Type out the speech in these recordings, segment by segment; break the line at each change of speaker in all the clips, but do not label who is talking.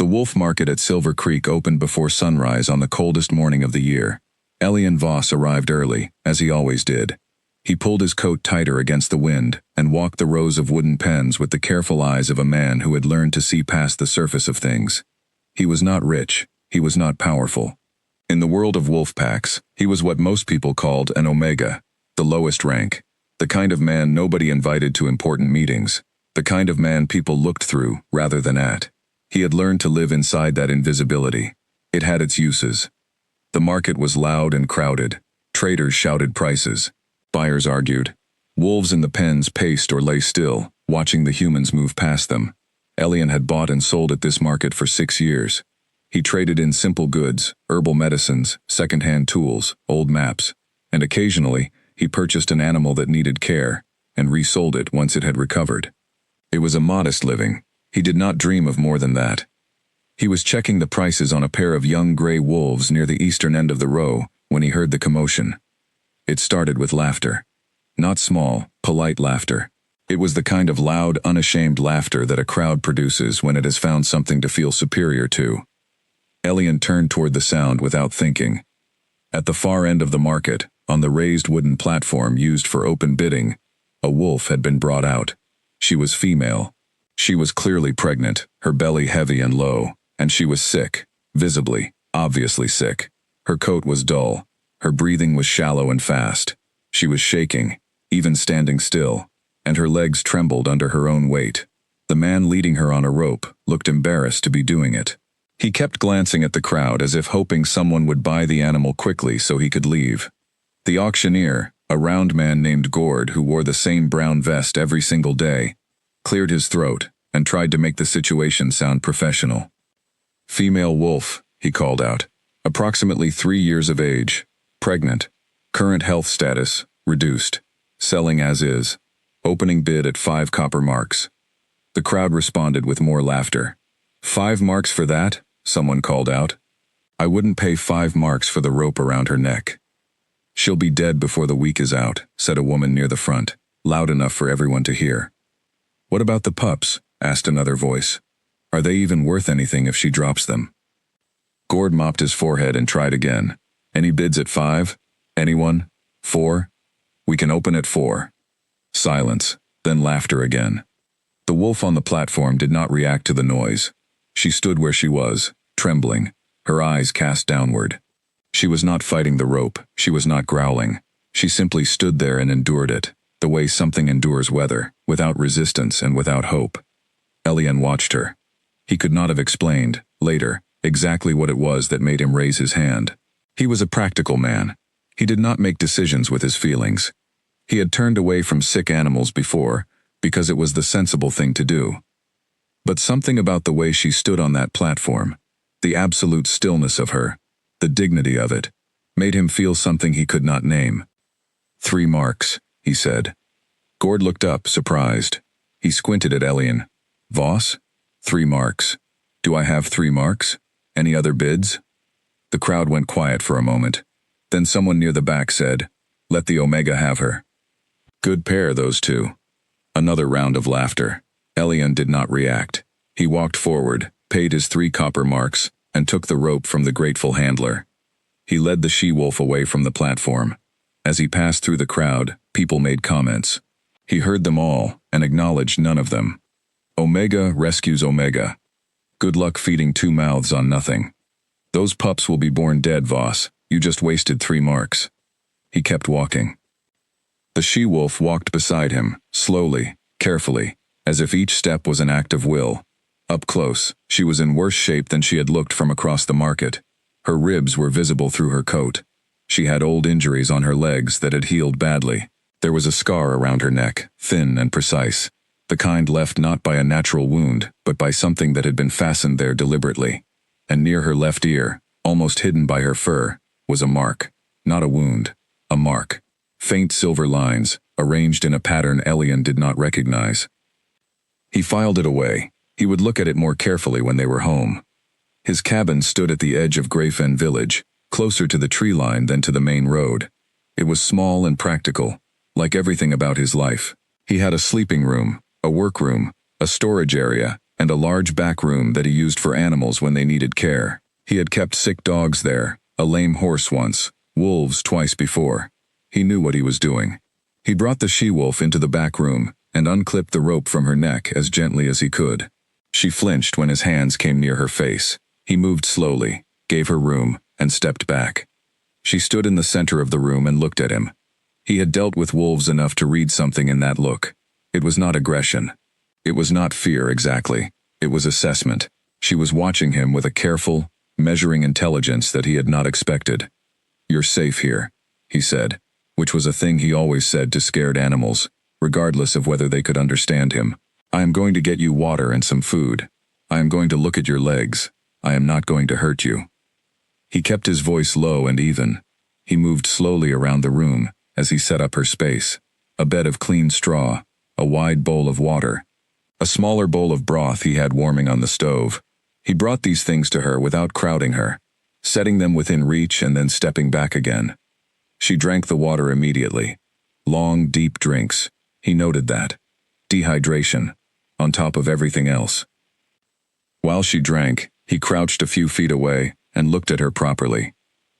wolf market at Silver Creek opened before sunrise on the coldest morning of the year. Elian Voss arrived early, as he always did. He pulled his coat tighter against the wind and walked the rows of wooden pens with the careful eyes of a man who had learned to see past the surface of things. He was not rich, he was not powerful. In the world of wolf packs, he was what most people called an omega, the lowest rank, the kind of man nobody invited to important meetings, the kind of man people looked through rather than at. He had learned to live inside that invisibility. It had its uses. The market was loud and crowded. Traders shouted prices. Buyers argued. Wolves in the pens paced or lay still, watching the humans move past them. Elian had bought and sold at this market for 6 years. He traded in simple goods, herbal medicines, second-hand tools, old maps, and occasionally, he purchased an animal that needed care and resold it once it had recovered. It was a modest living. He did not dream of more than that. He was checking the prices on a pair of young gray wolves near the eastern end of the row when he heard the commotion. It started with laughter. Not small, polite laughter. It was the kind of loud, unashamed laughter that a crowd produces when it has found something to feel superior to. Elian turned toward the sound without thinking. At the far end of the market, on the raised wooden platform used for open bidding, a wolf had been brought out. She was female. She was clearly pregnant, her belly heavy and low, and she was sick, visibly, obviously sick. Her coat was dull. Her breathing was shallow and fast. She was shaking, even standing still, and her legs trembled under her own weight. The man leading her on a rope looked embarrassed to be doing it. He kept glancing at the crowd as if hoping someone would buy the animal quickly so he could leave. The auctioneer, a round man named Gord who wore the same brown vest every single day, cleared his throat and tried to make the situation sound professional. Female wolf, he called out, approximately 3 years of age, pregnant, current health status, reduced, selling as is, opening bid at 5 copper marks. The crowd responded with more laughter. 5 marks for that? Someone called out. I wouldn't pay 5 marks for the rope around her neck. She'll be dead before the week is out, said a woman near the front, loud enough for everyone to hear. What about the pups? Asked another voice. Are they even worth anything if she drops them? Gord mopped his forehead and tried again. Any bids at 5? Anyone? 4? We can open at 4. Silence, then laughter again. The wolf on the platform did not react to the noise. She stood where she was, trembling, her eyes cast downward. She was not fighting the rope, she was not growling. She simply stood there and endured it, the way something endures weather, without resistance and without hope. Elian watched her. He could not have explained, later, exactly what it was that made him raise his hand. He was a practical man. He did not make decisions with his feelings. He had turned away from sick animals before, because it was the sensible thing to do. But something about the way she stood on that platform, the absolute stillness of her, the dignity of it, made him feel something he could not name. 3 marks, he said. Gord looked up, surprised. He squinted at Elian. Voss? 3 marks. Do I have 3 marks? Any other bids? The crowd went quiet for a moment. Then someone near the back said, Let the Omega have her. Good pair, those two. Another round of laughter. Elian did not react. He walked forward, paid his 3 copper marks, and took the rope from the grateful handler. He led the she-wolf away from the platform. As he passed through the crowd, people made comments. He heard them all, and acknowledged none of them. Omega rescues Omega. Good luck feeding 2 mouths on nothing. Those pups will be born dead, Voss. You just wasted 3 marks. He kept walking. The she-wolf walked beside him, slowly, carefully, as if each step was an act of will. Up close, she was in worse shape than she had looked from across the market. Her ribs were visible through her coat. She had old injuries on her legs that had healed badly. There was a scar around her neck, thin and precise, the kind left not by a natural wound, but by something that had been fastened there deliberately. And near her left ear, almost hidden by her fur, was a mark. Not a wound, a mark. Faint silver lines, arranged in a pattern Elian did not recognize. He filed it away. He would look at it more carefully when they were home. His cabin stood at the edge of Greyfen village, closer to the tree line than to the main road. It was small and practical, like everything about his life. He had a sleeping room, a workroom, a storage area, and a large back room that he used for animals when they needed care. He had kept sick dogs there, a lame horse once, wolves twice before. He knew what he was doing. He brought the she-wolf into the back room and unclipped the rope from her neck as gently as he could. She flinched when his hands came near her face. He moved slowly, gave her room, and stepped back. She stood in the center of the room and looked at him. He had dealt with wolves enough to read something in that look. It was not aggression. It was not fear exactly. It was assessment. She was watching him with a careful, measuring intelligence that he had not expected. "You're safe here," he said, which was a thing he always said to scared animals, regardless of whether they could understand him. "I am going to get you water and some food. I am going to look at your legs. I am not going to hurt you." He kept his voice low and even. He moved slowly around the room as he set up her space. A bed of clean straw, a wide bowl of water, a smaller bowl of broth he had warming on the stove. He brought these things to her without crowding her, setting them within reach and then stepping back again. She drank the water immediately. Long, deep drinks. He noted that. Dehydration, on top of everything else. While she drank, he crouched a few feet away and looked at her properly.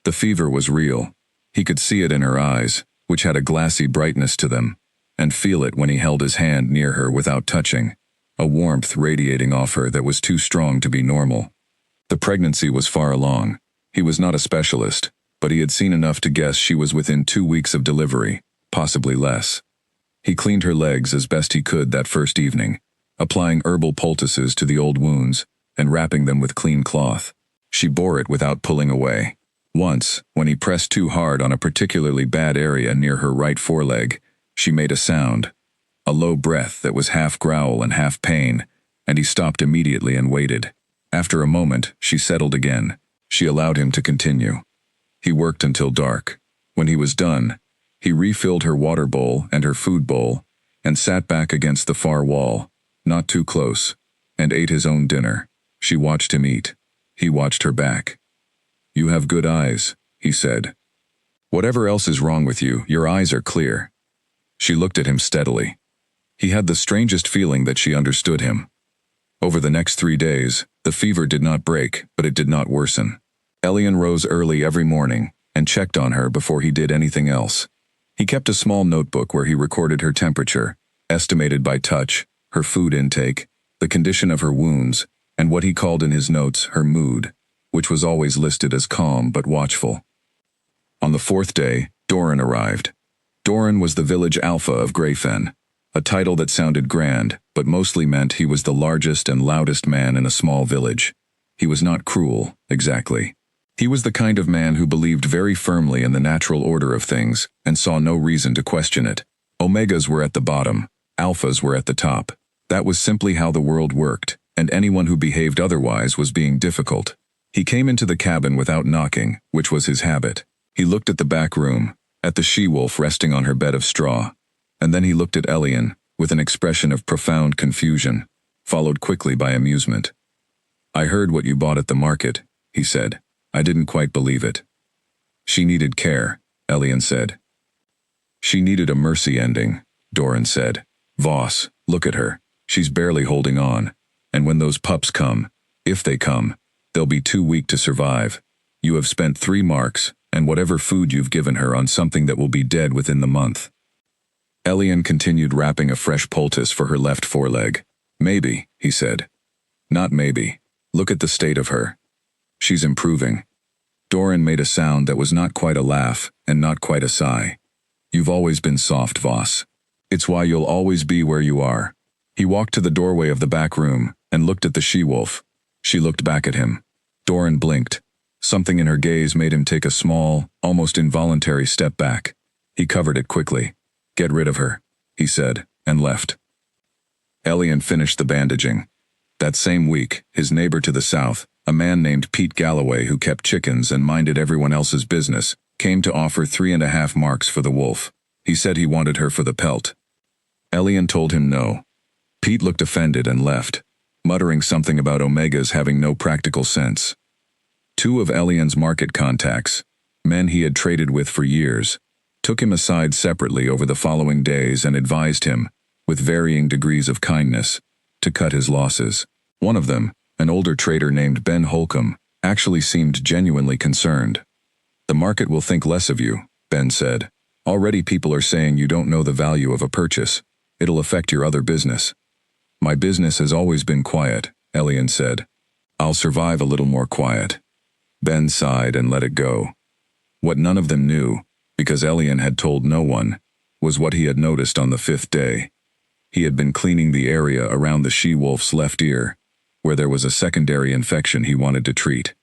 The fever was real. He could see it in her eyes, which had a glassy brightness to them, and feel it when he held his hand near her without touching, a warmth radiating off her that was too strong to be normal. The pregnancy was far along. He was not a specialist, but he had seen enough to guess she was within 2 weeks of delivery, possibly less. He cleaned her legs as best he could that first evening, applying herbal poultices to the old wounds and wrapping them with clean cloth. She bore it without pulling away. Once, when he pressed too hard on a particularly bad area near her right foreleg, she made a sound, a low breath that was half growl and half pain, and he stopped immediately and waited. After a moment, she settled again. She allowed him to continue. He worked until dark. When he was done, he refilled her water bowl and her food bowl, and sat back against the far wall, not too close, and ate his own dinner. She watched him eat. He watched her back. "You have good eyes," he said. "Whatever else is wrong with you, your eyes are clear." She looked at him steadily. He had the strangest feeling that she understood him. Over the next 3 days, the fever did not break, but it did not worsen. Elian rose early every morning and checked on her before he did anything else. He kept a small notebook where he recorded her temperature, estimated by touch, her food intake, the condition of her wounds, and what he called in his notes her mood, which was always listed as calm but watchful. On the 4th day, Doran arrived. Doran was the village alpha of Greyfen, a title that sounded grand, but mostly meant he was the largest and loudest man in a small village. He was not cruel, exactly. He was the kind of man who believed very firmly in the natural order of things and saw no reason to question it. Omegas were at the bottom, alphas were at the top. That was simply how the world worked, and anyone who behaved otherwise was being difficult. He came into the cabin without knocking, which was his habit. He looked at the back room, at the she-wolf resting on her bed of straw, and then he looked at Elian with an expression of profound confusion, followed quickly by amusement. "I heard what you bought at the market," he said. "I didn't quite believe it." "She needed care," Elian said. "She needed a mercy ending," Doran said. "Voss, look at her. She's barely holding on. And when those pups come, if they come, they'll be too weak to survive. You have spent 3 marks, and whatever food you've given her on something that will be dead within the month." Elian continued wrapping a fresh poultice for her left foreleg. "Maybe," he said. "Not maybe. Look at the state of her. She's improving." Doran made a sound that was not quite a laugh and not quite a sigh. "You've always been soft, Voss. It's why you'll always be where you are." He walked to the doorway of the back room and looked at the she-wolf. She looked back at him. Doran blinked. Something in her gaze made him take a small, almost involuntary step back. He covered it quickly. "Get rid of her," he said, and left. Elian finished the bandaging. That same week, his neighbor to the south, a man named Pete Galloway who kept chickens and minded everyone else's business, came to offer 3.5 marks for the wolf. He said he wanted her for the pelt. Elian told him no. Pete looked offended and left, muttering something about Omegas having no practical sense. 2 of Elian's market contacts, men he had traded with for years, took him aside separately over the following days and advised him, with varying degrees of kindness, to cut his losses. One of them, an older trader named Ben Holcomb, actually seemed genuinely concerned. "The market will think less of you," Ben said. "Already people are saying you don't know the value of a purchase. It'll affect your other business." "My business has always been quiet," Elian said. "I'll survive a little more quiet." Ben sighed and let it go. What none of them knew, because Elian had told no one, was what he had noticed on the 5th day. He had been cleaning the area around the she-wolf's left ear, where there was a secondary infection he wanted to treat.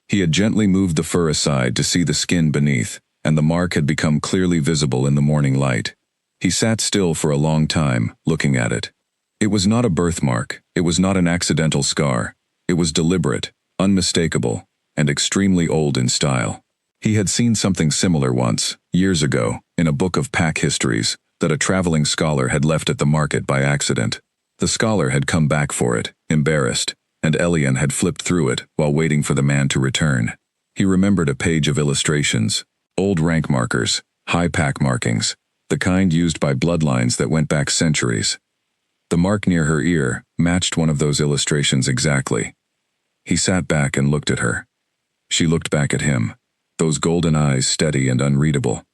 He had gently moved the fur aside to see the skin beneath, and the mark had become clearly visible in the morning light. He sat still for a long time, looking at it. It was not a birthmark, it was not an accidental scar. It was deliberate, unmistakable, and extremely old in style. He had seen something similar once, years ago, in a book of pack histories, that a traveling scholar had left at the market by accident. The scholar had come back for it, embarrassed, and Elian had flipped through it while waiting for the man to return. He remembered a page of illustrations, old rank markers, high pack markings, the kind used by bloodlines that went back centuries. The mark near her ear matched one of those illustrations exactly. He sat back and looked at her. She looked back at him, those golden eyes steady and unreadable.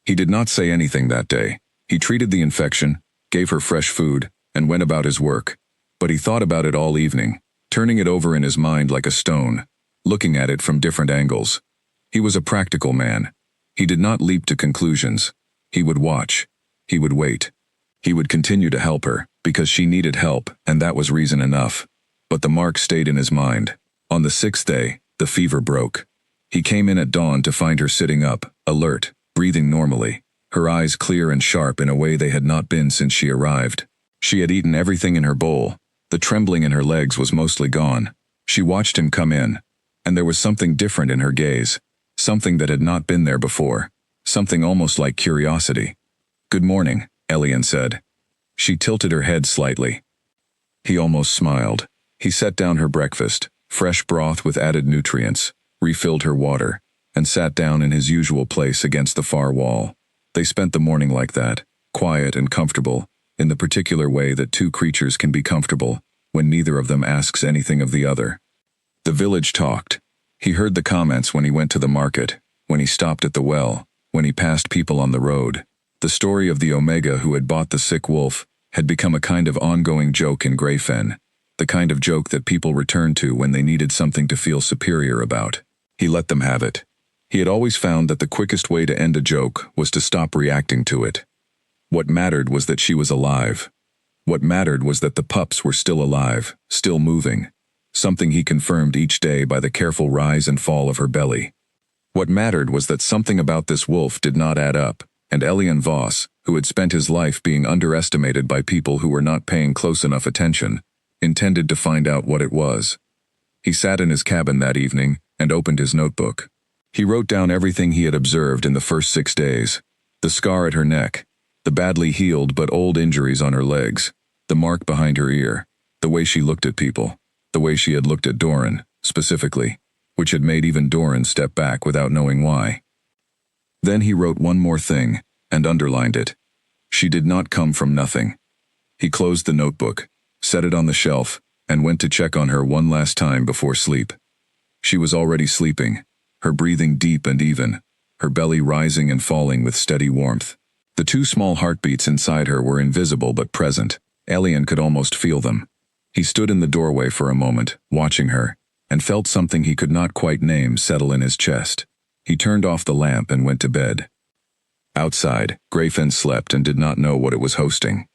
He did not say anything that day. He treated the infection, gave her fresh food, and went about his work. But he thought about it all evening, turning it over in his mind like a stone, looking at it from different angles. He was a practical man. He did not leap to conclusions. He would watch. He would wait. He would continue to help her, because she needed help, and that was reason enough. But the mark stayed in his mind. On the 6th day, the fever broke. He came in at dawn to find her sitting up, alert, breathing normally, her eyes clear and sharp in a way they had not been since she arrived. She had eaten everything in her bowl. The trembling in her legs was mostly gone. She watched him come in, and there was something different in her gaze, something that had not been there before, something almost like curiosity. "Good morning," Elian said. She tilted her head slightly. He almost smiled. He set down her breakfast, fresh broth with added nutrients, refilled her water, and sat down in his usual place against the far wall. They spent the morning like that, quiet and comfortable, in the particular way that two creatures can be comfortable, when neither of them asks anything of the other. The village talked. He heard the comments when he went to the market, when he stopped at the well, when he passed people on the road. The story of the Omega who had bought the sick wolf had become a kind of ongoing joke in Greyfen, the kind of joke that people returned to when they needed something to feel superior about. He let them have it. He had always found that the quickest way to end a joke was to stop reacting to it. What mattered was that she was alive. What mattered was that the pups were still alive, still moving, something he confirmed each day by the careful rise and fall of her belly. What mattered was that something about this wolf did not add up, and Elian Voss, who had spent his life being underestimated by people who were not paying close enough attention, intended to find out what it was. He sat in his cabin that evening and opened his notebook. He wrote down everything he had observed in the first 6 days. The scar at her neck, the badly healed but old injuries on her legs, the mark behind her ear, the way she looked at people, the way she had looked at Doran, specifically, which had made even Doran step back without knowing why. Then he wrote one more thing, and underlined it. She did not come from nothing. He closed the notebook, set it on the shelf, and went to check on her one last time before sleep. She was already sleeping, her breathing deep and even, her belly rising and falling with steady warmth. The 2 small heartbeats inside her were invisible but present. Elian could almost feel them. He stood in the doorway for a moment, watching her, and felt something he could not quite name settle in his chest. He turned off the lamp and went to bed. Outside, Greyfen slept and did not know what it was hosting.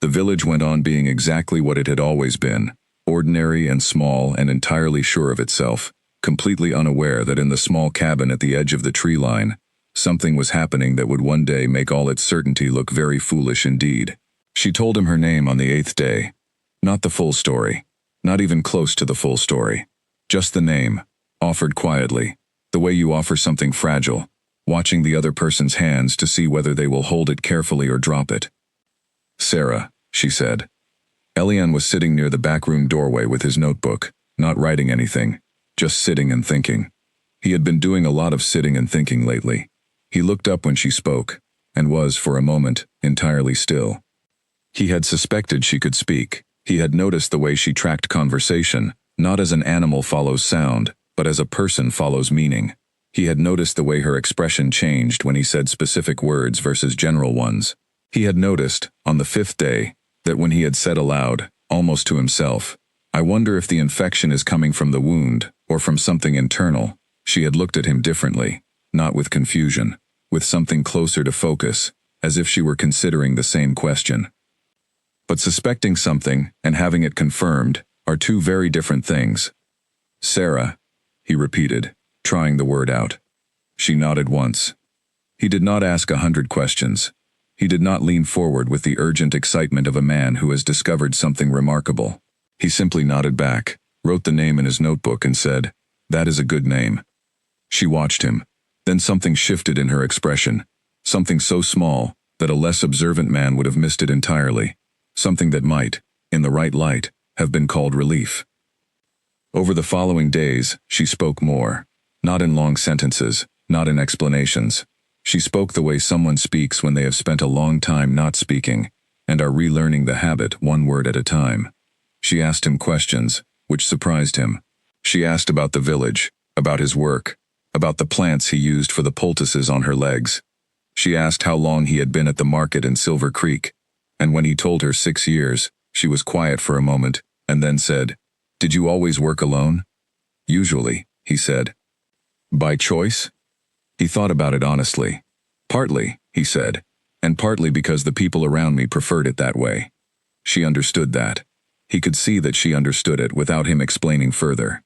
The village went on being exactly what it had always been, ordinary and small and entirely sure of itself, completely unaware that in the small cabin at the edge of the tree line, something was happening that would one day make all its certainty look very foolish indeed. She told him her name on the 8th day. Not the full story. Not even close to the full story. Just the name, offered quietly, the way you offer something fragile, watching the other person's hands to see whether they will hold it carefully or drop it. "Sarah," she said. Elian was sitting near the backroom doorway with his notebook, not writing anything, just sitting and thinking. He had been doing a lot of sitting and thinking lately. He looked up when she spoke, and was, for a moment, entirely still. He had suspected she could speak. He had noticed the way she tracked conversation, not as an animal follows sound, but as a person follows meaning. He had noticed the way her expression changed when he said specific words versus general ones. He had noticed, on the 5th day, that when he had said aloud, almost to himself, "I wonder if the infection is coming from the wound, or from something internal," she had looked at him differently, not with confusion, with something closer to focus, as if she were considering the same question. But suspecting something and having it confirmed are two very different things. "Sarah," he repeated, trying the word out. She nodded once. He did not ask 100 questions. He did not lean forward with the urgent excitement of a man who has discovered something remarkable. He simply nodded back, wrote the name in his notebook and said, "That is a good name." She watched him. Then something shifted in her expression, something so small that a less observant man would have missed it entirely, something that might, in the right light, have been called relief. Over the following days, she spoke more. Not in long sentences, not in explanations. She spoke the way someone speaks when they have spent a long time not speaking, and are relearning the habit one word at a time. She asked him questions, which surprised him. She asked about the village, about his work, about the plants he used for the poultices on her legs. She asked how long he had been at the market in Silver Creek, and when he told her 6 years, she was quiet for a moment, and then said, "Did you always work alone?" "Usually," he said. "By choice?" He thought about it honestly. "Partly," he said, "and partly because the people around me preferred it that way." She understood that. He could see that she understood it without him explaining further.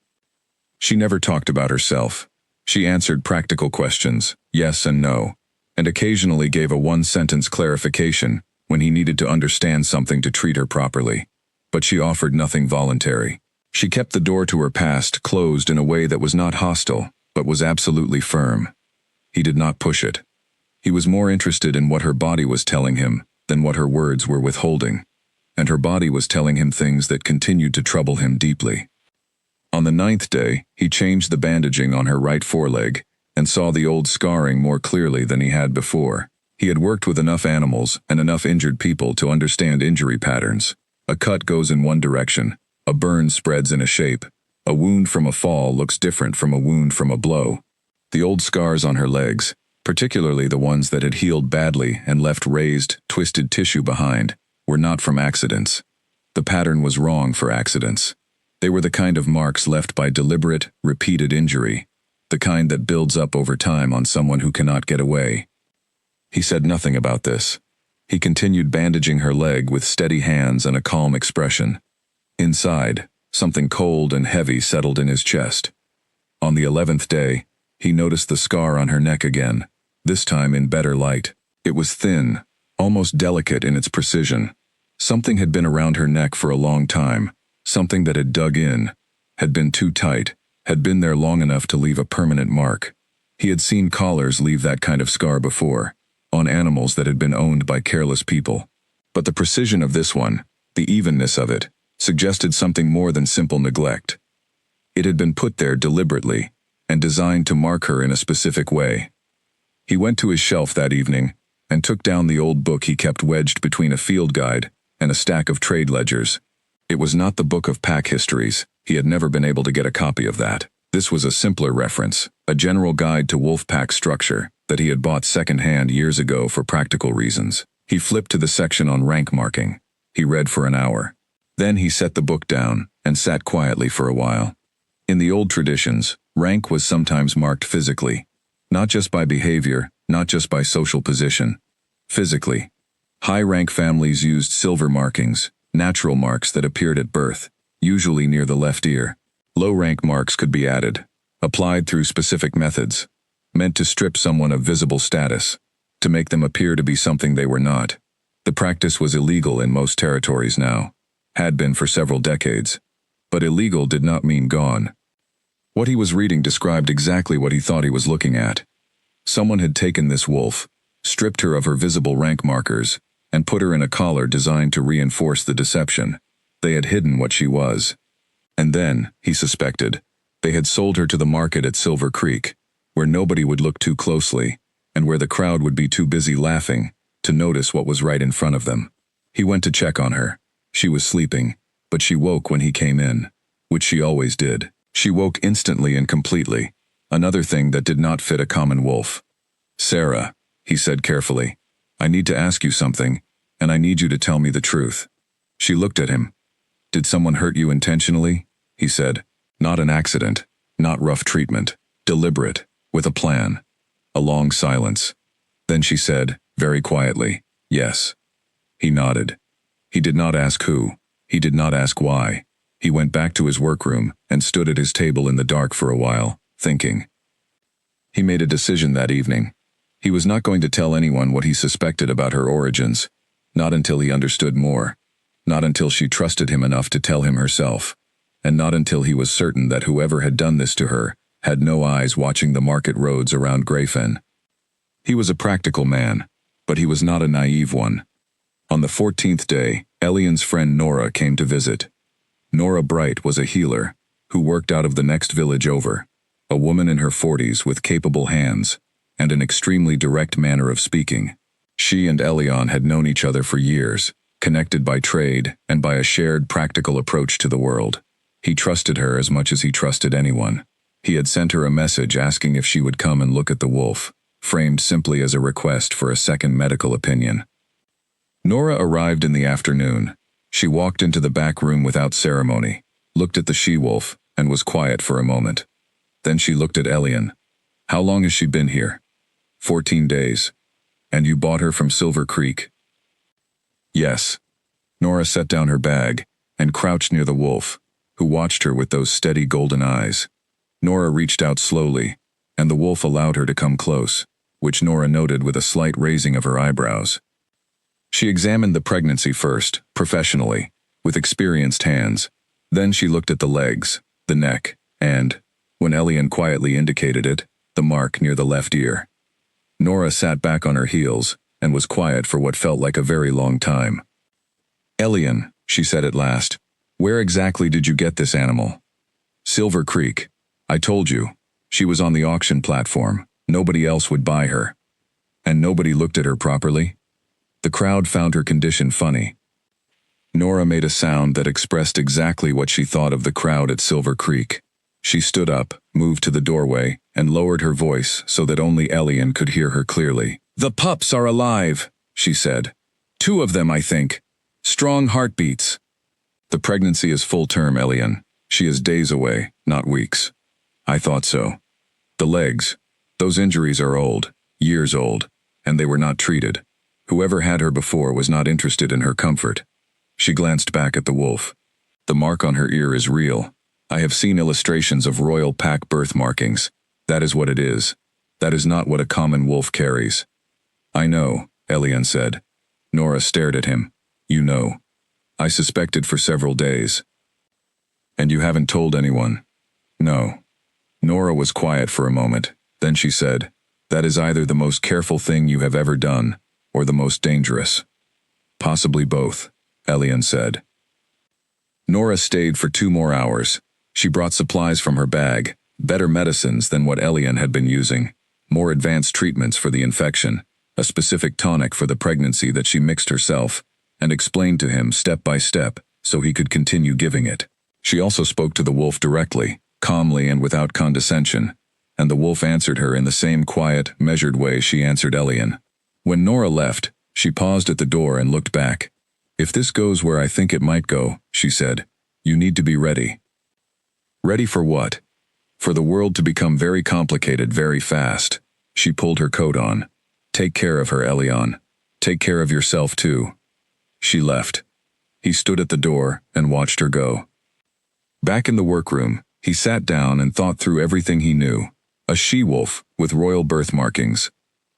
She never talked about herself. She answered practical questions, yes and no, and occasionally gave a one-sentence clarification when he needed to understand something to treat her properly. But she offered nothing voluntary. She kept the door to her past closed in a way that was not hostile, but was absolutely firm. He did not push it. He was more interested in what her body was telling him than what her words were withholding, and her body was telling him things that continued to trouble him deeply. On the 9th day, he changed the bandaging on her right foreleg and saw the old scarring more clearly than he had before. He had worked with enough animals and enough injured people to understand injury patterns. A cut goes in one direction, a burn spreads in a shape. A wound from a fall looks different from a wound from a blow. The old scars on her legs, particularly the ones that had healed badly and left raised, twisted tissue behind, were not from accidents. The pattern was wrong for accidents. They were the kind of marks left by deliberate, repeated injury, the kind that builds up over time on someone who cannot get away. He said nothing about this. He continued bandaging her leg with steady hands and a calm expression. Inside, something cold and heavy settled in his chest. On the 11th day, he noticed the scar on her neck again, this time in better light. It was thin, almost delicate in its precision. Something had been around her neck for a long time, something that had dug in, had been too tight, had been there long enough to leave a permanent mark. He had seen collars leave that kind of scar before, on animals that had been owned by careless people. But the precision of this one, the evenness of it, suggested something more than simple neglect. It had been put there deliberately, and designed to mark her in a specific way. He went to his shelf that evening, and took down the old book he kept wedged between a field guide and a stack of trade ledgers. It was not the book of pack histories. He had never been able to get a copy of that. This was a simpler reference, a general guide to wolf pack structure that he had bought second-hand years ago for practical reasons. He flipped to the section on rank marking. He read for an hour. Then he set the book down and sat quietly for a while. In the old traditions, rank was sometimes marked physically, not just by behavior, not just by social position. Physically. High-rank families used silver markings, natural marks that appeared at birth, usually near the left ear. Low-rank marks could be added, applied through specific methods, meant to strip someone of visible status, to make them appear to be something they were not. The practice was illegal in most territories now, had been for several decades. But illegal did not mean gone. What he was reading described exactly what he thought he was looking at. Someone had taken this wolf, stripped her of her visible rank markers, and put her in a collar designed to reinforce the deception. They had hidden what she was. And then, he suspected, they had sold her to the market at Silver Creek, where nobody would look too closely, and where the crowd would be too busy laughing to notice what was right in front of them. He went to check on her. She was sleeping, but she woke when he came in, which she always did. She woke instantly and completely, another thing that did not fit a common wolf. "Sarah," he said carefully, "I need to ask you something, and I need you to tell me the truth." She looked at him. "Did someone hurt you intentionally?" he said. "Not an accident, not rough treatment, deliberate, with a plan." A long silence. Then she said, very quietly, "Yes." He nodded. He did not ask who. He did not ask why. He went back to his workroom and stood at his table in the dark for a while, thinking. He made a decision that evening. He was not going to tell anyone what he suspected about her origins, not until he understood more, not until she trusted him enough to tell him herself, and not until he was certain that whoever had done this to her had no eyes watching the market roads around Greyfen. He was a practical man, but he was not a naive one. On the 14th day, Elian's friend Nora came to visit. Nora Bright was a healer, who worked out of the next village over, a woman in her 40s with capable hands, and an extremely direct manner of speaking. She and Elian had known each other for years, connected by trade and by a shared practical approach to the world. He trusted her as much as he trusted anyone. He had sent her a message asking if she would come and look at the wolf, framed simply as a request for a second medical opinion. Nora arrived in the afternoon. She walked into the back room without ceremony, looked at the she-wolf, and was quiet for a moment. Then she looked at Elian. "How long has she been here?" 14 days. "And you bought her from Silver Creek?" "Yes." Nora set down her bag and crouched near the wolf, who watched her with those steady golden eyes. Nora reached out slowly, and the wolf allowed her to come close, which Nora noted with a slight raising of her eyebrows. She examined the pregnancy first, professionally, with experienced hands. Then she looked at the legs, the neck, and, when Elian quietly indicated it, the mark near the left ear. Nora sat back on her heels and was quiet for what felt like a very long time. "Elian," she said at last, "where exactly did you get this animal?" "Silver Creek. I told you. She was on the auction platform. Nobody else would buy her." "And nobody looked at her properly?" "The crowd found her condition funny." Nora made a sound that expressed exactly what she thought of the crowd at Silver Creek. She stood up, moved to the doorway, and lowered her voice so that only Elian could hear her clearly. "The pups are alive," she said. "2 of them, I think. Strong heartbeats." "The pregnancy is full term, Elian. She is days away, not weeks." "I thought so." "The legs. Those injuries are old, years old, and they were not treated. Whoever had her before was not interested in her comfort." She glanced back at the wolf. "The mark on her ear is real. I have seen illustrations of royal pack birth markings. That is what it is. That is not what a common wolf carries." "I know," Elian said. Nora stared at him. "You know." "I suspected for several days." "And you haven't told anyone?" "No." Nora was quiet for a moment. Then she said, "That is either the most careful thing you have ever done, or the most dangerous." "Possibly both," Elian said. Nora stayed for 2 more hours. She brought supplies from her bag, better medicines than what Elian had been using, more advanced treatments for the infection, a specific tonic for the pregnancy that she mixed herself, and explained to him step by step so he could continue giving it. She also spoke to the wolf directly, calmly and without condescension, and the wolf answered her in the same quiet, measured way she answered Elian. When Nora left, she paused at the door and looked back. "If this goes where I think it might go," she said, "you need to be ready." "Ready for what?" "For the world to become very complicated very fast." She pulled her coat on. "Take care of her, Elian. Take care of yourself too." She left. He stood at the door and watched her go. Back in the workroom, he sat down and thought through everything he knew. A she-wolf with royal birth markings.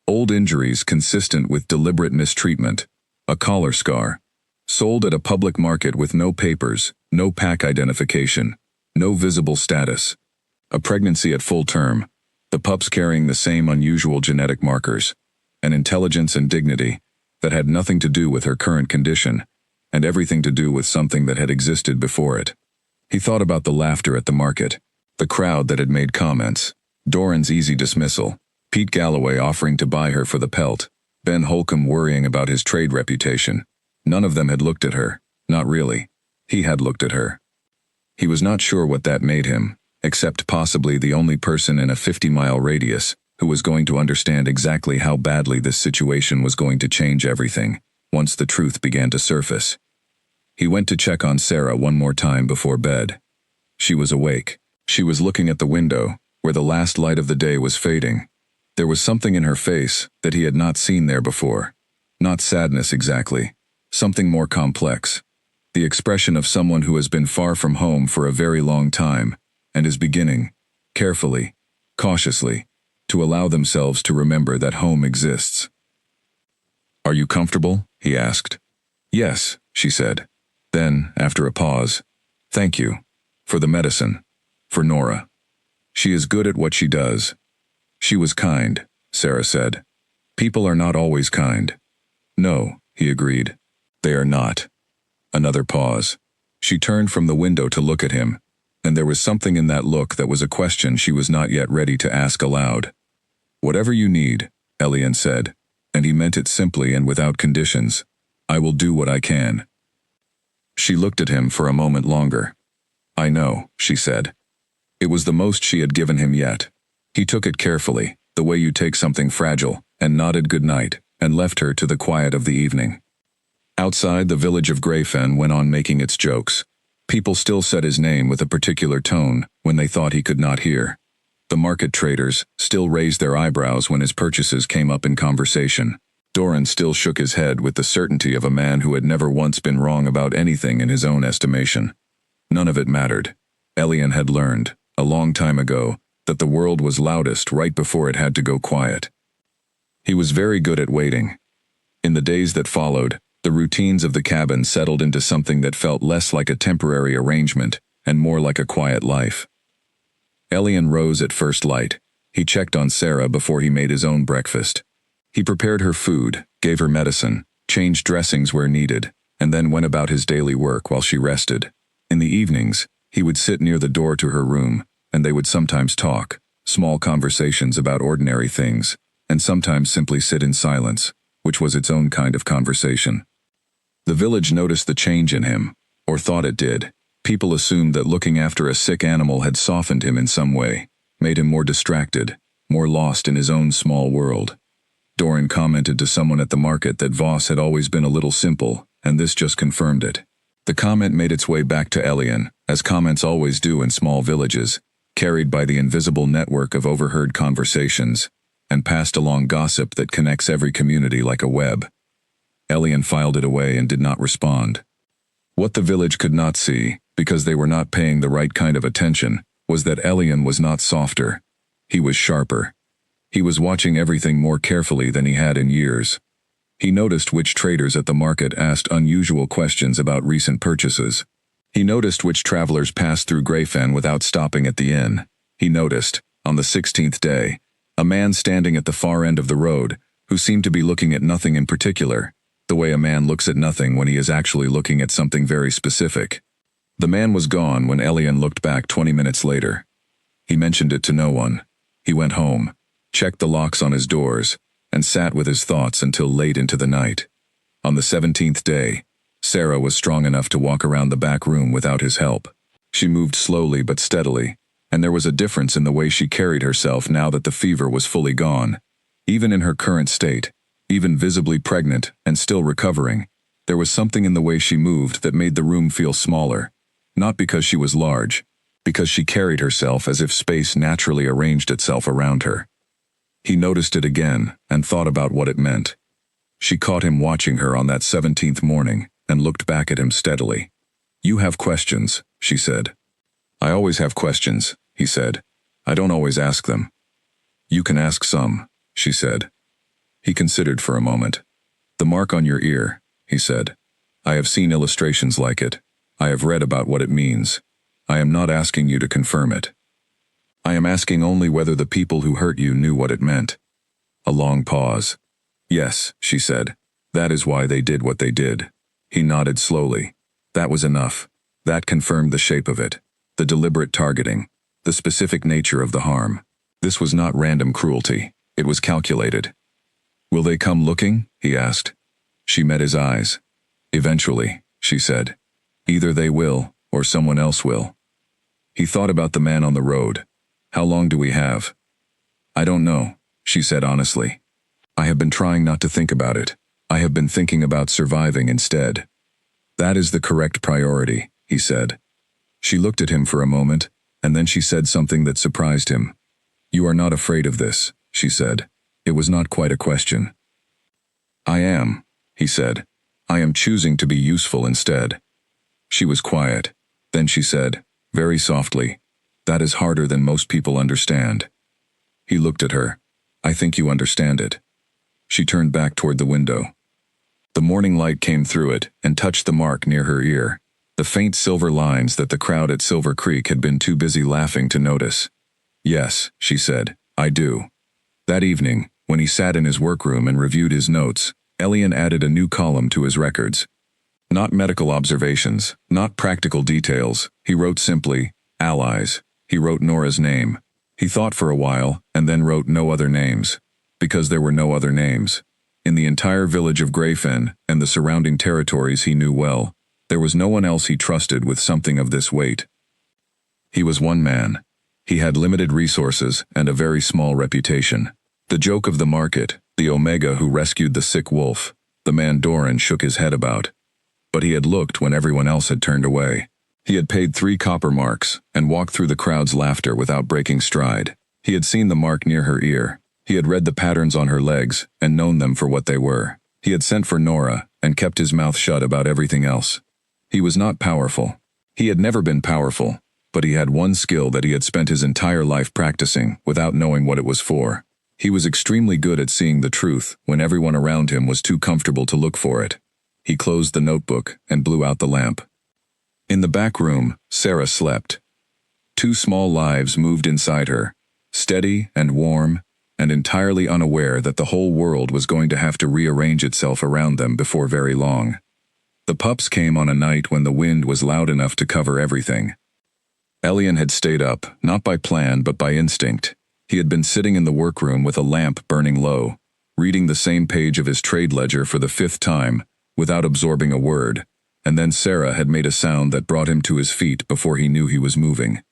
Old injuries consistent with deliberate mistreatment. A collar scar. Sold at a public market with no papers, no pack identification, no visible status. A pregnancy at full term. The pups carrying the same unusual genetic markers. An intelligence and dignity that had nothing to do with her current condition, and everything to do with something that had existed before it. He thought about the laughter at the market, the crowd that had made comments, Doran's easy dismissal, Pete Galloway offering to buy her for the pelt, Ben Holcomb worrying about his trade reputation. None of them had looked at her, not really. He had looked at her. He was not sure what that made him, except possibly the only person in a 50-mile radius who was going to understand exactly how badly this situation was going to change everything once the truth began to surface. He went to check on Sarah one more time before bed. She was awake. She was looking at the window, where the last light of the day was fading. There was something in her face that he had not seen there before. Not sadness exactly. Something more complex. The expression of someone who has been far from home for a very long time, and is beginning, carefully, cautiously, to allow themselves to remember that home exists. "Are you comfortable?" he asked. "Yes," she said. Then, after a pause, "Thank you. For the medicine. For Nora. She is good at what she does." "She was kind," Sarah said. "People are not always kind." "No," he agreed. "They are not." Another pause. She turned from the window to look at him, and there was something in that look that was a question she was not yet ready to ask aloud. "Whatever you need," Elian said, and he meant it simply and without conditions. "I will do what I can." She looked at him for a moment longer. "I know," she said. It was the most she had given him yet. He took it carefully, the way you take something fragile, and nodded good night, and left her to the quiet of the evening. Outside, the village of Greyfen went on making its jokes. People still said his name with a particular tone when they thought he could not hear. The market traders still raised their eyebrows when his purchases came up in conversation. Doran still shook his head with the certainty of a man who had never once been wrong about anything in his own estimation. None of it mattered. Elian had learned, a long time ago, that the world was loudest right before it had to go quiet. He was very good at waiting. In the days that followed, the routines of the cabin settled into something that felt less like a temporary arrangement and more like a quiet life. Elian rose at first light. He checked on Sarah before he made his own breakfast. He prepared her food, gave her medicine, changed dressings where needed, and then went about his daily work while she rested. In the evenings, he would sit near the door to her room, and they would sometimes talk, small conversations about ordinary things, and sometimes simply sit in silence, which was its own kind of conversation. The village noticed the change in him, or thought it did. People assumed that looking after a sick animal had softened him in some way, made him more distracted, more lost in his own small world. Doran commented to someone at the market that Voss had always been a little simple, and this just confirmed it. The comment made its way back to Elian, as comments always do in small villages, carried by the invisible network of overheard conversations, and passed along gossip that connects every community like a web. Elian filed it away and did not respond. What the village could not see, because they were not paying the right kind of attention, was that Elian was not softer. He was sharper. He was watching everything more carefully than he had in years. He noticed which traders at the market asked unusual questions about recent purchases. He noticed which travelers passed through Greyfen without stopping at the inn. He noticed, on the 16th day, a man standing at the far end of the road, who seemed to be looking at nothing in particular, the way a man looks at nothing when he is actually looking at something very specific. The man was gone when Elian looked back 20 minutes later. He mentioned it to no one. He went home, checked the locks on his doors, and sat with his thoughts until late into the night. On the 17th day, Sarah was strong enough to walk around the back room without his help. She moved slowly but steadily, and there was a difference in the way she carried herself now that the fever was fully gone. Even in her current state, even visibly pregnant and still recovering, there was something in the way she moved that made the room feel smaller, not because she was large, because she carried herself as if space naturally arranged itself around her. He noticed it again and thought about what it meant. She caught him watching her on that 17th morning and looked back at him steadily. "You have questions," she said. "I always have questions," he said. "I don't always ask them." "You can ask some," she said. He considered for a moment. "The mark on your ear," he said. "I have seen illustrations like it. I have read about what it means. I am not asking you to confirm it. I am asking only whether the people who hurt you knew what it meant." A long pause. "Yes," she said. "That is why they did what they did." He nodded slowly. That was enough. That confirmed the shape of it, the deliberate targeting, the specific nature of the harm. This was not random cruelty. It was calculated. "Will they come looking?" he asked. She met his eyes. "Eventually," she said. Either they will, or someone else will. He thought about the man on the road. How long do we have? I don't know, she said honestly. I have been trying not to think about it. I have been thinking about surviving instead. That is the correct priority, he said. She looked at him for a moment, and then she said something that surprised him. You are not afraid of this, she said. It was not quite a question. I am, he said. I am choosing to be useful instead. She was quiet. Then she said, very softly, that is harder than most people understand. He looked at her. I think you understand it. She turned back toward the window. The morning light came through it and touched the mark near her ear, the faint silver lines that the crowd at Silver Creek had been too busy laughing to notice. Yes, she said, I do. That evening, when he sat in his workroom and reviewed his notes, Elian added a new column to his records. Not medical observations, not practical details. He wrote simply, allies. He wrote Nora's name. He thought for a while, and then wrote no other names. Because there were no other names. In the entire village of Greyfen and the surrounding territories he knew well, there was no one else he trusted with something of this weight. He was one man. He had limited resources and a very small reputation. The joke of the market, the Omega who rescued the sick wolf, the man Doran shook his head about. But he had looked when everyone else had turned away. He had paid 3 copper marks and walked through the crowd's laughter without breaking stride. He had seen the mark near her ear. He had read the patterns on her legs and known them for what they were. He had sent for Nora and kept his mouth shut about everything else. He was not powerful. He had never been powerful, but he had one skill that he had spent his entire life practicing without knowing what it was for. He was extremely good at seeing the truth when everyone around him was too comfortable to look for it. He closed the notebook and blew out the lamp. In the back room, Sarah slept. 2 small lives moved inside her, steady and warm, and entirely unaware that the whole world was going to have to rearrange itself around them before very long. The pups came on a night when the wind was loud enough to cover everything. Elian had stayed up, not by plan but by instinct. He had been sitting in the workroom with a lamp burning low, reading the same page of his trade ledger for the 5th time, without absorbing a word, and then Sarah had made a sound that brought him to his feet before he knew he was moving.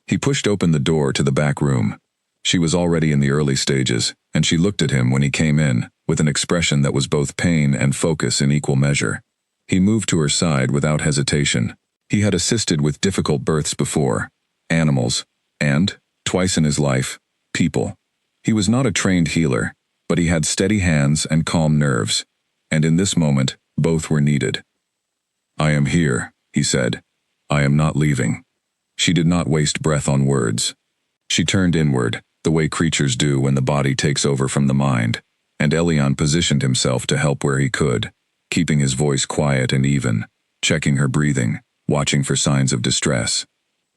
He pushed open the door to the back room. She was already in the early stages, and she looked at him when he came in, with an expression that was both pain and focus in equal measure. He moved to her side without hesitation. He had assisted with difficult births before, animals, and, twice in his life, people. He was not a trained healer, but he had steady hands and calm nerves, and in this moment, both were needed. I am here, he said. I am not leaving. She did not waste breath on words. She turned inward, the way creatures do when the body takes over from the mind, and Elian positioned himself to help where he could, keeping his voice quiet and even, checking her breathing, watching for signs of distress.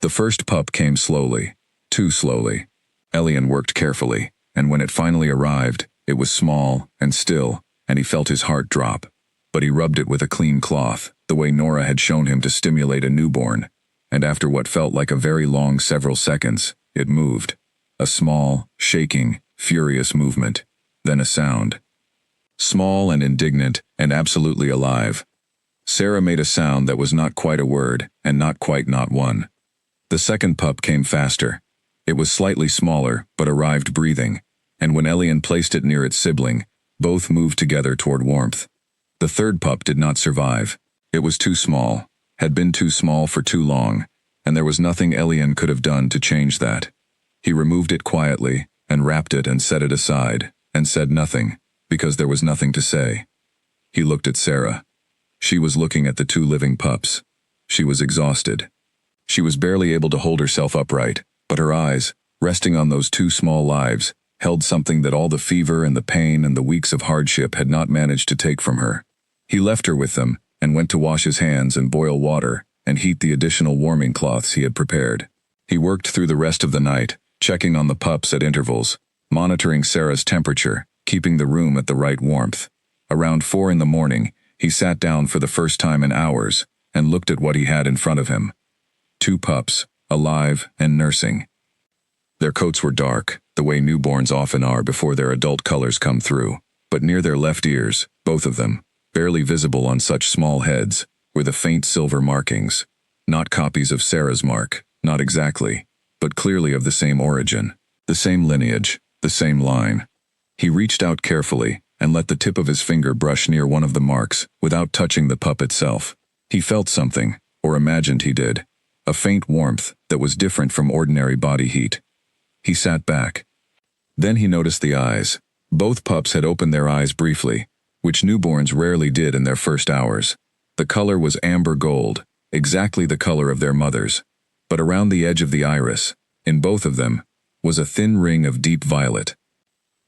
The first pup came slowly, too slowly. Elian worked carefully, and when it finally arrived, it was small and still, and he felt his heart drop. But he rubbed it with a clean cloth, the way Nora had shown him to stimulate a newborn, and after what felt like a very long several seconds, it moved. A small, shaking, furious movement, then a sound. Small and indignant, and absolutely alive. Sarah made a sound that was not quite a word, and not quite not one. The second pup came faster. It was slightly smaller, but arrived breathing, and when Elian placed it near its sibling, both moved together toward warmth. The third pup did not survive. It was too small, had been too small for too long, and there was nothing Elian could have done to change that. He removed it quietly, and wrapped it and set it aside, and said nothing, because there was nothing to say. He looked at Sarah. She was looking at the 2 living pups. She was exhausted. She was barely able to hold herself upright, but her eyes, resting on those 2 small lives, held something that all the fever and the pain and the weeks of hardship had not managed to take from her. He left her with them, and went to wash his hands and boil water, and heat the additional warming cloths he had prepared. He worked through the rest of the night, checking on the pups at intervals, monitoring Sarah's temperature, keeping the room at the right warmth. Around 4 in the morning, he sat down for the first time in hours, and looked at what he had in front of him. 2 pups, alive and nursing. Their coats were dark, the way newborns often are before their adult colors come through, but near their left ears, both of them, barely visible on such small heads, were the faint silver markings. Not copies of Sarah's mark, not exactly, but clearly of the same origin, the same lineage, the same line. He reached out carefully and let the tip of his finger brush near one of the marks without touching the pup itself. He felt something, or imagined he did, a faint warmth that was different from ordinary body heat. He sat back. Then he noticed the eyes. Both pups had opened their eyes briefly, which newborns rarely did in their first hours. The color was amber gold, exactly the color of their mother's, but around the edge of the iris, in both of them, was a thin ring of deep violet.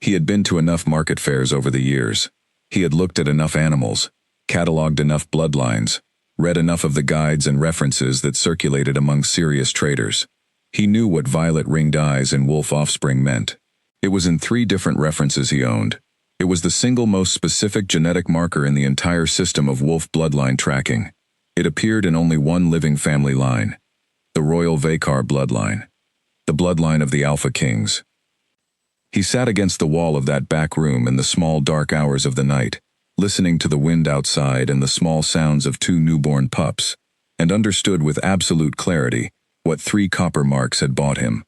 He had been to enough market fairs over the years. He had looked at enough animals, catalogued enough bloodlines, read enough of the guides and references that circulated among serious traders. He knew what violet-ringed eyes in wolf offspring meant. It was in 3 different references he owned. It was the single most specific genetic marker in the entire system of wolf bloodline tracking. It appeared in only one living family line, the Royal Vakar bloodline, the bloodline of the Alpha Kings. He sat against the wall of that back room in the small dark hours of the night, listening to the wind outside and the small sounds of 2 newborn pups, and understood with absolute clarity what 3 copper marks had bought him.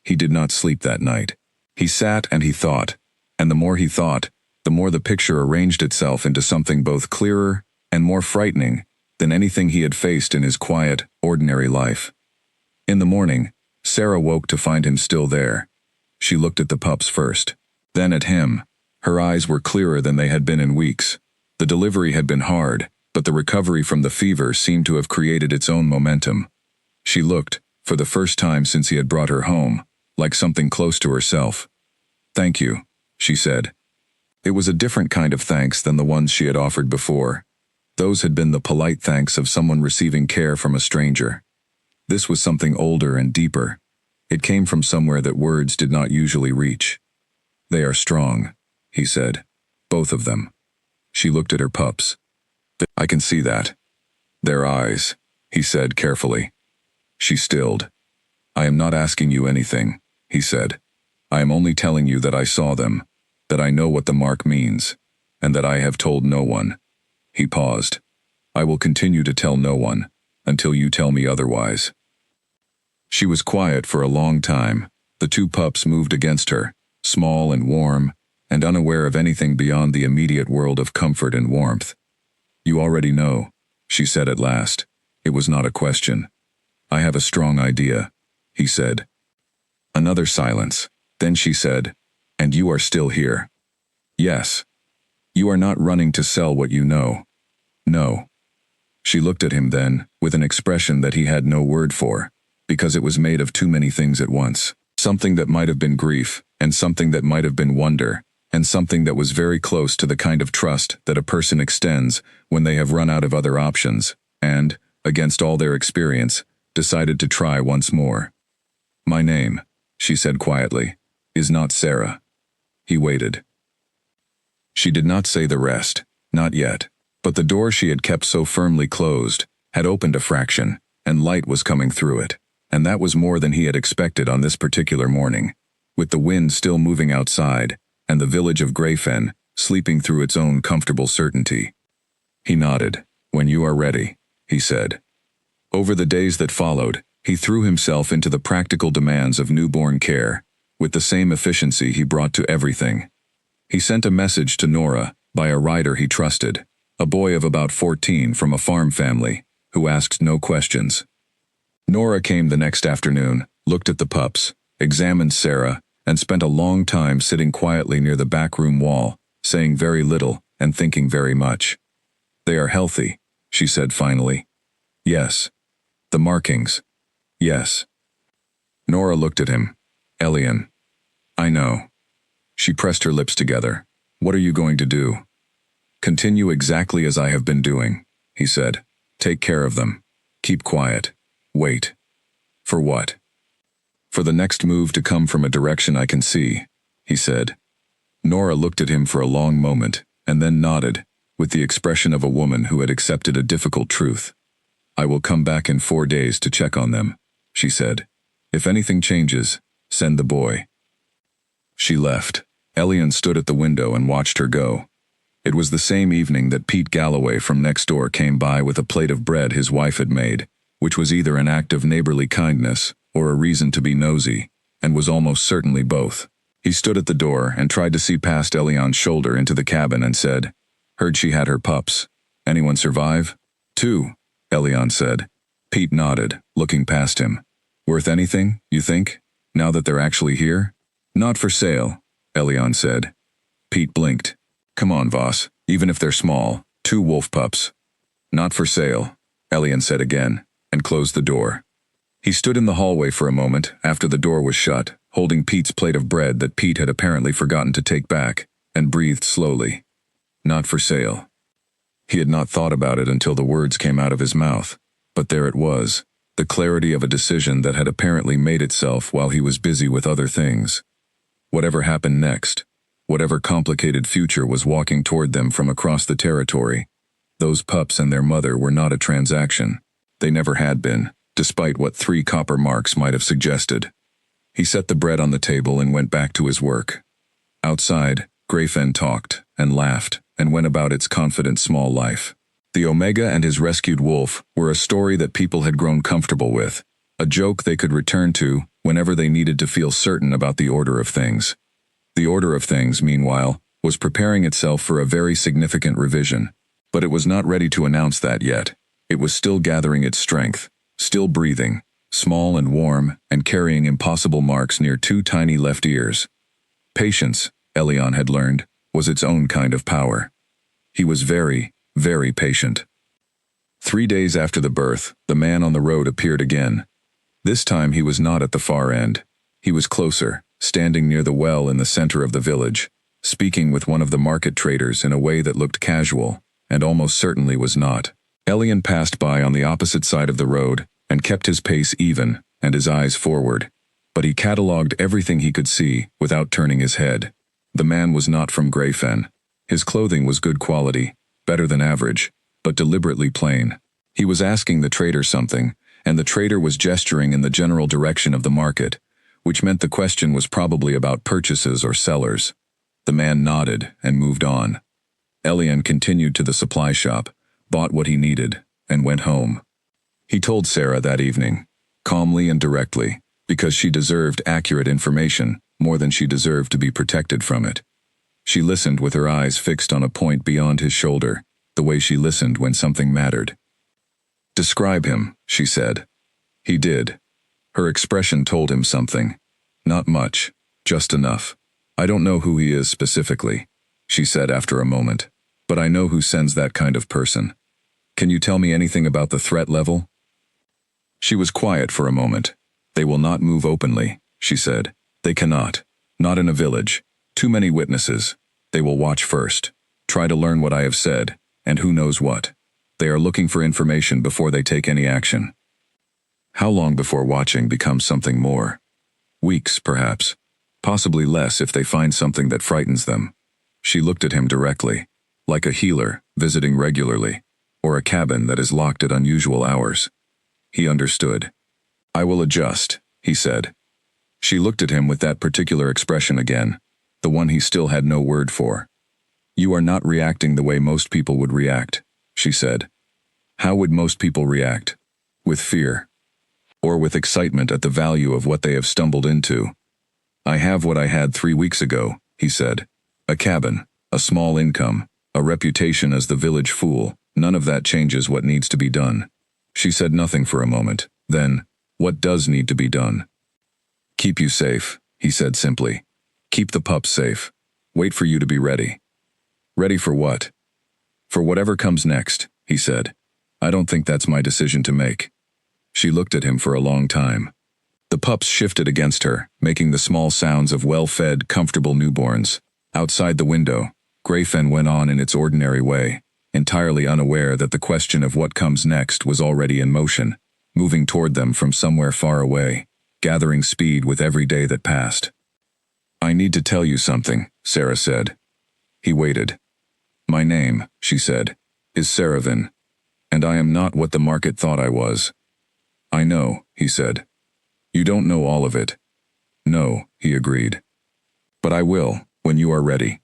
He did not sleep that night. He sat and he thought, and the more he thought, the more the picture arranged itself into something both clearer and more frightening than anything he had faced in his quiet, ordinary life. In the morning, Sarah woke to find him still there. She looked at the pups first, then at him. Her eyes were clearer than they had been in weeks. The delivery had been hard, but the recovery from the fever seemed to have created its own momentum. She looked, for the first time since he had brought her home, like something close to herself. "Thank you," she said. It was a different kind of thanks than the ones she had offered before. Those had been the polite thanks of someone receiving care from a stranger. This was something older and deeper. It came from somewhere that words did not usually reach. "They are strong," he said. "Both of them." She looked at her pups. "I can see that." "Their eyes," he said carefully. She stilled. "I am not asking you anything," he said. "I am only telling you that I saw them, that I know what the mark means, and that I have told no one." He paused. "I will continue to tell no one, until you tell me otherwise." She was quiet for a long time. The 2 pups moved against her, small and warm, and unaware of anything beyond the immediate world of comfort and warmth. "You already know," she said at last. It was not a question. "I have a strong idea," he said. Another silence. Then she said, "And you are still here?" "Yes." "You are not running to sell what you know?" "No." She looked at him then, with an expression that he had no word for, because it was made of too many things at once. Something that might have been grief, and something that might have been wonder, and something that was very close to the kind of trust that a person extends when they have run out of other options, and, against all their experience, decided to try once more. "My name," she said quietly, "is not Sarah." He waited. She did not say the rest, not yet, but the door she had kept so firmly closed had opened a fraction, and light was coming through it, and that was more than he had expected on this particular morning, with the wind still moving outside, and the village of Greyfen sleeping through its own comfortable certainty. He nodded. "When you are ready," he said. Over the days that followed, he threw himself into the practical demands of newborn care, with the same efficiency he brought to everything. He sent a message to Nora, by a rider he trusted, a boy of about 14 from a farm family, who asked no questions. Nora came the next afternoon, looked at the pups, examined Sarah, and spent a long time sitting quietly near the back room wall, saying very little and thinking very much. "They are healthy," she said finally. "Yes." "The markings." "Yes." Nora looked at him. "Elian." "I know." She pressed her lips together. "What are you going to do?" "Continue exactly as I have been doing," he said. "Take care of them. Keep quiet. Wait." "For what?" "For the next move to come from a direction I can see," he said. Nora looked at him for a long moment, and then nodded, with the expression of a woman who had accepted a difficult truth. "I will come back in 4 days to check on them," she said. "If anything changes, send the boy." She left. Elian stood at the window and watched her go. It was the same evening that Pete Galloway from next door came by with a plate of bread his wife had made, which was either an act of neighborly kindness or a reason to be nosy, and was almost certainly both. He stood at the door and tried to see past Elian's shoulder into the cabin and said, "Heard she had her pups. Anyone survive?" "Two," Elian said. Pete nodded, looking past him. "Worth anything, you think, now that they're actually here?" "Not for sale," Elian said. Pete blinked. "Come on, Voss, even if they're small, 2 wolf pups." "Not for sale," Elian said again, and closed the door. He stood in the hallway for a moment after the door was shut, holding Pete's plate of bread that Pete had apparently forgotten to take back, and breathed slowly. Not for sale. He had not thought about it until the words came out of his mouth, but there it was, the clarity of a decision that had apparently made itself while he was busy with other things. Whatever happened next, whatever complicated future was walking toward them from across the territory, those pups and their mother were not a transaction. They never had been, despite what 3 copper marks might have suggested. He set the bread on the table and went back to his work. Outside, Grayfen talked and laughed and went about its confident small life. The Omega and his rescued wolf were a story that people had grown comfortable with, a joke they could return to whenever they needed to feel certain about the order of things. The order of things, meanwhile, was preparing itself for a very significant revision, but it was not ready to announce that yet. It was still gathering its strength, still breathing, small and warm, and carrying impossible marks near 2 tiny left ears. Patience, Elian had learned, was its own kind of power. He was very, very patient. 3 days after the birth, the man on the road appeared again. This time he was not at the far end. He was closer, standing near the well in the center of the village, speaking with one of the market traders in a way that looked casual, and almost certainly was not. Elian passed by on the opposite side of the road, and kept his pace even, and his eyes forward. But he catalogued everything he could see, without turning his head. The man was not from Grayfen. His clothing was good quality, better than average, but deliberately plain. He was asking the trader something, and the trader was gesturing in the general direction of the market, which meant the question was probably about purchases or sellers. The man nodded and moved on. Elian continued to the supply shop, bought what he needed, and went home. He told Sarah that evening, calmly and directly, because she deserved accurate information more than she deserved to be protected from it. She listened with her eyes fixed on a point beyond his shoulder, the way she listened when something mattered. "Describe him," she said. He did. Her expression told him something. Not much, just enough. "I don't know who he is specifically," she said after a moment, "but I know who sends that kind of person. Can you tell me anything about the threat level?" She was quiet for a moment. "They will not move openly," she said. "They cannot. Not in a village. Too many witnesses. They will watch first. Try to learn what I have said, and who knows what. They are looking for information before they take any action." How long before watching becomes something more? Weeks, perhaps. Possibly less if they find something that frightens them. She looked at him directly, like a healer visiting regularly, or a cabin that is locked at unusual hours. He understood. "I will adjust," he said. She looked at him with that particular expression again, the one he still had no word for. "You are not reacting the way most people would react," she said. "How would most people react? With fear? Or with excitement at the value of what they have stumbled into?" "I have what I had 3 weeks ago," he said. "A cabin, a small income, a reputation as the village fool. None of that changes what needs to be done." She said nothing for a moment. Then, "What does need to be done?" "Keep you safe," he said simply. "Keep the pups safe. Wait for you to be ready." "Ready for what?" "For whatever comes next," he said. "I don't think that's my decision to make." She looked at him for a long time. The pups shifted against her, making the small sounds of well-fed, comfortable newborns. Outside the window, Grayfen went on in its ordinary way, entirely unaware that the question of what comes next was already in motion, moving toward them from somewhere far away, gathering speed with every day that passed. "I need to tell you something," Sarah said. He waited. "My name," she said, "is Saravin, and I am not what the market thought I was." "I know," he said. "You don't know all of it." "No," he agreed. "But I will, when you are ready."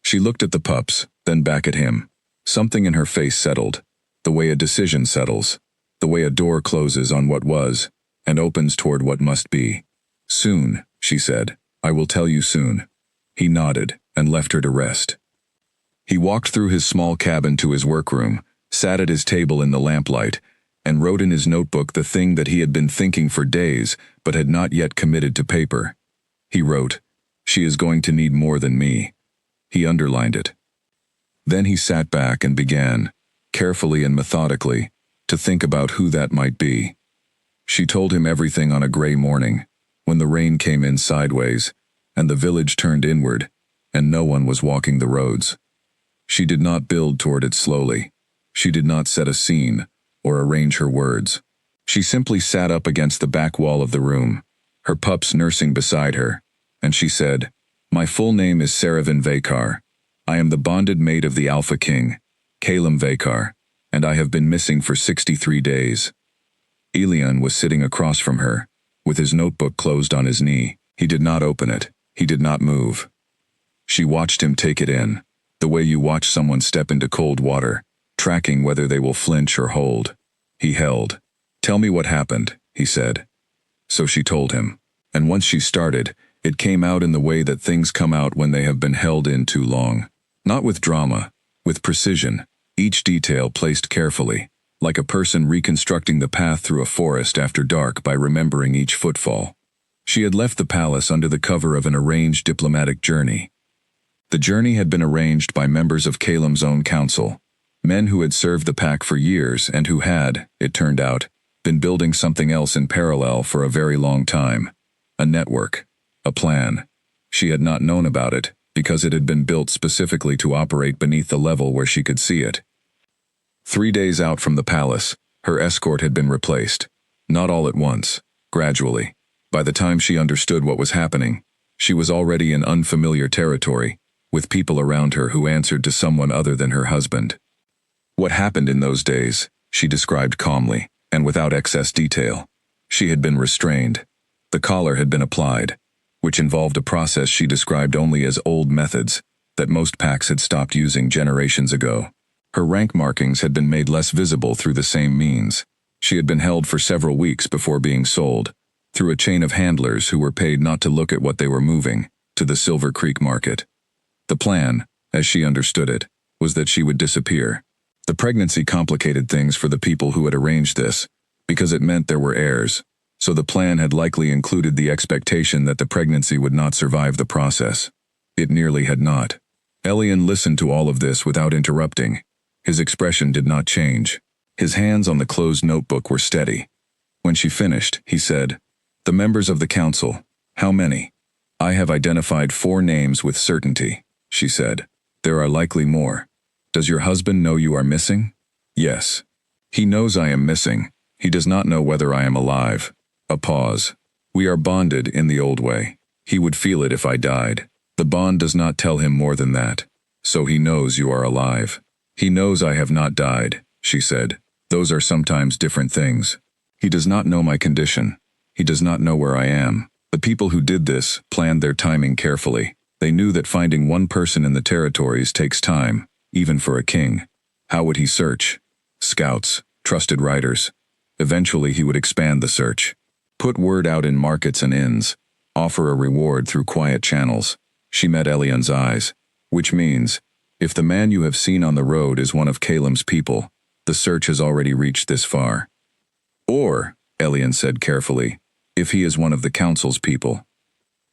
She looked at the pups, then back at him. Something in her face settled, the way a decision settles, the way a door closes on what was, and opens toward what must be. Soon, she said, I will tell you soon. He nodded, and left her to rest. He walked through his small cabin to his workroom, sat at his table in the lamplight, and wrote in his notebook the thing that he had been thinking for days, but had not yet committed to paper. He wrote, "She is going to need more than me." He underlined it. Then he sat back and began, carefully and methodically, to think about who that might be. She told him everything on a gray morning, when the rain came in sideways, and the village turned inward, and no one was walking the roads. She did not build toward it slowly. She did not set a scene, or arrange her words. She simply sat up against the back wall of the room, her pups nursing beside her, and she said, "My full name is Saravan Vakar. I am the bonded mate of the Alpha King, Kalem Vakar, and I have been missing for 63 days. Elian was sitting across from her, with his notebook closed on his knee. He did not open it. He did not move. She watched him take it in, the way you watch someone step into cold water, tracking whether they will flinch or hold. He held. "Tell me what happened," he said. So she told him. And once she started, it came out in the way that things come out when they have been held in too long. Not with drama, with precision, each detail placed carefully, like a person reconstructing the path through a forest after dark by remembering each footfall. She had left the palace under the cover of an arranged diplomatic journey. The journey had been arranged by members of Kalem's own council, men who had served the pack for years and who had, it turned out, been building something else in parallel for a very long time. A network, a plan. She had not known about it, because it had been built specifically to operate beneath the level where she could see it. 3 days out from the palace, her escort had been replaced. Not all at once, gradually. By the time she understood what was happening, she was already in unfamiliar territory, with people around her who answered to someone other than her husband. What happened in those days, she described calmly, and without excess detail. She had been restrained. The collar had been applied, which involved a process she described only as old methods, that most packs had stopped using generations ago. Her rank markings had been made less visible through the same means. She had been held for several weeks before being sold, through a chain of handlers who were paid not to look at what they were moving, to the Silver Creek market. The plan, as she understood it, was that she would disappear. The pregnancy complicated things for the people who had arranged this, because it meant there were heirs, so the plan had likely included the expectation that the pregnancy would not survive the process. It nearly had not. Elian listened to all of this without interrupting. His expression did not change. His hands on the closed notebook were steady. When she finished, he said, "The members of the council, how many?" "I have identified 4 names with certainty," she said. "There are likely more. Does your husband know you are missing?" "Yes. He knows I am missing. He does not know whether I am alive." A pause. "We are bonded in the old way. He would feel it if I died. The bond does not tell him more than that. So he knows you are alive." "He knows I have not died," she said. "Those are sometimes different things. He does not know my condition. He does not know where I am. The people who did this planned their timing carefully. They knew that finding one person in the territories takes time, even for a king. How would he search? Scouts, trusted riders. Eventually he would expand the search. Put word out in markets and inns. Offer a reward through quiet channels." She met Elian's eyes. "Which means, if the man you have seen on the road is one of Kalem's people, the search has already reached this far. Or," Elian said carefully, "if he is one of the council's people."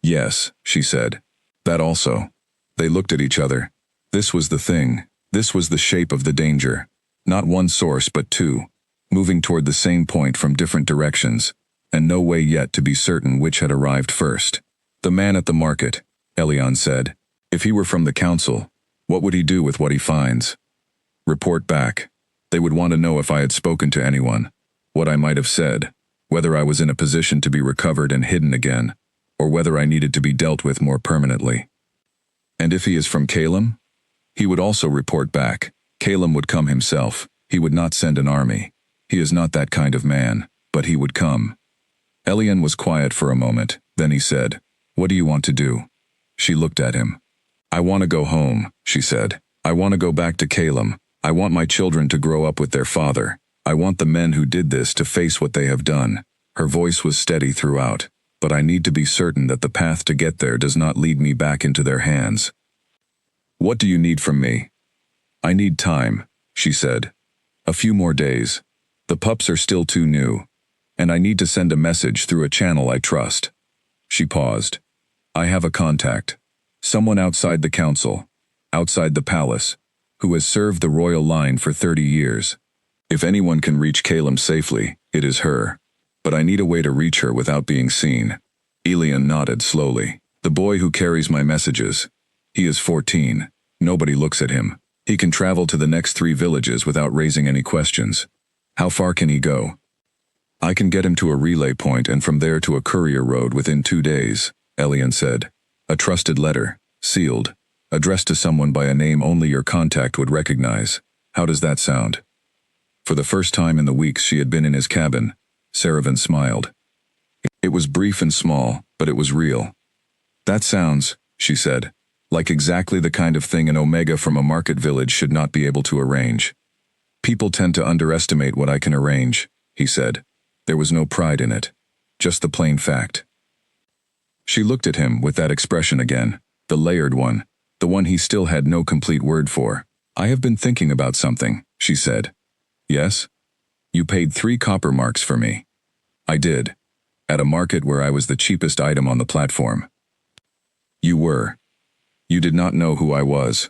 "Yes," she said. "That also." They looked at each other. This was the thing. This was the shape of the danger. Not one source but 2, moving toward the same point from different directions, and no way yet to be certain which had arrived first. "The man at the market," Elian said. "If he were from the council, what would he do with what he finds?" "Report back. They would want to know if I had spoken to anyone, what I might have said, whether I was in a position to be recovered and hidden again, or whether I needed to be dealt with more permanently." "And if he is from Kalem?" "He would also report back. Kalem would come himself. He would not send an army. He is not that kind of man, but he would come." Elian was quiet for a moment, then he said, "What do you want to do?" She looked at him. "I want to go home," she said. I want to go back to Calum. I want my children to grow up with their father. I want the men who did this to face what they have done. Her voice was steady throughout, but I need to be certain that the path to get there does not lead me back into their hands. What do you need from me? I need time, she said. A few more days. The pups are still too new, and I need to send a message through a channel I trust. She paused. I have a contact. Someone outside the council, outside the palace, who has served the royal line for 30 years. If anyone can reach Calum safely, it is her. But I need a way to reach her without being seen. Elian nodded slowly. The boy who carries my messages. He is 14. Nobody looks at him. He can travel to the next 3 villages without raising any questions. How far can he go? I can get him to a relay point and from there to a courier road within 2 days, Elian said. A trusted letter, sealed, addressed to someone by a name only your contact would recognize. How does that sound? For the first time in the weeks she had been in his cabin, Saravan smiled. It was brief and small, but it was real. That sounds, she said, like exactly the kind of thing an Omega from a market village should not be able to arrange. People tend to underestimate what I can arrange, he said. There was no pride in it, just the plain fact. She looked at him with that expression again, the layered one, the one he still had no complete word for. I have been thinking about something, she said. Yes? You paid 3 copper marks for me. I did. At a market where I was the cheapest item on the platform. You were. You did not know who I was.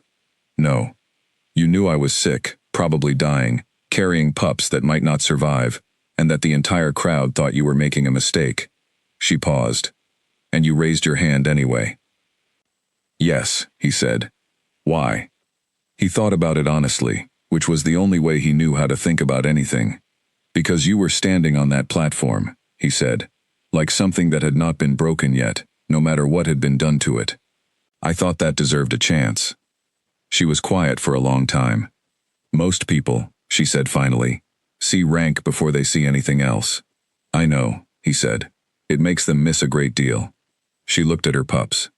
No. You knew I was sick, probably dying, carrying pups that might not survive, and that the entire crowd thought you were making a mistake. She paused. And you raised your hand anyway. Yes, he said. Why? He thought about it honestly, which was the only way he knew how to think about anything. Because you were standing on that platform, he said, like something that had not been broken yet, no matter what had been done to it. I thought that deserved a chance. She was quiet for a long time. Most people, she said finally, see rank before they see anything else. I know, he said. It makes them miss a great deal. She looked at her pups.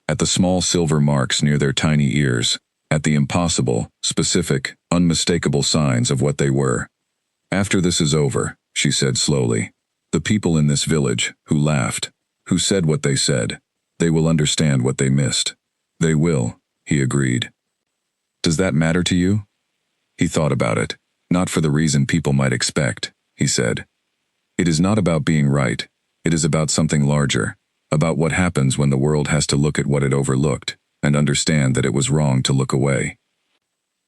At the small silver marks near their tiny ears, at the impossible, specific, unmistakable signs of what they were. After this is over, she said slowly, the people in this village, who laughed, who said what they said, they will understand what they missed. They will, he agreed. Does that matter to you? He thought about it, not for the reason people might expect, he said. It is not about being right, it is about something larger, about what happens when the world has to look at what it overlooked, and understand that it was wrong to look away.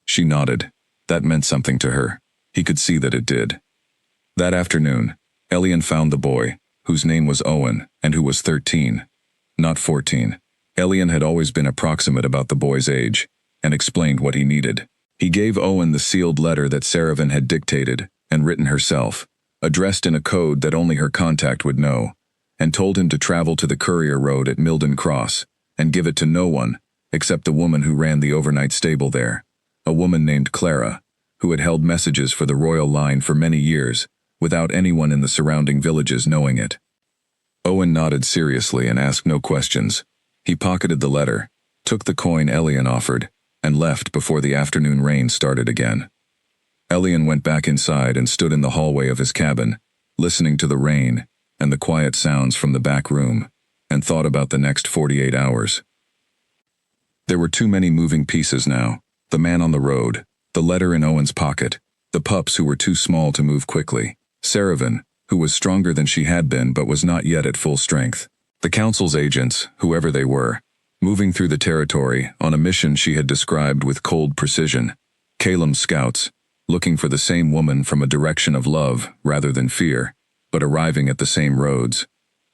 She nodded. That meant something to her. He could see that it did. That afternoon, Elian found the boy, whose name was Owen, and who was 13. Not 14. Elian had always been approximate about the boy's age, and explained what he needed. He gave Owen the sealed letter that Saravan had dictated, and written herself, addressed in a code that only her contact would know, and told him to travel to the courier road at Milden Cross, and give it to no one, except the woman who ran the overnight stable there, a woman named Clara, who had held messages for the royal line for many years, without anyone in the surrounding villages knowing it. Owen nodded seriously and asked no questions. He pocketed the letter, took the coin Elian offered, and left before the afternoon rain started again. Elian went back inside and stood in the hallway of his cabin, listening to the rain and the quiet sounds from the back room, and thought about the next 48 hours. There were too many moving pieces now. The man on the road, the letter in Owen's pocket, the pups who were too small to move quickly, Saravan, who was stronger than she had been but was not yet at full strength, the council's agents, whoever they were, moving through the territory on a mission she had described with cold precision, Calum's scouts, looking for the same woman from a direction of love rather than fear, but arriving at the same roads.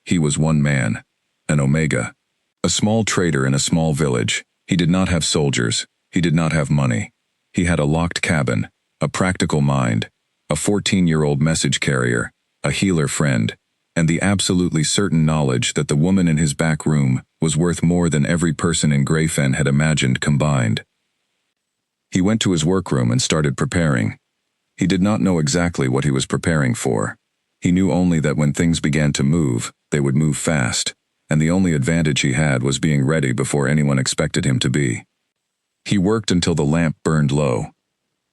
He was one man, an Omega. A small trader in a small village. He did not have soldiers. He did not have money. He had a locked cabin, a practical mind, a 14-year-old message carrier, a healer friend, and the absolutely certain knowledge that the woman in his back room was worth more than every person in Greyfen had imagined combined. He went to his workroom and started preparing. He did not know exactly what he was preparing for. He knew only that when things began to move, they would move fast, and the only advantage he had was being ready before anyone expected him to be. He worked until the lamp burned low.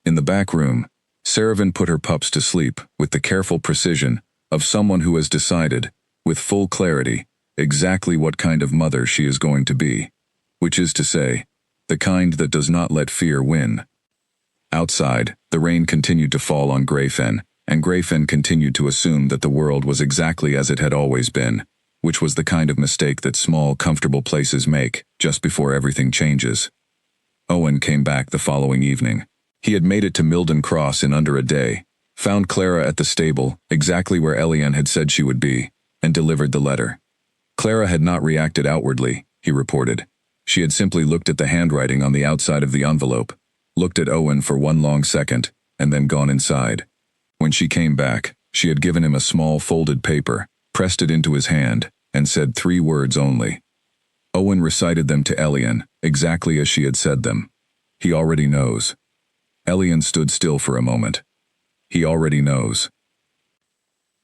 In the back room, Saravan put her pups to sleep with the careful precision of someone who has decided, with full clarity, exactly what kind of mother she is going to be, which is to say, the kind that does not let fear win. Outside, the rain continued to fall on Grayfen, and Grayfen continued to assume that the world was exactly as it had always been, which was the kind of mistake that small, comfortable places make just before everything changes. Owen came back the following evening. He had made it to Milden Cross in under a day, found Clara at the stable, exactly where Elian had said she would be, and delivered the letter. Clara had not reacted outwardly, he reported. She had simply looked at the handwriting on the outside of the envelope, looked at Owen for one long second, and then gone inside. When she came back, she had given him a small folded paper, pressed it into his hand, and said 3 words only. Owen recited them to Elian, exactly as she had said them. He already knows. Elian stood still for a moment. He already knows.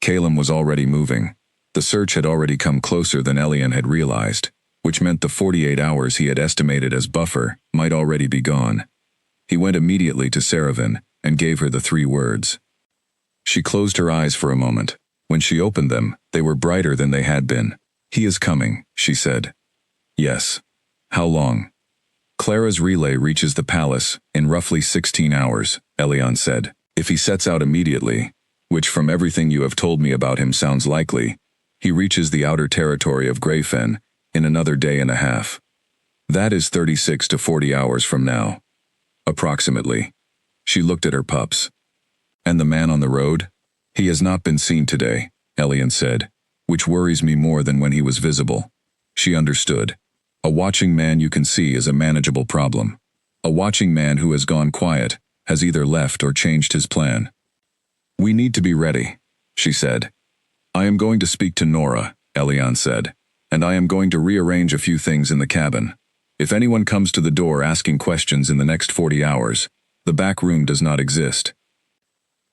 Calum was already moving. The search had already come closer than Elian had realized, which meant the 48 hours he had estimated as buffer might already be gone. He went immediately to Saravan and gave her the 3 words. She closed her eyes for a moment. When she opened them, they were brighter than they had been. "He is coming," she said. "Yes. How long?" "Clara's relay reaches the palace in roughly 16 hours, Elian said. "If he sets out immediately, which from everything you have told me about him sounds likely, he reaches the outer territory of Grayfen in another day and a half. That is 36 to 40 hours from now. Approximately." She looked at her pups. "And the man on the road?" "He has not been seen today," Elian said, "which worries me more than when he was visible." She understood. A watching man you can see is a manageable problem. A watching man who has gone quiet has either left or changed his plan. "We need to be ready," she said. "I am going to speak to Nora," Elian said, "and I am going to rearrange a few things in the cabin. If anyone comes to the door asking questions in the next 40 hours, the back room does not exist."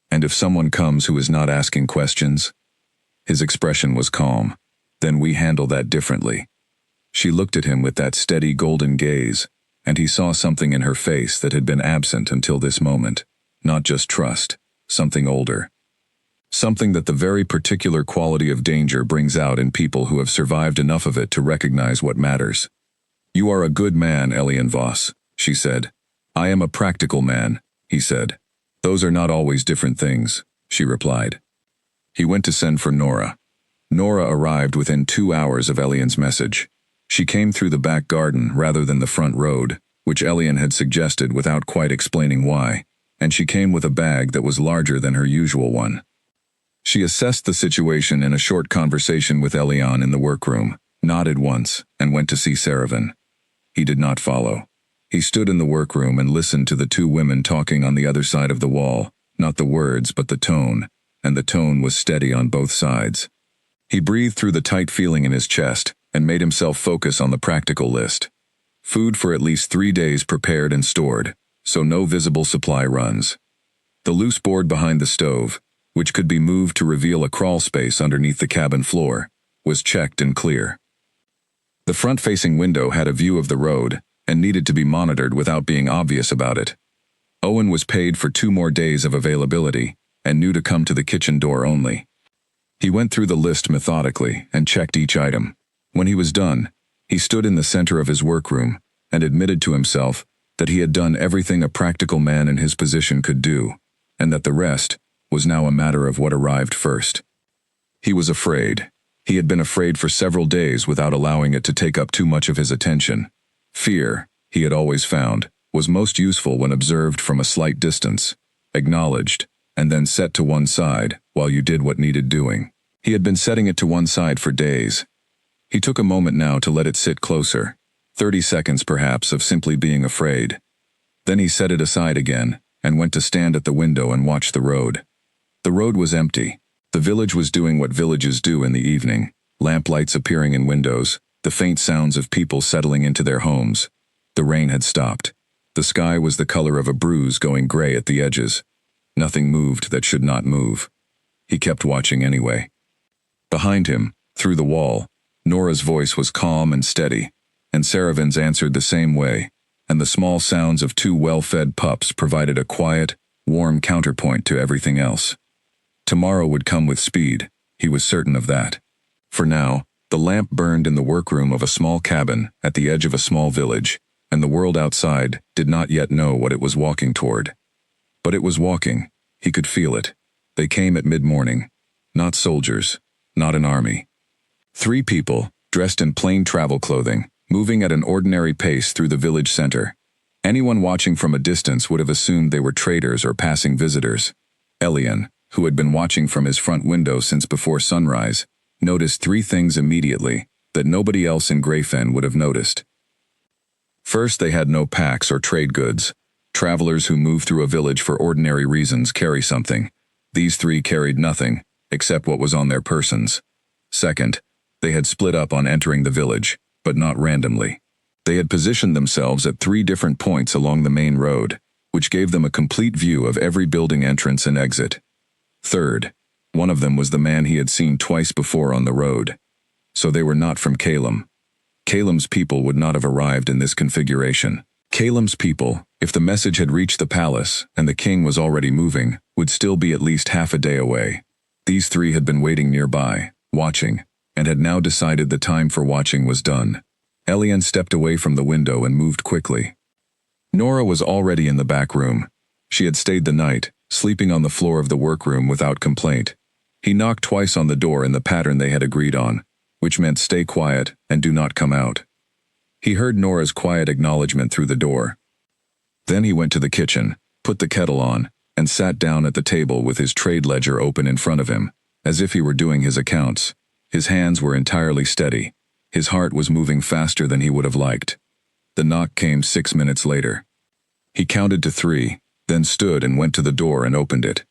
"And if someone comes who is not asking questions?" His expression was calm. "Then we handle that differently." She looked at him with that steady golden gaze, and he saw something in her face that had been absent until this moment. Not just trust, something older. Something that the very particular quality of danger brings out in people who have survived enough of it to recognize what matters. "You are a good man, Elian Voss," she said. "I am a practical man," he said. "Those are not always different things," she replied. He went to send for Nora. Nora arrived within 2 hours of Elian's message. She came through the back garden rather than the front road, which Elian had suggested without quite explaining why, and she came with a bag that was larger than her usual one. She assessed the situation in a short conversation with Elian in the workroom, nodded once, and went to see Saravan. He did not follow. He stood in the workroom and listened to the 2 women talking on the other side of the wall, not the words but the tone, and the tone was steady on both sides. He breathed through the tight feeling in his chest and made himself focus on the practical list. Food for at least 3 days prepared and stored, so no visible supply runs. The loose board behind the stove, which could be moved to reveal a crawl space underneath the cabin floor, was checked and clear. The front-facing window had a view of the road and needed to be monitored without being obvious about it. Owen was paid for 2 more days of availability and knew to come to the kitchen door only. He went through the list methodically and checked each item. When he was done, he stood in the center of his workroom and admitted to himself that he had done everything a practical man in his position could do, and that the rest was now a matter of what arrived first. He was afraid. He had been afraid for several days without allowing it to take up too much of his attention. Fear, he had always found, was most useful when observed from a slight distance, acknowledged, and then set to one side while you did what needed doing. He had been setting it to one side for days. He took a moment now to let it sit closer, 30 seconds perhaps of simply being afraid. Then he set it aside again and went to stand at the window and watch the road. The road was empty. The village was doing what villages do in the evening, lamplights appearing in windows, the faint sounds of people settling into their homes. The rain had stopped. The sky was the color of a bruise going gray at the edges. Nothing moved that should not move. He kept watching anyway. Behind him, through the wall, Nora's voice was calm and steady, and Saravan's answered the same way, and the small sounds of two well-fed pups provided a quiet, warm counterpoint to everything else. Tomorrow would come with speed, he was certain of that. For now, the lamp burned in the workroom of a small cabin at the edge of a small village, and the world outside did not yet know what it was walking toward. But it was walking. He could feel it. They came at mid-morning. Not soldiers. Not an army. 3 people, dressed in plain travel clothing, moving at an ordinary pace through the village center. Anyone watching from a distance would have assumed they were traders or passing visitors. Elian, who had been watching from his front window since before sunrise, noticed 3 things immediately that nobody else in Greyfen would have noticed. First, they had no packs or trade goods. Travelers who move through a village for ordinary reasons carry something. These 3 carried nothing, except what was on their persons. Second, they had split up on entering the village, but not randomly. They had positioned themselves at 3 different points along the main road, which gave them a complete view of every building entrance and exit. Third, one of them was the man he had seen twice before on the road. So they were not from Calem. Calem's people would not have arrived in this configuration. Calem's people, if the message had reached the palace and the king was already moving, would still be at least half a day away. These 3 had been waiting nearby, watching, and had now decided the time for watching was done. Elian stepped away from the window and moved quickly. Nora was already in the back room. She had stayed the night, sleeping on the floor of the workroom without complaint. He knocked twice on the door in the pattern they had agreed on, which meant stay quiet and do not come out. He heard Nora's quiet acknowledgement through the door. Then he went to the kitchen, put the kettle on, and sat down at the table with his trade ledger open in front of him, as if he were doing his accounts. His hands were entirely steady. His heart was moving faster than he would have liked. The knock came 6 minutes later. He counted to 3, then stood and went to the door and opened it.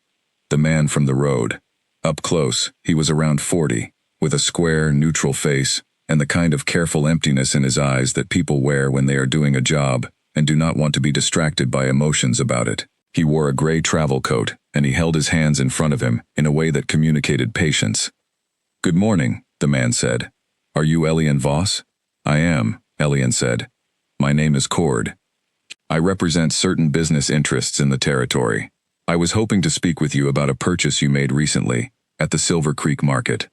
The man from the road. Up close, he was around 40, with a square, neutral face, and the kind of careful emptiness in his eyes that people wear when they are doing a job and do not want to be distracted by emotions about it. He wore a gray travel coat, and he held his hands in front of him in a way that communicated patience. "Good morning," the man said. "Are you Elian Voss?" "I am," Elian said. "My name is Cord. I represent certain business interests in the territory. I was hoping to speak with you about a purchase you made recently, at the Silver Creek Market."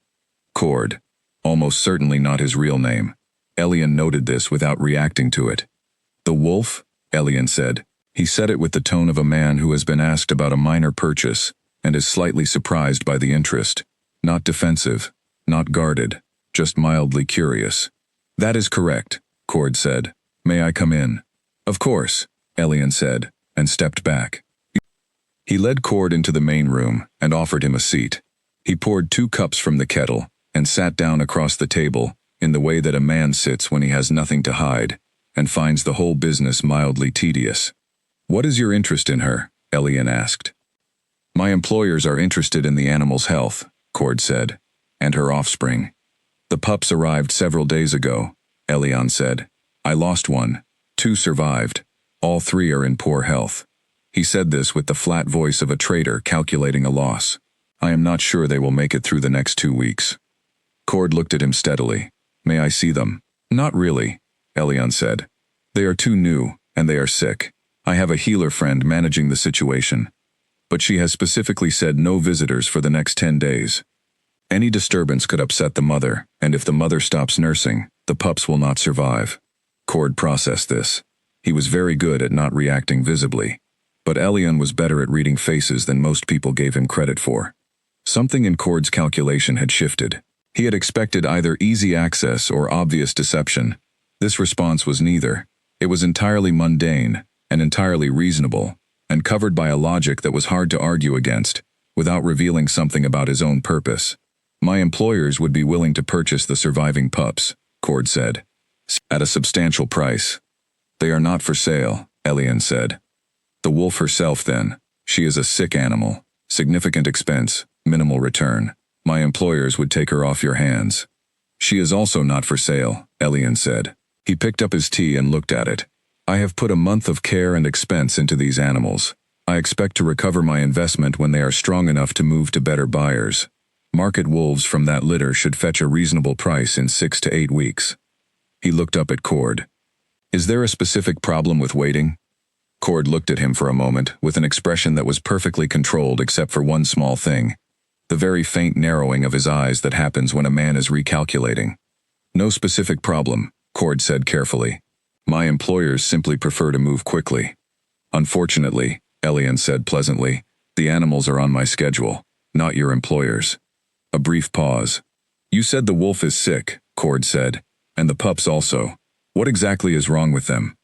Cord. Almost certainly not his real name. Elian noted this without reacting to it. "The Wolf?" Elian said. He said it with the tone of a man who has been asked about a minor purchase and is slightly surprised by the interest. Not defensive, not guarded, just mildly curious. "That is correct," Cord said. "May I come in?" "Of course," Elian said, and stepped back. He led Cord into the main room and offered him a seat. He poured 2 cups from the kettle and sat down across the table in the way that a man sits when he has nothing to hide and finds the whole business mildly tedious. "What is your interest in her?" Elian asked. "My employers are interested in the animal's health," Cord said, "and her offspring. The pups arrived several days ago," Elian said. "I lost one. 2 survived. All 3 are in poor health." He said this with the flat voice of a trader calculating a loss. "I am not sure they will make it through the next 2 weeks." Cord looked at him steadily. "May I see them?" "Not really," Elian said. "They are too new, and they are sick. I have a healer friend managing the situation, but she has specifically said no visitors for the next 10 days. Any disturbance could upset the mother, and if the mother stops nursing, the pups will not survive." Cord processed this. He was very good at not reacting visibly, but Elian was better at reading faces than most people gave him credit for. Something in Cord's calculation had shifted. He had expected either easy access or obvious deception. This response was neither. It was entirely mundane and entirely reasonable, and covered by a logic that was hard to argue against, without revealing something about his own purpose. "My employers would be willing to purchase the surviving pups," Cord said, "at a substantial price." "They are not for sale," Elian said. "The wolf herself, then. She is a sick animal. Significant expense, minimal return. My employers would take her off your hands." "She is also not for sale," Elian said. He picked up his tea and looked at it. "I have put a month of care and expense into these animals. I expect to recover my investment when they are strong enough to move to better buyers. Market wolves from that litter should fetch a reasonable price in 6 to 8 weeks." He looked up at Cord. Is there a specific problem with waiting? Cord looked at him for a moment with an expression that was perfectly controlled except for one small thing. The very faint narrowing of his eyes that happens when a man is recalculating. No specific problem, Cord said carefully. My employers simply prefer to move quickly. Unfortunately, Elian said pleasantly, the animals are on my schedule, not your employers. A brief pause. You said the wolf is sick, Cord said, and the pups also. What exactly is wrong with them?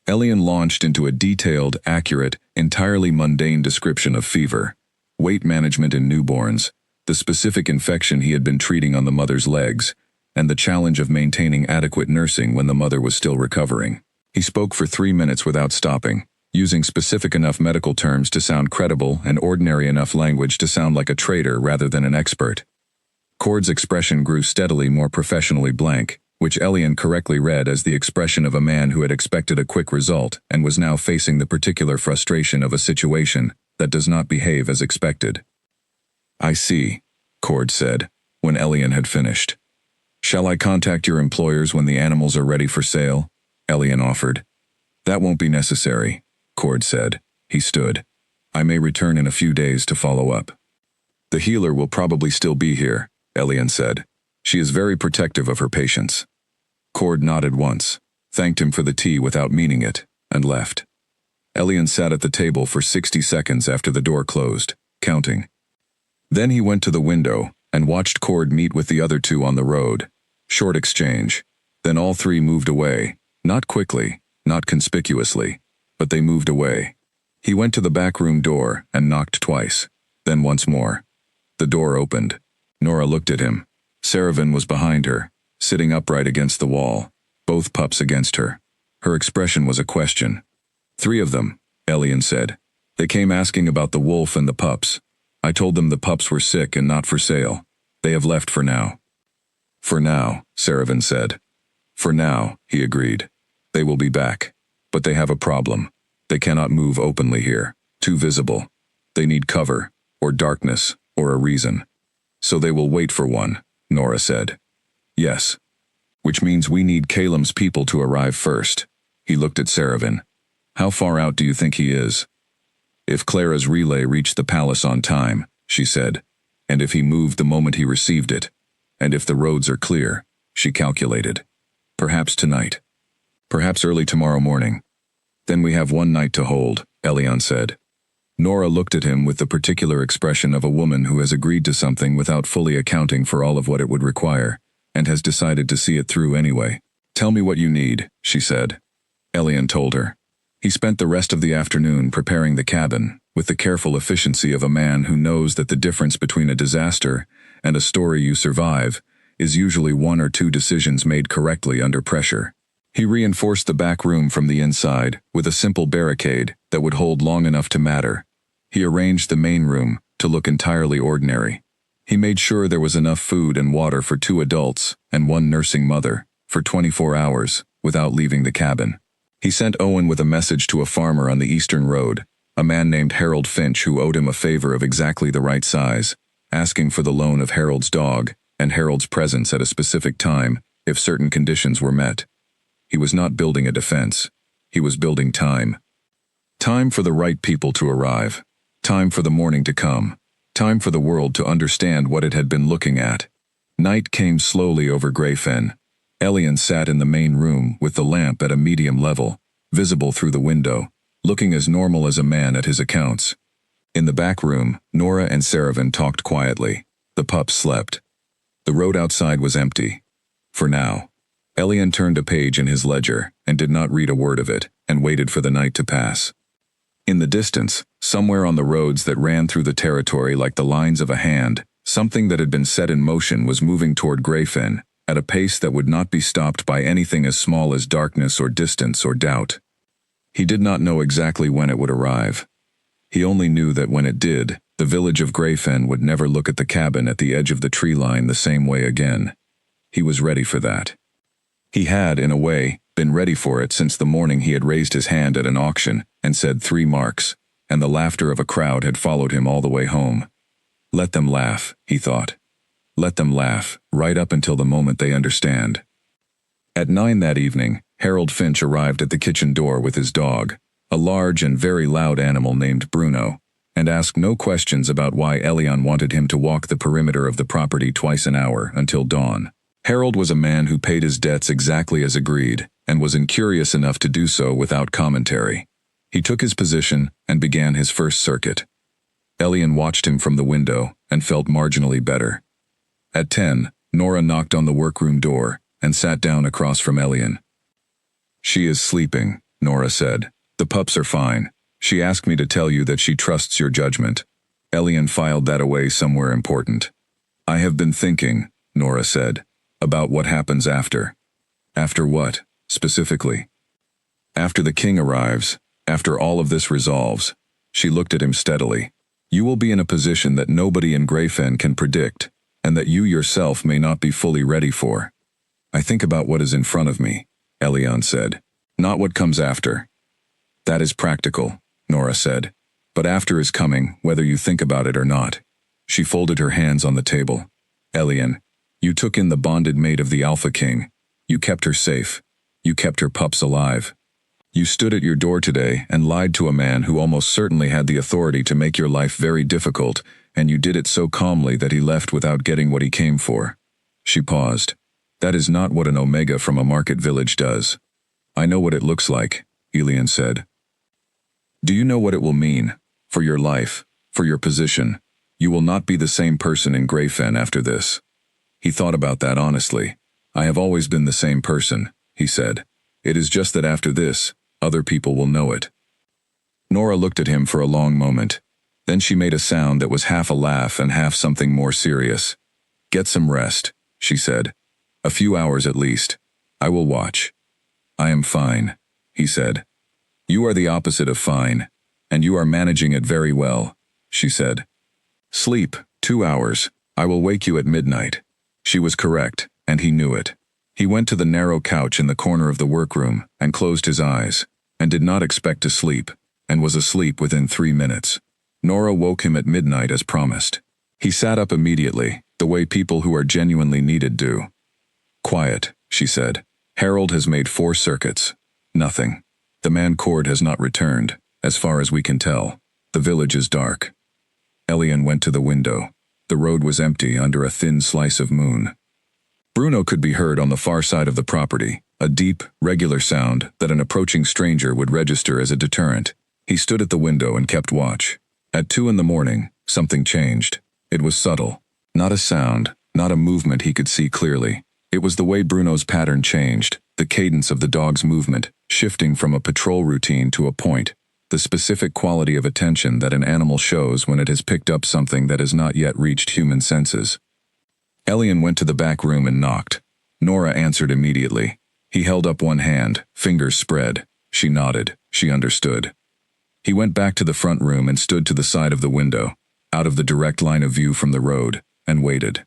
Elian launched into a detailed, accurate, entirely mundane description of fever, weight management in newborns, the specific infection he had been treating on the mother's legs, and the challenge of maintaining adequate nursing when the mother was still recovering. He spoke for 3 minutes without stopping, using specific enough medical terms to sound credible and ordinary enough language to sound like a trader rather than an expert. Cord's expression grew steadily more professionally blank, which Elian correctly read as the expression of a man who had expected a quick result and was now facing the particular frustration of a situation that does not behave as expected. I see, Cord said, when Elian had finished. Shall I contact your employers when the animals are ready for sale? Elian offered. That won't be necessary, Cord said. He stood. I may return in a few days to follow up. The healer will probably still be here, Elian said. She is very protective of her patients. Cord nodded once, thanked him for the tea without meaning it, and left. Elian sat at the table for 60 seconds after the door closed, counting. Then he went to the window and watched Cord meet with the other two on the road. Short exchange. Then all three moved away, not quickly, not conspicuously, but they moved away. He went to the back room door and knocked twice, then once more. The door opened. Nora looked at him. Saravan was behind her, sitting upright against the wall, both pups against her. Her expression was a question. 3 of them, Elian said. They came asking about the wolf and the pups. I told them the pups were sick and not for sale. They have left for now. For now, Saravan said. For now, he agreed. They will be back. But they have a problem. They cannot move openly here. Too visible. They need cover, or darkness, or a reason. So they will wait for one, Nora said. Yes. Which means we need Kalem's people to arrive first. He looked at Saravan. How far out do you think he is? If Clara's relay reached the palace on time, she said, and if he moved the moment he received it, and if the roads are clear, she calculated. Perhaps tonight. Perhaps early tomorrow morning. Then we have one night to hold, Elian said. Nora looked at him with the particular expression of a woman who has agreed to something without fully accounting for all of what it would require, and has decided to see it through anyway. Tell me what you need, she said. Elian told her. He spent the rest of the afternoon preparing the cabin, with the careful efficiency of a man who knows that the difference between a disaster and a story you survive is usually 1 or 2 decisions made correctly under pressure. He reinforced the back room from the inside with a simple barricade that would hold long enough to matter. He arranged the main room to look entirely ordinary. He made sure there was enough food and water for 2 adults and 1 nursing mother for 24 hours without leaving the cabin. He sent Owen with a message to a farmer on the Eastern Road, a man named Harold Finch who owed him a favor of exactly the right size, asking for the loan of Harold's dog and Harold's presence at a specific time if certain conditions were met. He was not building a defense. He was building time. Time for the right people to arrive. Time for the morning to come. Time for the world to understand what it had been looking at. Night came slowly over Greyfen. Elian sat in the main room with the lamp at a medium level, visible through the window, looking as normal as a man at his accounts. In the back room, Nora and Saravan talked quietly. The pups slept. The road outside was empty. For now. Elian turned a page in his ledger and did not read a word of it and waited for the night to pass. In the distance, somewhere on the roads that ran through the territory like the lines of a hand, something that had been set in motion was moving toward Greyfen, at a pace that would not be stopped by anything as small as darkness or distance or doubt. He did not know exactly when it would arrive. He only knew that when it did, the village of Greyfen would never look at the cabin at the edge of the tree line the same way again. He was ready for that. He had, in a way, been ready for it since the morning he had raised his hand at an auction and said 3 marks, and the laughter of a crowd had followed him all the way home. Let them laugh, he thought. Let them laugh, right up until the moment they understand. At 9 that evening, Harold Finch arrived at the kitchen door with his dog, a large and very loud animal named Bruno, and asked no questions about why Elian wanted him to walk the perimeter of the property twice an hour until dawn. Harold was a man who paid his debts exactly as agreed, and was incurious enough to do so without commentary. He took his position and began his first circuit. Elian watched him from the window and felt marginally better. At 10, Nora knocked on the workroom door and sat down across from Elian. "She is sleeping," Nora said. "The pups are fine. She asked me to tell you that she trusts your judgment." Elian filed that away somewhere important. "I have been thinking," Nora said, "about what happens after." "After what, specifically?" "After the king arrives, after all of this resolves." She looked at him steadily. "You will be in a position that nobody in Greyfen can predict, and that you yourself may not be fully ready for." "I think about what is in front of me," Elian said, "not what comes after." "That is practical," Nora said, "but after is coming, whether you think about it or not." She folded her hands on the table. "Elian, you took in the bonded mate of the Alpha King. You kept her safe. You kept her pups alive. You stood at your door today and lied to a man who almost certainly had the authority to make your life very difficult, and you did it so calmly that he left without getting what he came for." She paused. "That is not what an Omega from a market village does." "I know what it looks like," Elian said. "Do you know what it will mean? For your life, for your position. You will not be the same person in Greyfen after this." He thought about that honestly. "I have always been the same person," he said. "It is just that after this, other people will know it." Nora looked at him for a long moment. Then she made a sound that was half a laugh and half something more serious. "Get some rest," she said. "A few hours at least. I will watch." "I am fine," he said. "You are the opposite of fine, and you are managing it very well," she said. "Sleep, 2 hours. I will wake you at midnight." She was correct, and he knew it. He went to the narrow couch in the corner of the workroom and closed his eyes, and did not expect to sleep, and was asleep within 3 minutes. Nora woke him at midnight as promised. He sat up immediately, the way people who are genuinely needed do. "Quiet," she said. "Harold has made 4 circuits. Nothing. The man Cord has not returned, as far as we can tell. The village is dark." Elian went to the window. The road was empty under a thin slice of moon. Bruno could be heard on the far side of the property, a deep, regular sound that an approaching stranger would register as a deterrent. He stood at the window and kept watch. At 2 in the morning, something changed. It was subtle. Not a sound, not a movement he could see clearly. It was the way Bruno's pattern changed, the cadence of the dog's movement, shifting from a patrol routine to a point, the specific quality of attention that an animal shows when it has picked up something that has not yet reached human senses. Elian went to the back room and knocked. Nora answered immediately. He held up one hand, fingers spread. She nodded. She understood. He went back to the front room and stood to the side of the window, out of the direct line of view from the road, and waited.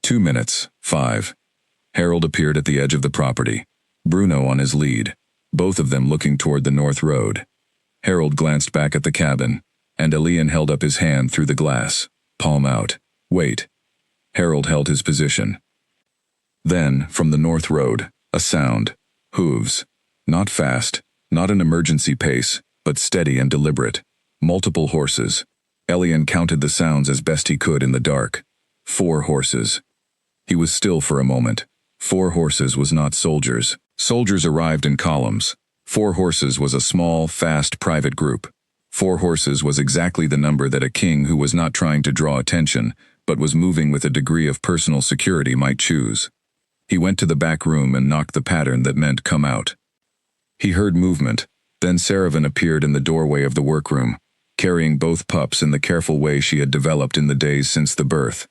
2 minutes, 5. Harold appeared at the edge of the property, Bruno on his lead, both of them looking toward the north road. Harold glanced back at the cabin, and Elian held up his hand through the glass, palm out. "Wait." Harold held his position. Then, from the north road, a sound. Hooves. Not fast, not an emergency pace, but steady and deliberate. Multiple horses. Elian counted the sounds as best he could in the dark. 4 horses. He was still for a moment. 4 horses was not soldiers. Soldiers arrived in columns. 4 horses was a small, fast, private group. 4 horses was exactly the number that a king who was not trying to draw attention, but was moving with a degree of personal security might choose. He went to the back room and knocked the pattern that meant "come out." He heard movement. Then Saravan appeared in the doorway of the workroom, carrying both pups in the careful way she had developed in the days since the birth.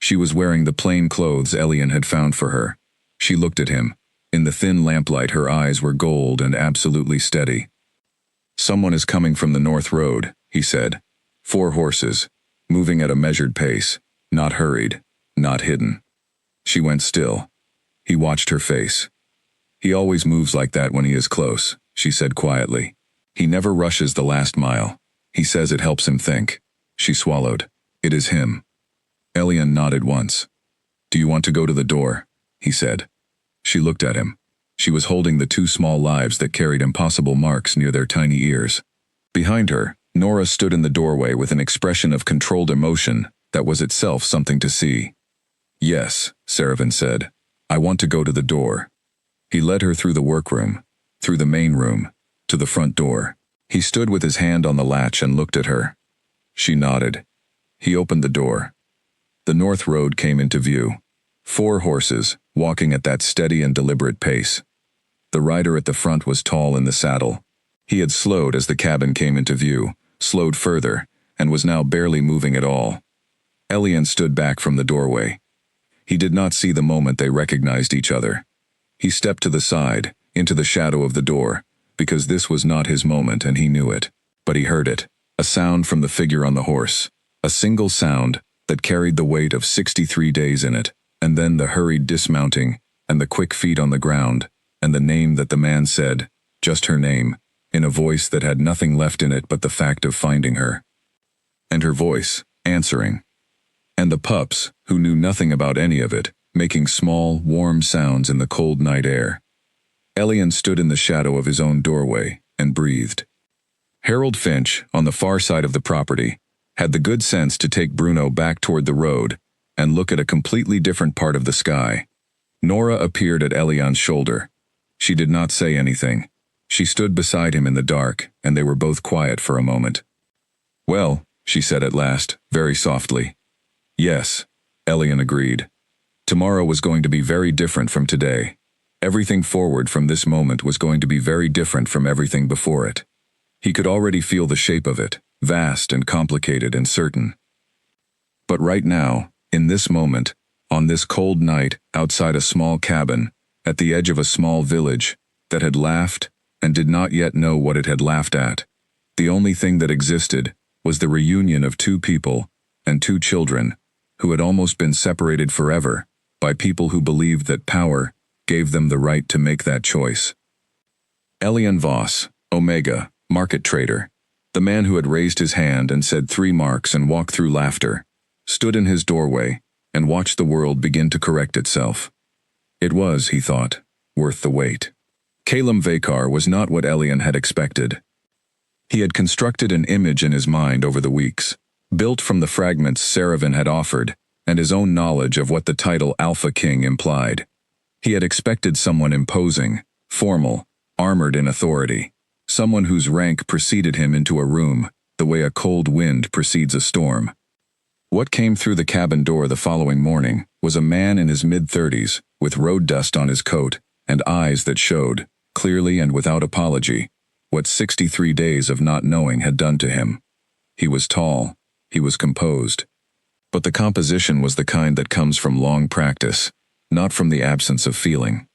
She was wearing the plain clothes Elian had found for her. She looked at him. In the thin lamplight her eyes were gold and absolutely steady. "Someone is coming from the north road," he said. 4 horses, moving at a measured pace, not hurried, not hidden. She went still. He watched her face. "He always moves like that when he is close," she said quietly. "He never rushes the last mile. He says it helps him think." She swallowed. "It is him." Elian nodded once. "Do you want to go to the door?" he said. She looked at him. She was holding the two small lives that carried impossible marks near their tiny ears. Behind her, Nora stood in the doorway with an expression of controlled emotion that was itself something to see. "Yes," Seravin said. "I want to go to the door." He led her through the workroom, through the main room, to the front door. He stood with his hand on the latch and looked at her. She nodded. He opened the door. The north road came into view. 4 horses, walking at that steady and deliberate pace. The rider at the front was tall in the saddle. He had slowed as the cabin came into view, slowed further, and was now barely moving at all. Elian stood back from the doorway. He did not see the moment they recognized each other. He stepped to the side, into the shadow of the door, because this was not his moment and he knew it. But he heard it, a sound from the figure on the horse, a single sound that carried the weight of 63 days in it, and then the hurried dismounting, and the quick feet on the ground, and the name that the man said, just her name, in a voice that had nothing left in it but the fact of finding her. And her voice, answering. And the pups, who knew nothing about any of it, making small, warm sounds in the cold night air. Elian stood in the shadow of his own doorway and breathed. Harold Finch, on the far side of the property, had the good sense to take Bruno back toward the road and look at a completely different part of the sky. Nora appeared at Elian's shoulder. She did not say anything. She stood beside him in the dark, and they were both quiet for a moment. "Well," she said at last, very softly. "Yes," Elian agreed. Tomorrow was going to be very different from today. Everything forward from this moment was going to be very different from everything before it. He could already feel the shape of it, vast and complicated and certain. But right now, in this moment, on this cold night, outside a small cabin, at the edge of a small village, that had laughed and did not yet know what it had laughed at, the only thing that existed was the reunion of 2 people and 2 children who had almost been separated forever by people who believed that power gave them the right to make that choice. Elian Voss, Omega, market trader, the man who had raised his hand and said 3 marks and walked through laughter, stood in his doorway and watched the world begin to correct itself. It was, he thought, worth the wait. Calum Vakar was not what Elian had expected. He had constructed an image in his mind over the weeks, built from the fragments Seravin had offered and his own knowledge of what the title Alpha King implied. He had expected someone imposing, formal, armored in authority, someone whose rank preceded him into a room, the way a cold wind precedes a storm. What came through the cabin door the following morning was a man in his mid-30s, with road dust on his coat and eyes that showed, clearly and without apology, what 63 days of not knowing had done to him. He was tall, he was composed. But the composition was the kind that comes from long practice, not from the absence of feeling.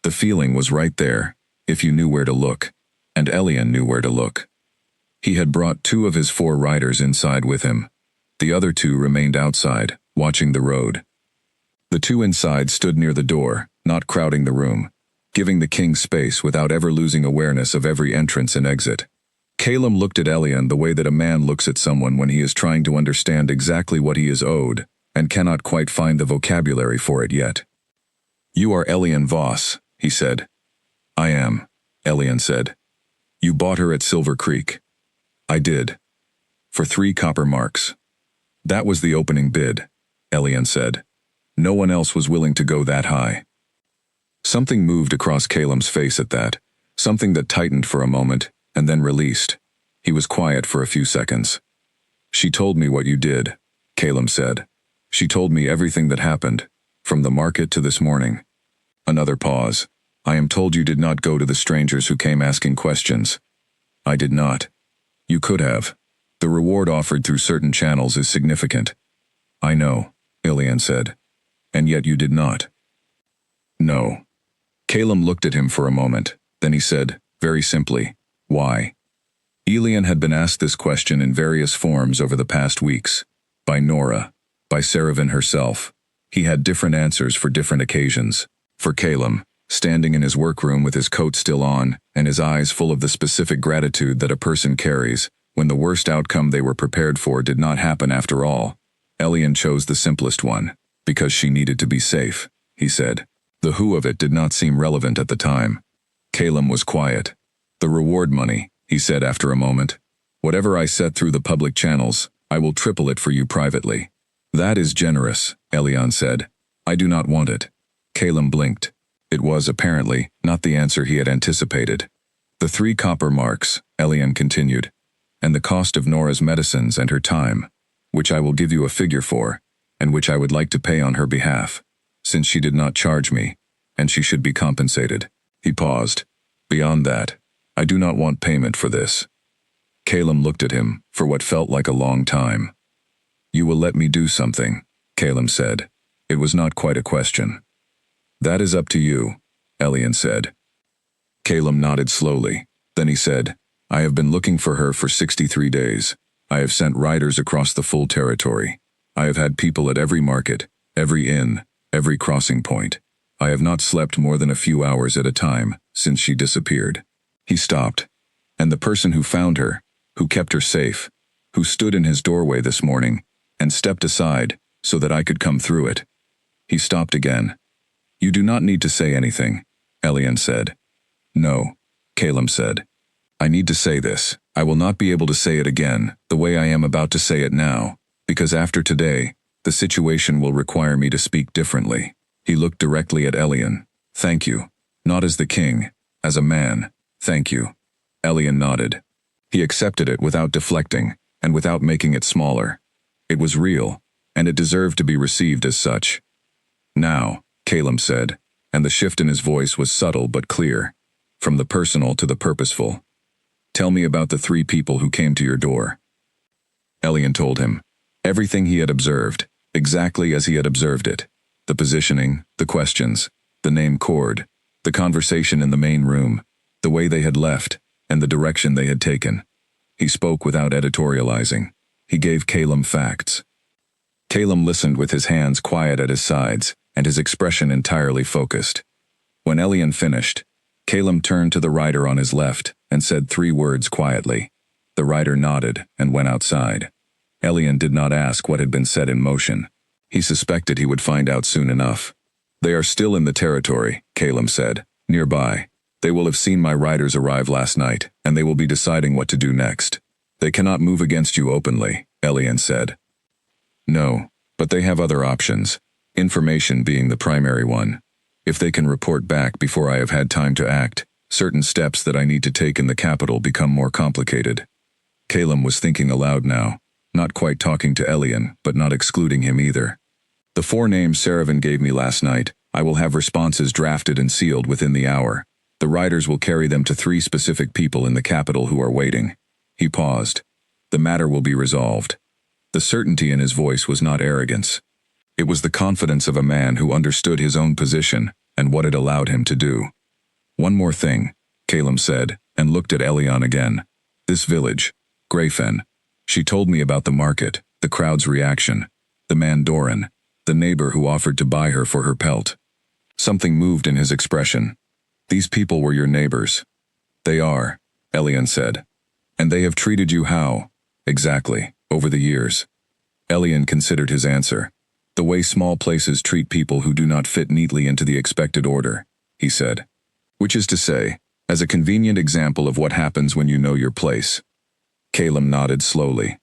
The feeling was right there, if you knew where to look, and Elian knew where to look. He had brought 2 of his 4 riders inside with him. The other 2 remained outside, watching the road. The 2 inside stood near the door, not crowding the room, giving the king space without ever losing awareness of every entrance and exit. Calum looked at Elian the way that a man looks at someone when he is trying to understand exactly what he is owed and cannot quite find the vocabulary for it yet. "You are Elian Voss," he said. "I am," Elian said. "You bought her at Silver Creek." "I did. For 3 copper marks." "That was the opening bid," Elian said. "No one else was willing to go that high." Something moved across Calum's face at that, something that tightened for a moment and then released. He was quiet for a few seconds. "She told me what you did," Calum said. "She told me everything that happened, from the market to this morning." Another pause. "I am told you did not go to the strangers who came asking questions." "I did not." "You could have. The reward offered through certain channels is significant." "I know," Elian said. "And yet you did not." "No." Calum looked at him for a moment, then he said, very simply, "Why?" Elian had been asked this question in various forms over the past weeks, by Nora, by Seravin herself. He had different answers for different occasions. For Calum, standing in his workroom with his coat still on and his eyes full of the specific gratitude that a person carries when the worst outcome they were prepared for did not happen after all, Elian chose the simplest one, because she needed to be safe, he said. The who of it did not seem relevant at the time. Calum was quiet. The reward money, he said after a moment. Whatever I set through the public channels, I will triple it for you privately. That is generous, Elian said. I do not want it. Calum blinked. It was, apparently, not the answer he had anticipated. The 3 copper marks, Elian continued, and the cost of Nora's medicines and her time, which I will give you a figure for, and which I would like to pay on her behalf, since she did not charge me, and she should be compensated. He paused. Beyond that, I do not want payment for this. Calum looked at him for what felt like a long time. You will let me do something, Calum said. It was not quite a question. That is up to you, Elian said. Calum nodded slowly. Then he said, I have been looking for her for 63 days. I have sent riders across the full territory. I have had people at every market, every inn, every crossing point. I have not slept more than a few hours at a time since she disappeared. He stopped. And the person who found her, who kept her safe, who stood in his doorway this morning and stepped aside so that I could come through it. He stopped again. You do not need to say anything, Elian said. No, Calum said. I need to say this. I will not be able to say it again, the way I am about to say it now, because after today, the situation will require me to speak differently. He looked directly at Elian. Thank you. Not as the king, as a man. Thank you. Elian nodded. He accepted it without deflecting, and without making it smaller. It was real, and it deserved to be received as such. Now, Calum said, and the shift in his voice was subtle but clear, from the personal to the purposeful. Tell me about the 3 people who came to your door. Elian told him. Everything he had observed, exactly as he had observed it. The positioning, the questions, the name Cord, the conversation in the main room, the way they had left, and the direction they had taken. He spoke without editorializing. He gave Calum facts. Calum listened with his hands quiet at his sides, and his expression entirely focused. When Elian finished, Calum turned to the rider on his left and said 3 words quietly. The rider nodded and went outside. Elian did not ask what had been set in motion. He suspected he would find out soon enough. They are still in the territory, Calum said. Nearby. They will have seen my riders arrive last night, and they will be deciding what to do next. They cannot move against you openly, Elian said. No, but they have other options, information being the primary one. If they can report back before I have had time to act, certain steps that I need to take in the capital become more complicated. Calum was thinking aloud now, not quite talking to Elian, but not excluding him either. The 4 names Saravan gave me last night, I will have responses drafted and sealed within the hour. The riders will carry them to 3 specific people in the capital who are waiting. He paused. The matter will be resolved. The certainty in his voice was not arrogance. It was the confidence of a man who understood his own position and what it allowed him to do. One more thing, Calum said, and looked at Elian again. This village, Greyfen. She told me about the market, the crowd's reaction, the man Doran, the neighbor who offered to buy her for her pelt. Something moved in his expression. These people were your neighbors. They are, Elian said. And they have treated you how, exactly, over the years? Elian considered his answer. The way small places treat people who do not fit neatly into the expected order, he said. Which is to say, as a convenient example of what happens when you know your place. Calum nodded slowly.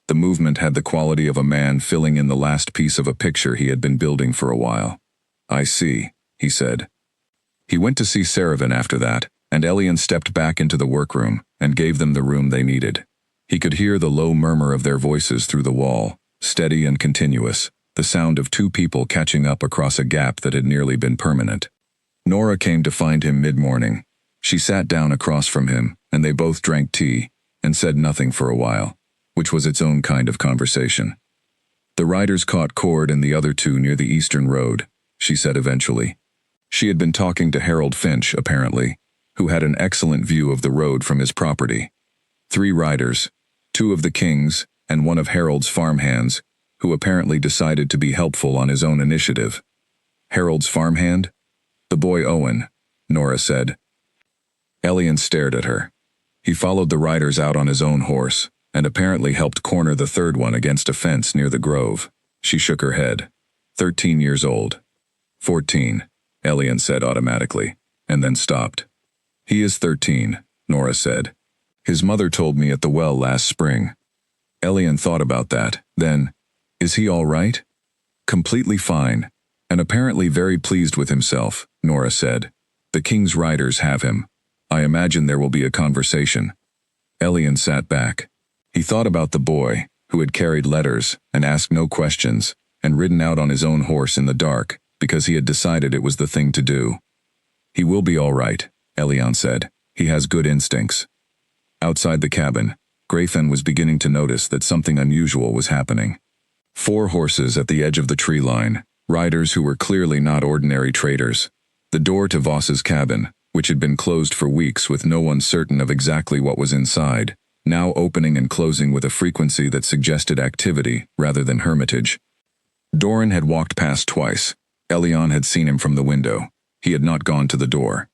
The movement had the quality of a man filling in the last piece of a picture he had been building for a while. I see, he said. He went to see Saravan after that, and Elian stepped back into the workroom and gave them the room they needed. He could hear the low murmur of their voices through the wall, steady and continuous, the sound of 2 people catching up across a gap that had nearly been permanent. Nora came to find him mid-morning. She sat down across from him, and they both drank tea, and said nothing for a while, which was its own kind of conversation. The riders caught Cord and the other 2 near the eastern road, she said eventually. She had been talking to Harold Finch, apparently, who had an excellent view of the road from his property. 3 riders, 2 of the king's and 1 of Harold's farmhands, who apparently decided to be helpful on his own initiative. Harold's farmhand? The boy Owen, Nora said. Elian stared at her. He followed the riders out on his own horse, and apparently helped corner the 3rd one against a fence near the grove. She shook her head. 13 years old. 14. Elian said automatically, and then stopped. He is 13, Nora said. His mother told me at the well last spring. Elian thought about that. Then, is he all right? Completely fine, and apparently very pleased with himself, Nora said. The king's riders have him. I imagine there will be a conversation. Elian sat back. He thought about the boy, who had carried letters, and asked no questions, and ridden out on his own horse in the dark, because he had decided it was the thing to do. He will be all right, Elian said. He has good instincts. Outside the cabin, Grayfen was beginning to notice that something unusual was happening. 4 horses at the edge of the tree line, riders who were clearly not ordinary traders. The door to Voss's cabin, which had been closed for weeks with no one certain of exactly what was inside, now opening and closing with a frequency that suggested activity rather than hermitage. Doran had walked past twice. Elian had seen him from the window. He had not gone to the door.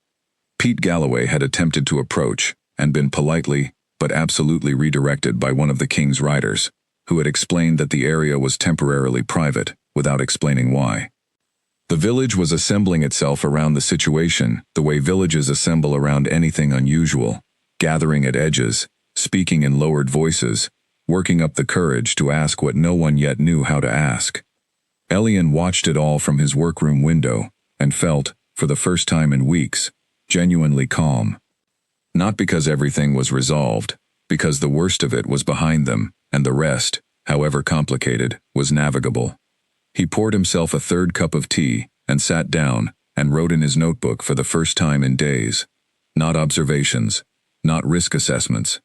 Pete Galloway had attempted to approach, and been politely, but absolutely redirected by one of the king's riders, who had explained that the area was temporarily private, without explaining why. The village was assembling itself around the situation, the way villages assemble around anything unusual, gathering at edges, speaking in lowered voices, working up the courage to ask what no one yet knew how to ask. Elian watched it all from his workroom window, and felt, for the first time in weeks, genuinely calm. Not because everything was resolved, because the worst of it was behind them, and the rest, however complicated, was navigable. He poured himself a 3rd cup of tea, and sat down, and wrote in his notebook for the first time in days. Not observations, not risk assessments.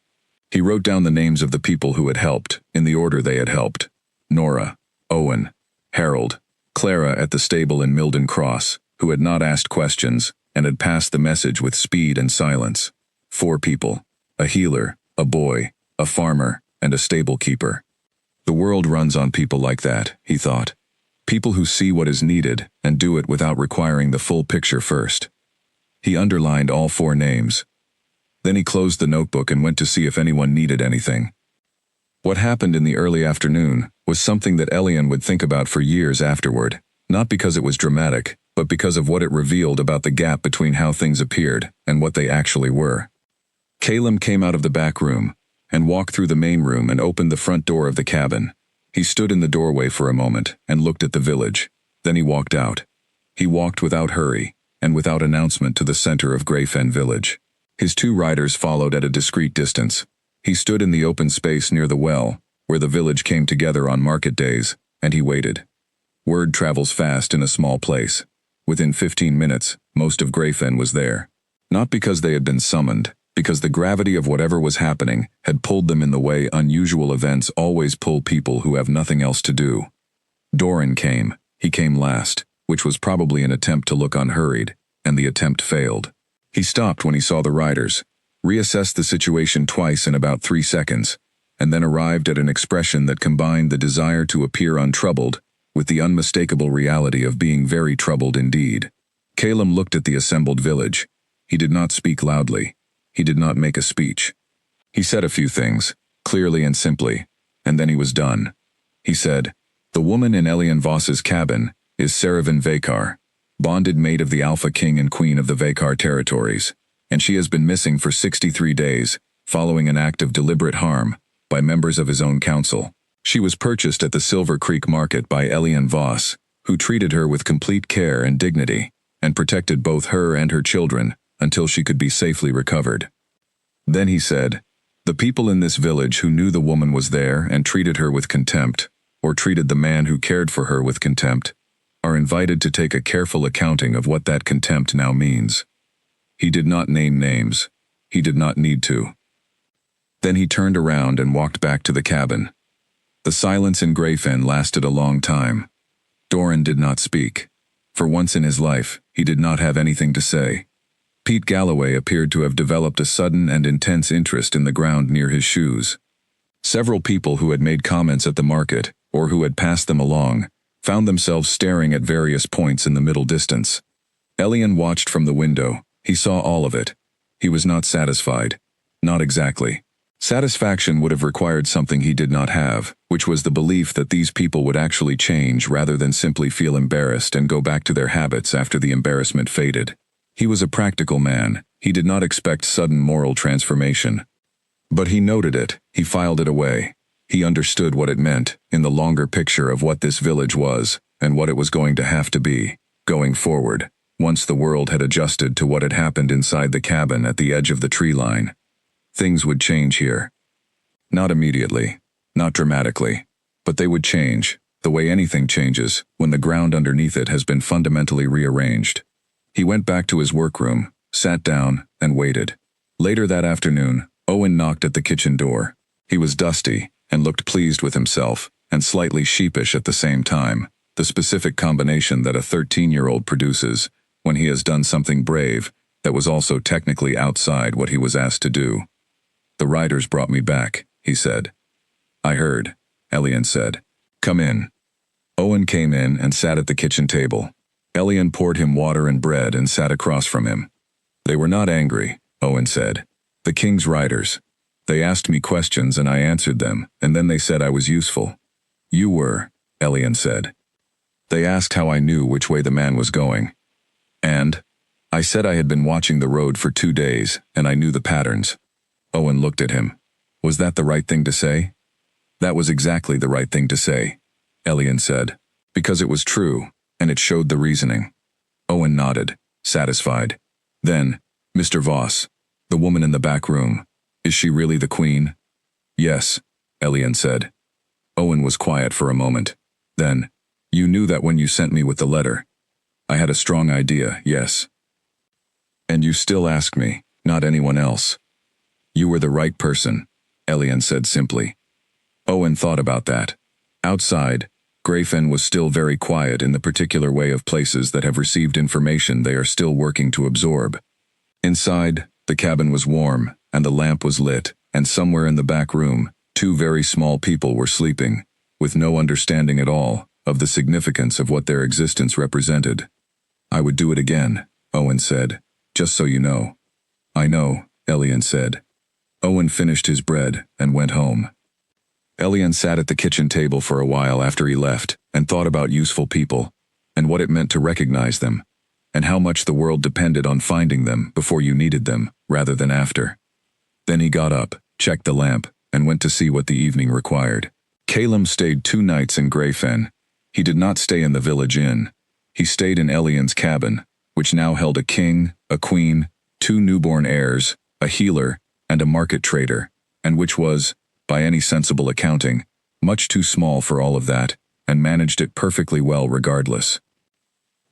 He wrote down the names of the people who had helped, in the order they had helped. Nora, Owen, Harold, Clara at the stable in Milden Cross, who had not asked questions, and had passed the message with speed and silence. 4 people. A healer, a boy, a farmer, and a stable keeper. The world runs on people like that, he thought. People who see what is needed, and do it without requiring the full picture first. He underlined all 4 names. Then he closed the notebook and went to see if anyone needed anything. What happened in the early afternoon was something that Elian would think about for years afterward, not because it was dramatic, but because of what it revealed about the gap between how things appeared and what they actually were. Calum came out of the back room, and walked through the main room and opened the front door of the cabin. He stood in the doorway for a moment and looked at the village. Then he walked out. He walked without hurry, and without announcement to the center of Grayfen village. His 2 riders followed at a discreet distance. He stood in the open space near the well, where the village came together on market days, and he waited. Word travels fast in a small place. Within 15 minutes, most of Grayfen was there. Not because they had been summoned, because the gravity of whatever was happening had pulled them in the way unusual events always pull people who have nothing else to do. Doran came. He came last, which was probably an attempt to look unhurried, and the attempt failed. He stopped when he saw the riders, reassessed the situation twice in about 3 seconds, and then arrived at an expression that combined the desire to appear untroubled with the unmistakable reality of being very troubled indeed. Calum looked at the assembled village. He did not speak loudly. He did not make a speech. He said a few things, clearly and simply, and then he was done. He said, "The woman in Elian Voss's cabin is Saravan Vakar, bonded mate of the Alpha King and Queen of the Vakar territories, and she has been missing for 63 days, following an act of deliberate harm by members of his own council. She was purchased at the Silver Creek market by Elian Voss, who treated her with complete care and dignity, and protected both her and her children until she could be safely recovered." Then he said, "The people in this village who knew the woman was there and treated her with contempt, or treated the man who cared for her with contempt, are invited to take a careful accounting of what that contempt now means." He did not name names. He did not need to. Then he turned around and walked back to the cabin. The silence in Grayfen lasted a long time. Doran did not speak. For once in his life, he did not have anything to say. Pete Galloway appeared to have developed a sudden and intense interest in the ground near his shoes. Several people who had made comments at the market, or who had passed them along, found themselves staring at various points in the middle distance. Elian watched from the window. He saw all of it. He was not satisfied. Not exactly. Satisfaction would have required something he did not have, which was the belief that these people would actually change rather than simply feel embarrassed and go back to their habits after the embarrassment faded. He was a practical man. He did not expect sudden moral transformation. But he noted it. He filed it away. He understood what it meant in the longer picture of what this village was and what it was going to have to be, going forward, once the world had adjusted to what had happened inside the cabin at the edge of the tree line. Things would change here. Not immediately, not dramatically, but they would change, the way anything changes when the ground underneath it has been fundamentally rearranged. He went back to his workroom, sat down, and waited. Later that afternoon, Owen knocked at the kitchen door. He was dusty and looked pleased with himself, and slightly sheepish at the same time, the specific combination that a 13-year-old produces when he has done something brave that was also technically outside what he was asked to do. "The riders brought me back," he said. "I heard," Elian said. "Come in." Owen came in and sat at the kitchen table. Elian poured him water and bread and sat across from him. "They were not angry," Owen said. "The king's riders. They asked me questions and I answered them, and then they said I was useful." "You were," Elian said. "They asked how I knew which way the man was going. And I said I had been watching the road for 2 days, and I knew the patterns." Owen looked at him. "Was that the right thing to say?" "That was exactly the right thing to say," Elian said, "because it was true, and it showed the reasoning." Owen nodded, satisfied. Then, "Mr. Voss, the woman in the back room, is she really the queen?" "Yes," Elian said. Owen was quiet for a moment. Then, "You knew that when you sent me with the letter?" "I had a strong idea, yes." "And you still ask me, not anyone else?" "You were the right person," Elian said simply. Owen thought about that. Outside, Grayfen was still very quiet in the particular way of places that have received information they are still working to absorb. Inside, the cabin was warm, and the lamp was lit, and somewhere in the back room, 2 very small people were sleeping, with no understanding at all of the significance of what their existence represented. "I would do it again," Owen said, "just so you know." "I know," Elian said. Owen finished his bread and went home. Elian sat at the kitchen table for a while after he left and thought about useful people, and what it meant to recognize them, and how much the world depended on finding them before you needed them, rather than after. Then he got up, checked the lamp, and went to see what the evening required. Calum stayed 2 nights in Grayfen. He did not stay in the village inn. He stayed in Elian's cabin, which now held a king, a queen, 2 newborn heirs, a healer, and a market trader, and which was, by any sensible accounting, much too small for all of that, and managed it perfectly well regardless.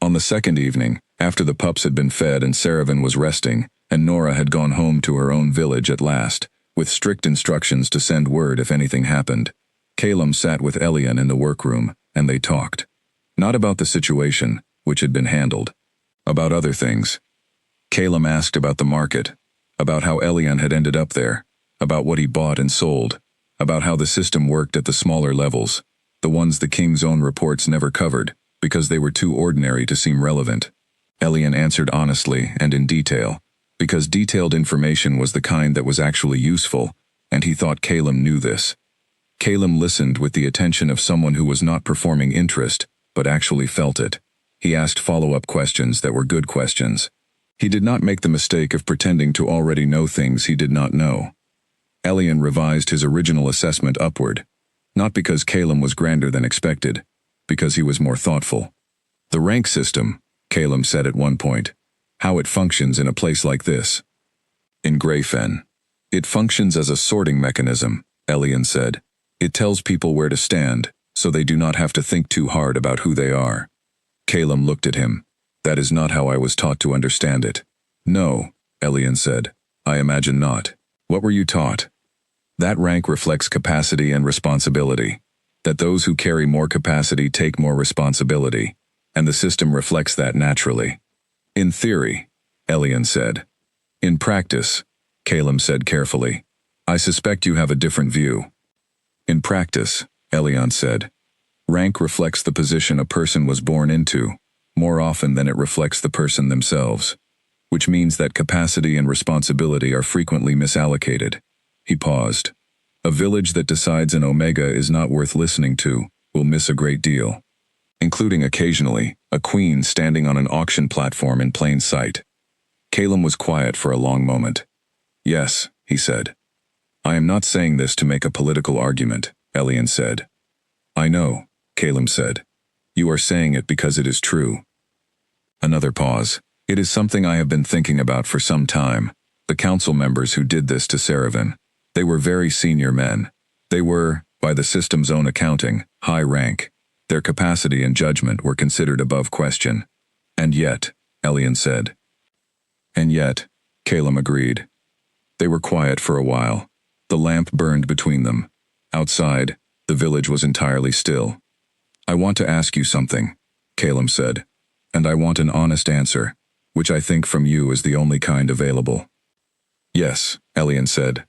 On the second evening, after the pups had been fed and Saravan was resting, and Nora had gone home to her own village at last, with strict instructions to send word if anything happened, Calum sat with Elian in the workroom, and they talked. Not about the situation, which had been handled. About other things. Calum asked about the market, about how Elian had ended up there, about what he bought and sold, about how the system worked at the smaller levels, the ones the king's own reports never covered, because they were too ordinary to seem relevant. Elian answered honestly and in detail, because detailed information was the kind that was actually useful, and he thought Calum knew this. Calum listened with the attention of someone who was not performing interest, but actually felt it. He asked follow-up questions that were good questions. He did not make the mistake of pretending to already know things he did not know. Elian revised his original assessment upward, not because Calum was grander than expected, because he was more thoughtful. "The rank system," Calum said at one point, "how it functions in a place like this." "In Grayfen. It functions as a sorting mechanism," Elian said. "It tells people where to stand, so they do not have to think too hard about who they are." Calum looked at him. "That is not how I was taught to understand it." "No," Elian said. "I imagine not. What were you taught?" "That rank reflects capacity and responsibility. That those who carry more capacity take more responsibility, and the system reflects that naturally." "In theory," Elian said. "In practice," Calum said carefully, "I suspect you have a different view." "In practice," Elian said, "rank reflects the position a person was born into, more often than it reflects the person themselves, which means that capacity and responsibility are frequently misallocated. He paused. A village that decides an omega is not worth listening to will miss a great deal, including occasionally a queen standing on an auction platform in plain sight. Calum was quiet for a long moment. Yes, he said. I am not saying this to make a political argument, Elian said. I know, Calum said. You are saying it because it is true. Another pause. It is something I have been thinking about for some time. The council members who did this to Saravan. They were very senior men. They were, by the system's own accounting, high rank. Their capacity and judgment were considered above question. And yet, Elian said. And yet, Calum agreed. They were quiet for a while. The lamp burned between them. Outside, the village was entirely still. I want to ask you something, Calum said. And I want an honest answer, which I think from you is the only kind available. Yes, Elian said.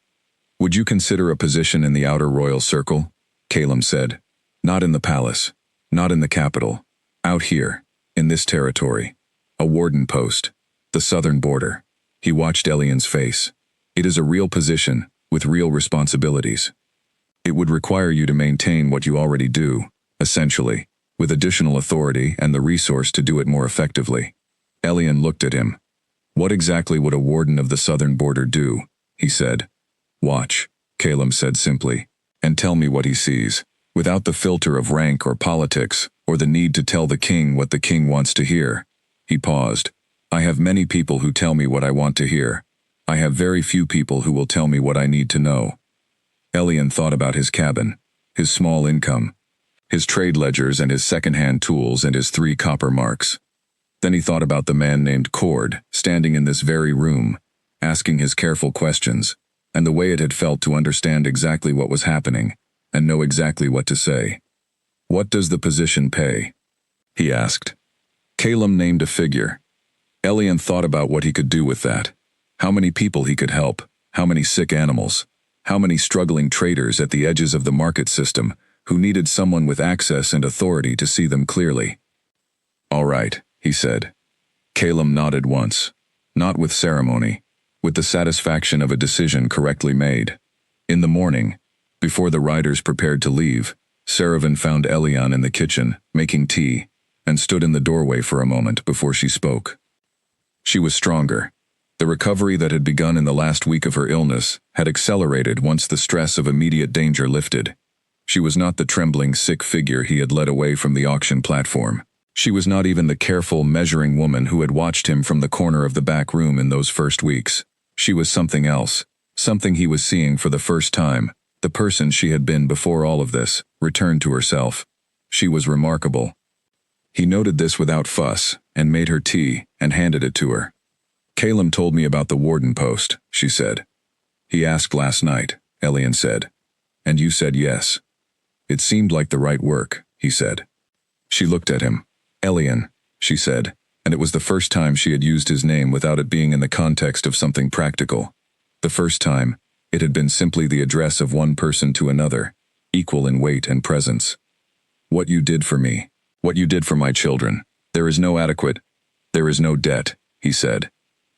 Would you consider a position in the outer royal circle? Calum said. Not in the palace. Not in the capital. Out here, in this territory. A warden post. The southern border. He watched Elian's face. It is a real position, with real responsibilities. It would require you to maintain what you already do, essentially, with additional authority and the resource to do it more effectively. Elian looked at him. What exactly would a warden of the southern border do? He said. Watch, Calum said simply, and tell me what he sees, without the filter of rank or politics, or the need to tell the king what the king wants to hear. He paused. I have many people who tell me what I want to hear. I have very few people who will tell me what I need to know. Elian thought about his cabin, his small income, his trade ledgers and his second-hand tools and his 3 copper marks. Then he thought about the man named Cord, standing in this very room, asking his careful questions, and the way it had felt to understand exactly what was happening, and know exactly what to say. What does the position pay? He asked. Calum named a figure. Elian thought about what he could do with that. How many people he could help, how many sick animals, how many struggling traders at the edges of the market system who needed someone with access and authority to see them clearly. All right, he said. Calum nodded once, not with ceremony, with the satisfaction of a decision correctly made. In the morning, before the riders prepared to leave, Saravan found Elian in the kitchen, making tea, and stood in the doorway for a moment before she spoke. She was stronger. The recovery that had begun in the last week of her illness had accelerated once the stress of immediate danger lifted. She was not the trembling, sick figure he had led away from the auction platform. She was not even the careful, measuring woman who had watched him from the corner of the back room in those first weeks. She was something else, something he was seeing for the first time. The person she had been before all of this returned to herself. She was remarkable. He noted this without fuss, and made her tea, and handed it to her. Calum told me about the warden post, she said. He asked last night, Elian said. And you said yes. It seemed like the right work, he said. She looked at him. Elian, she said, and it was the first time she had used his name without it being in the context of something practical. The first time, it had been simply the address of one person to another, equal in weight and presence. What you did for me, what you did for my children, there is no debt, he said.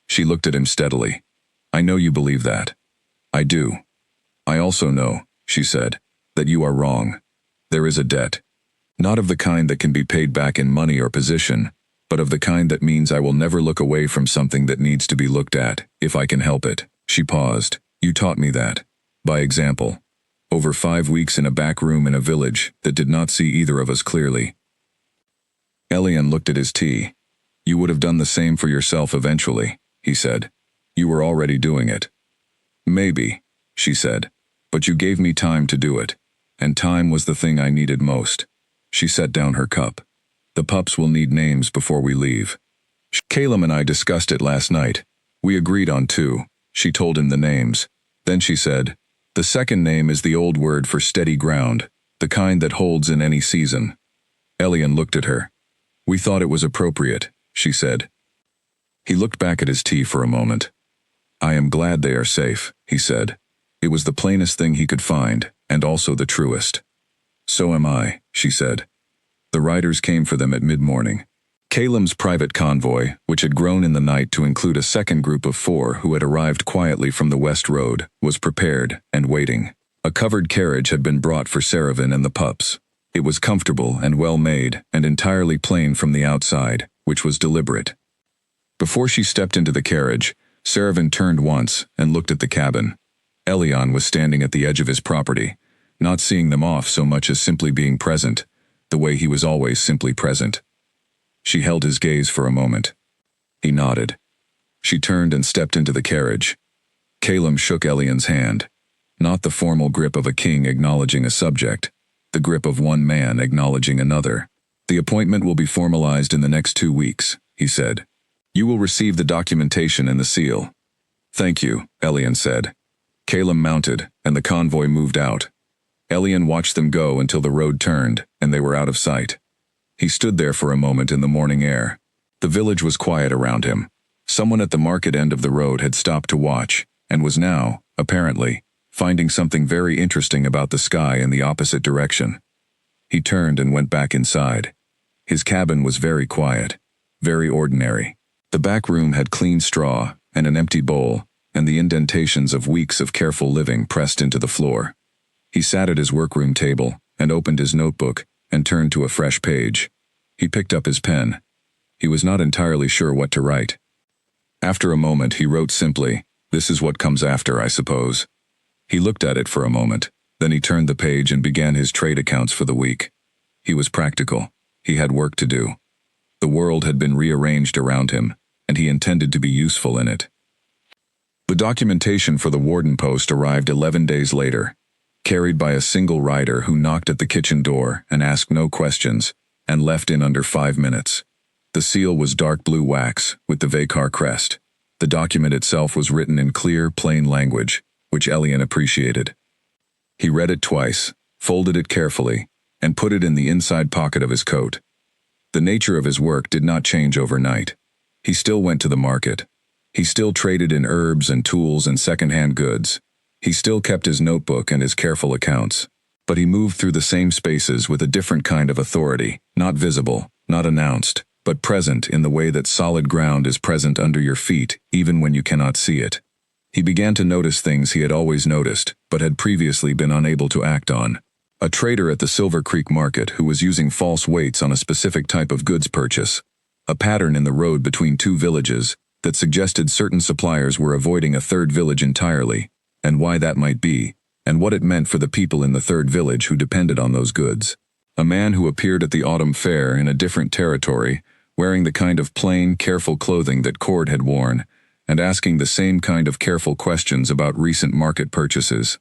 She looked at him steadily. I know you believe that. I do. I also know, she said, that you are wrong. There is a debt. Not of the kind that can be paid back in money or position, but of the kind that means I will never look away from something that needs to be looked at, if I can help it. She paused. You taught me that. By example. Over 5 weeks in a back room in a village that did not see either of us clearly. Elian looked at his tea. You would have done the same for yourself eventually, he said. You were already doing it. Maybe, she said, but you gave me time to do it, and time was the thing I needed most. She set down her cup. The pups will need names before we leave. Calum and I discussed it last night. We agreed on 2. She told him the names. Then she said, the second name is the old word for steady ground, the kind that holds in any season. Elian looked at her. We thought it was appropriate, she said. He looked back at his tea for a moment. I am glad they are safe, he said. It was the plainest thing he could find, and also the truest. So am I, she said. The riders came for them at mid-morning. Calum's private convoy, which had grown in the night to include a second group of 4 who had arrived quietly from the West Road, was prepared and waiting. A covered carriage had been brought for Seravin and the pups. It was comfortable and well made, and entirely plain from the outside, which was deliberate. Before she stepped into the carriage, Seravin turned once and looked at the cabin. Elion was standing at the edge of his property, not seeing them off so much as simply being present, the way he was always simply present. She held his gaze for a moment. He nodded. She turned and stepped into the carriage. Calum shook Elion's hand. Not the formal grip of a king acknowledging a subject, the grip of one man acknowledging another. "The appointment will be formalized in the next 2 weeks," he said. "You will receive the documentation and the seal." "Thank you," Elion said. Calum mounted, and the convoy moved out. Elion watched them go until the road turned, and they were out of sight. He stood there for a moment in the morning air. The village was quiet around him. Someone at the market end of the road had stopped to watch, and was now, apparently, finding something very interesting about the sky in the opposite direction. He turned and went back inside. His cabin was very quiet, very ordinary. The back room had clean straw and an empty bowl, and the indentations of weeks of careful living pressed into the floor. He sat at his workroom table and opened his notebook and turned to a fresh page. He picked up his pen. He was not entirely sure what to write. After a moment he wrote simply, "This is what comes after, I suppose." He looked at it for a moment, then he turned the page and began his trade accounts for the week. He was practical. He had work to do. The world had been rearranged around him, and he intended to be useful in it. The documentation for the warden post arrived 11 days later, carried by a single rider who knocked at the kitchen door and asked no questions, and left in under 5 minutes. The seal was dark blue wax, with the Vakar crest. The document itself was written in clear, plain language, which Elion appreciated. He read it twice, folded it carefully, and put it in the inside pocket of his coat. The nature of his work did not change overnight. He still went to the market. He still traded in herbs and tools and second-hand goods. He still kept his notebook and his careful accounts. But he moved through the same spaces with a different kind of authority, not visible, not announced, but present in the way that solid ground is present under your feet even when you cannot see it. He began to notice things he had always noticed, but had previously been unable to act on. A trader at the Silver Creek market who was using false weights on a specific type of goods purchase. A pattern in the road between 2 villages that suggested certain suppliers were avoiding a third village entirely, and why that might be, and what it meant for the people in the third village who depended on those goods. A man who appeared at the autumn fair in a different territory, wearing the kind of plain, careful clothing that Cord had worn, and asking the same kind of careful questions about recent market purchases.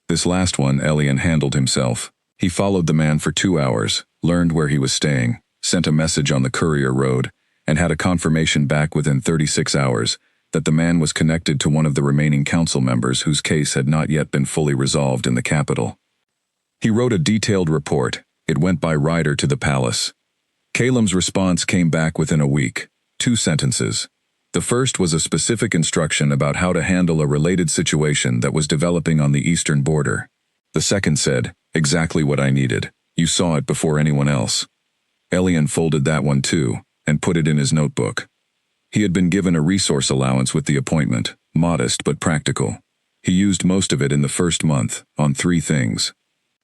This last one Elion handled himself. He followed the man for 2 hours, learned where he was staying, sent a message on the courier road, and had a confirmation back within 36 hours that the man was connected to one of the remaining council members whose case had not yet been fully resolved in the capital. He wrote a detailed report. It went by rider to the palace. Calum's response came back within a week. 2 sentences. The first was a specific instruction about how to handle a related situation that was developing on the eastern border. The second said, "Exactly what I needed. You saw it before anyone else." Elion folded that one too, and put it in his notebook. He had been given a resource allowance with the appointment, modest but practical. He used most of it in the first month, on 3 things.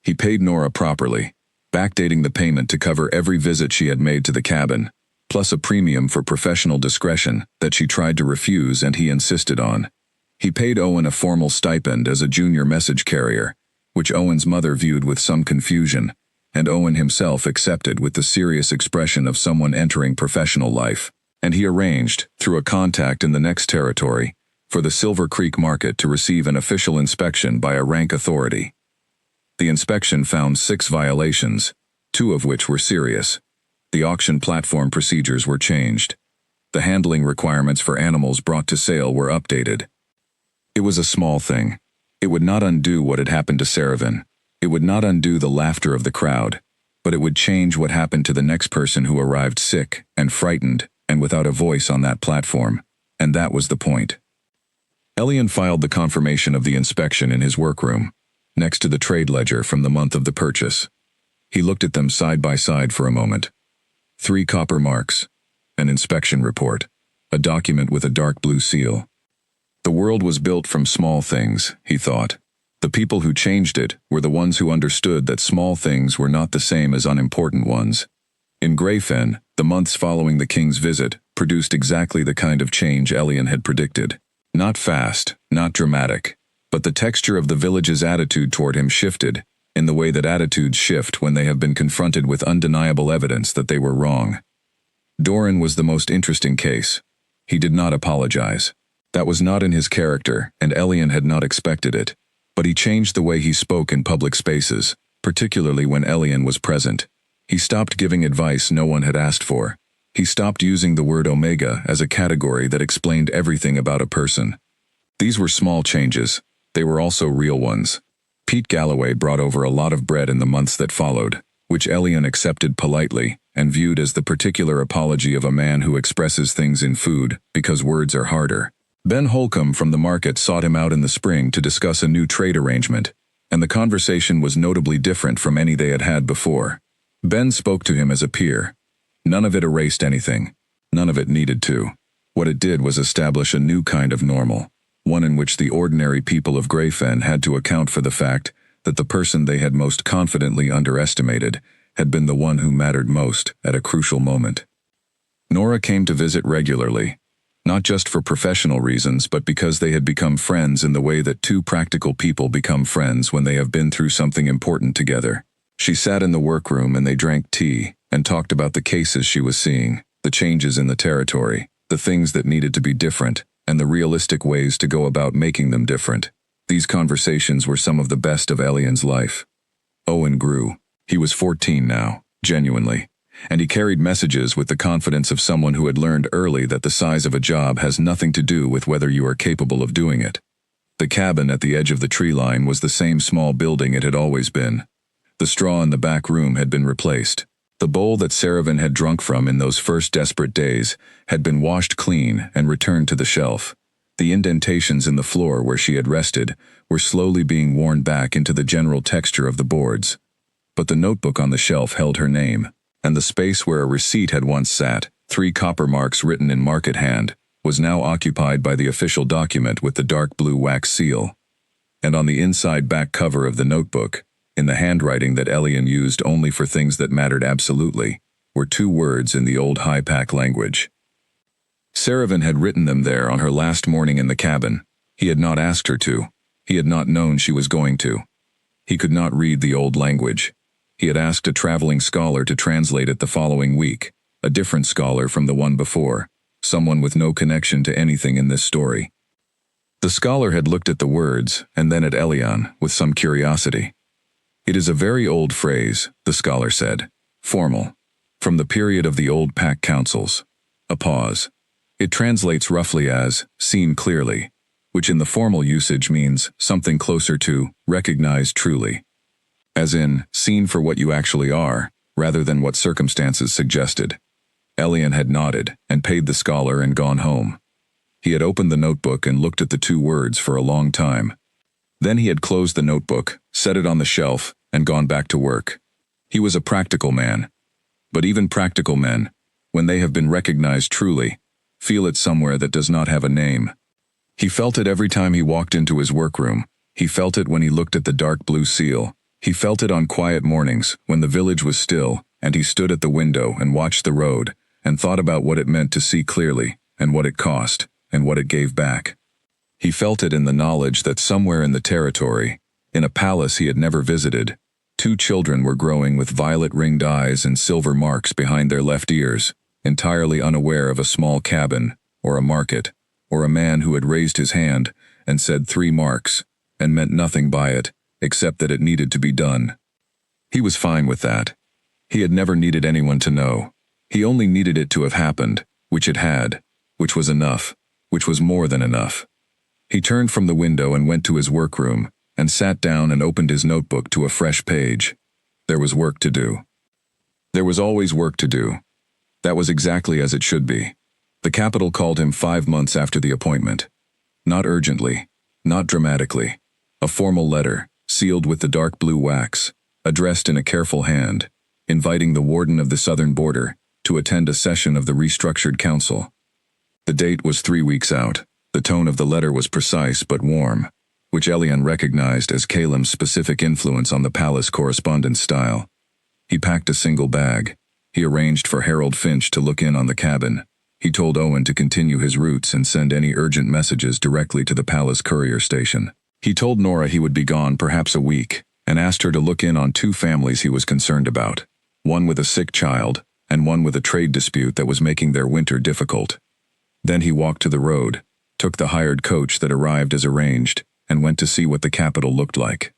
He paid Nora properly, backdating the payment to cover every visit she had made to the cabin, plus a premium for professional discretion that she tried to refuse and he insisted on. He paid Owen a formal stipend as a junior message carrier, which Owen's mother viewed with some confusion, and Owen himself accepted with the serious expression of someone entering professional life. And he arranged, through a contact in the next territory, for the Silver Creek market to receive an official inspection by a rank authority. The inspection found 6 violations, 2 of which were serious. The auction platform procedures were changed. The handling requirements for animals brought to sale were updated. It was a small thing. It would not undo what had happened to Seravin. It would not undo the laughter of the crowd, but it would change what happened to the next person who arrived sick and frightened and without a voice on that platform, and that was the point. Elion filed the confirmation of the inspection in his workroom, next to the trade ledger from the month of the purchase. He looked at them side by side for a moment. 3 copper marks. an inspection report, a document with a dark blue seal. The world was built from small things, he thought. The people who changed it were the ones who understood that small things were not the same as unimportant ones. In Greyfen, the months following the king's visit produced exactly the kind of change Elian had predicted. Not fast, not dramatic, but the texture of the village's attitude toward him shifted, in the way that attitudes shift when they have been confronted with undeniable evidence that they were wrong. Doran was the most interesting case. He did not apologize. That was not in his character, and Elian had not expected it. But he changed the way he spoke in public spaces, particularly when Elian was present. He stopped giving advice no one had asked for. He stopped using the word omega as a category that explained everything about a person. These were small changes. They were also real ones. Pete Galloway brought over a lot of bread in the months that followed, which Elian accepted politely and viewed as the particular apology of a man who expresses things in food because words are harder. Ben Holcomb from the market sought him out in the spring to discuss a new trade arrangement, and the conversation was notably different from any they had had before. Ben spoke to him as a peer. None of it erased anything. None of it needed to. What it did was establish a new kind of normal, one in which the ordinary people of Greyfen had to account for the fact that the person they had most confidently underestimated had been the one who mattered most at a crucial moment. Nora came to visit regularly, not just for professional reasons but because they had become friends in the way that two practical people become friends when they have been through something important together. She sat in the workroom and they drank tea and talked about the cases she was seeing, the changes in the territory, the things that needed to be different, and the realistic ways to go about making them different. These conversations were some of the best of Elian's life. Owen grew. He was 14 now, genuinely, and he carried messages with the confidence of someone who had learned early that the size of a job has nothing to do with whether you are capable of doing it. The cabin at the edge of the tree line was the same small building it had always been. The straw in the back room had been replaced. The bowl that Saravan had drunk from in those first desperate days had been washed clean and returned to the shelf. The indentations in the floor where she had rested were slowly being worn back into the general texture of the boards. But the notebook on the shelf held her name, and the space where a receipt had once sat, 3 copper marks written in market hand, was now occupied by the official document with the dark blue wax seal. And on the inside back cover of the notebook, in the handwriting that Elian used only for things that mattered absolutely, were 2 words in the old Hypak language. Saravan had written them there on her last morning in the cabin. He had not asked her to. He had not known she was going to. He could not read the old language. He had asked a traveling scholar to translate it the following week, a different scholar from the one before, someone with no connection to anything in this story. The scholar had looked at the words and then at Elian with some curiosity. It is a very old phrase, the scholar said, formal, from the period of the old pack councils. A pause. It translates roughly as, seen clearly, which in the formal usage means something closer to, recognized truly. As in, seen for what you actually are, rather than what circumstances suggested. Elian had nodded and paid the scholar and gone home. He had opened the notebook and looked at the 2 words for a long time. Then he had closed the notebook, set it on the shelf, and gone back to work. He was a practical man. But even practical men, when they have been recognized truly, feel it somewhere that does not have a name. He felt it every time he walked into his workroom. He felt it when he looked at the dark blue seal. He felt it on quiet mornings when the village was still and he stood at the window and watched the road and thought about what it meant to see clearly and what it cost and what it gave back. He felt it in the knowledge that somewhere in the territory, in a palace he had never visited, 2 children were growing with violet-ringed eyes and silver marks behind their left ears, entirely unaware of a small cabin, or a market, or a man who had raised his hand and said 3 marks, and meant nothing by it, except that it needed to be done. He was fine with that. He had never needed anyone to know. He only needed it to have happened, which it had, which was enough, which was more than enough. He turned from the window and went to his workroom, and sat down and opened his notebook to a fresh page. There was work to do. There was always work to do. That was exactly as it should be. The capital called him 5 months after the appointment. Not urgently, not dramatically. A formal letter, sealed with the dark blue wax, addressed in a careful hand, inviting the warden of the southern border to attend a session of the restructured council. The date was 3 weeks out. The tone of the letter was precise but warm, which Elian recognized as Caelim's specific influence on the palace correspondence style. He packed a single bag. He arranged for Harold Finch to look in on the cabin. He told Owen to continue his routes and send any urgent messages directly to the palace courier station. He told Nora he would be gone perhaps a week, and asked her to look in on 2 families he was concerned about, one with a sick child, and one with a trade dispute that was making their winter difficult. Then he walked to the road, took the hired coach that arrived as arranged, and went to see what the capital looked like.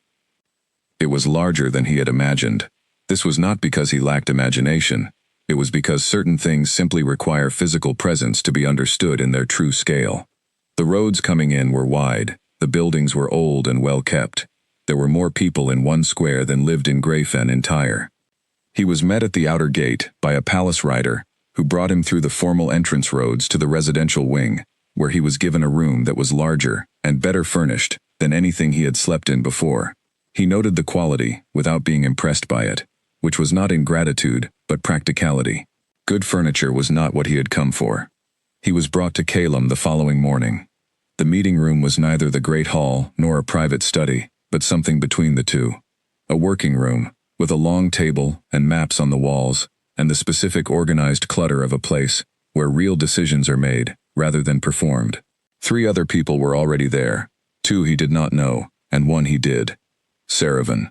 It was larger than he had imagined. This was not because he lacked imagination. It was because certain things simply require physical presence to be understood in their true scale. The roads coming in were wide. The buildings were old and well kept. There were more people in one square than lived in Greyfen entire. He was met at the outer gate by a palace rider who brought him through the formal entrance roads to the residential wing, where he was given a room that was larger and better furnished than anything he had slept in before. He noted the quality without being impressed by it, which was not ingratitude, but practicality. Good furniture was not what he had come for. He was brought to Caelim the following morning. The meeting room was neither the great hall nor a private study, but something between the two. A working room, with a long table and maps on the walls, and the specific organized clutter of a place where real decisions are made, rather than performed. 3 other people were already there. 2 he did not know, and 1 he did. Saravan.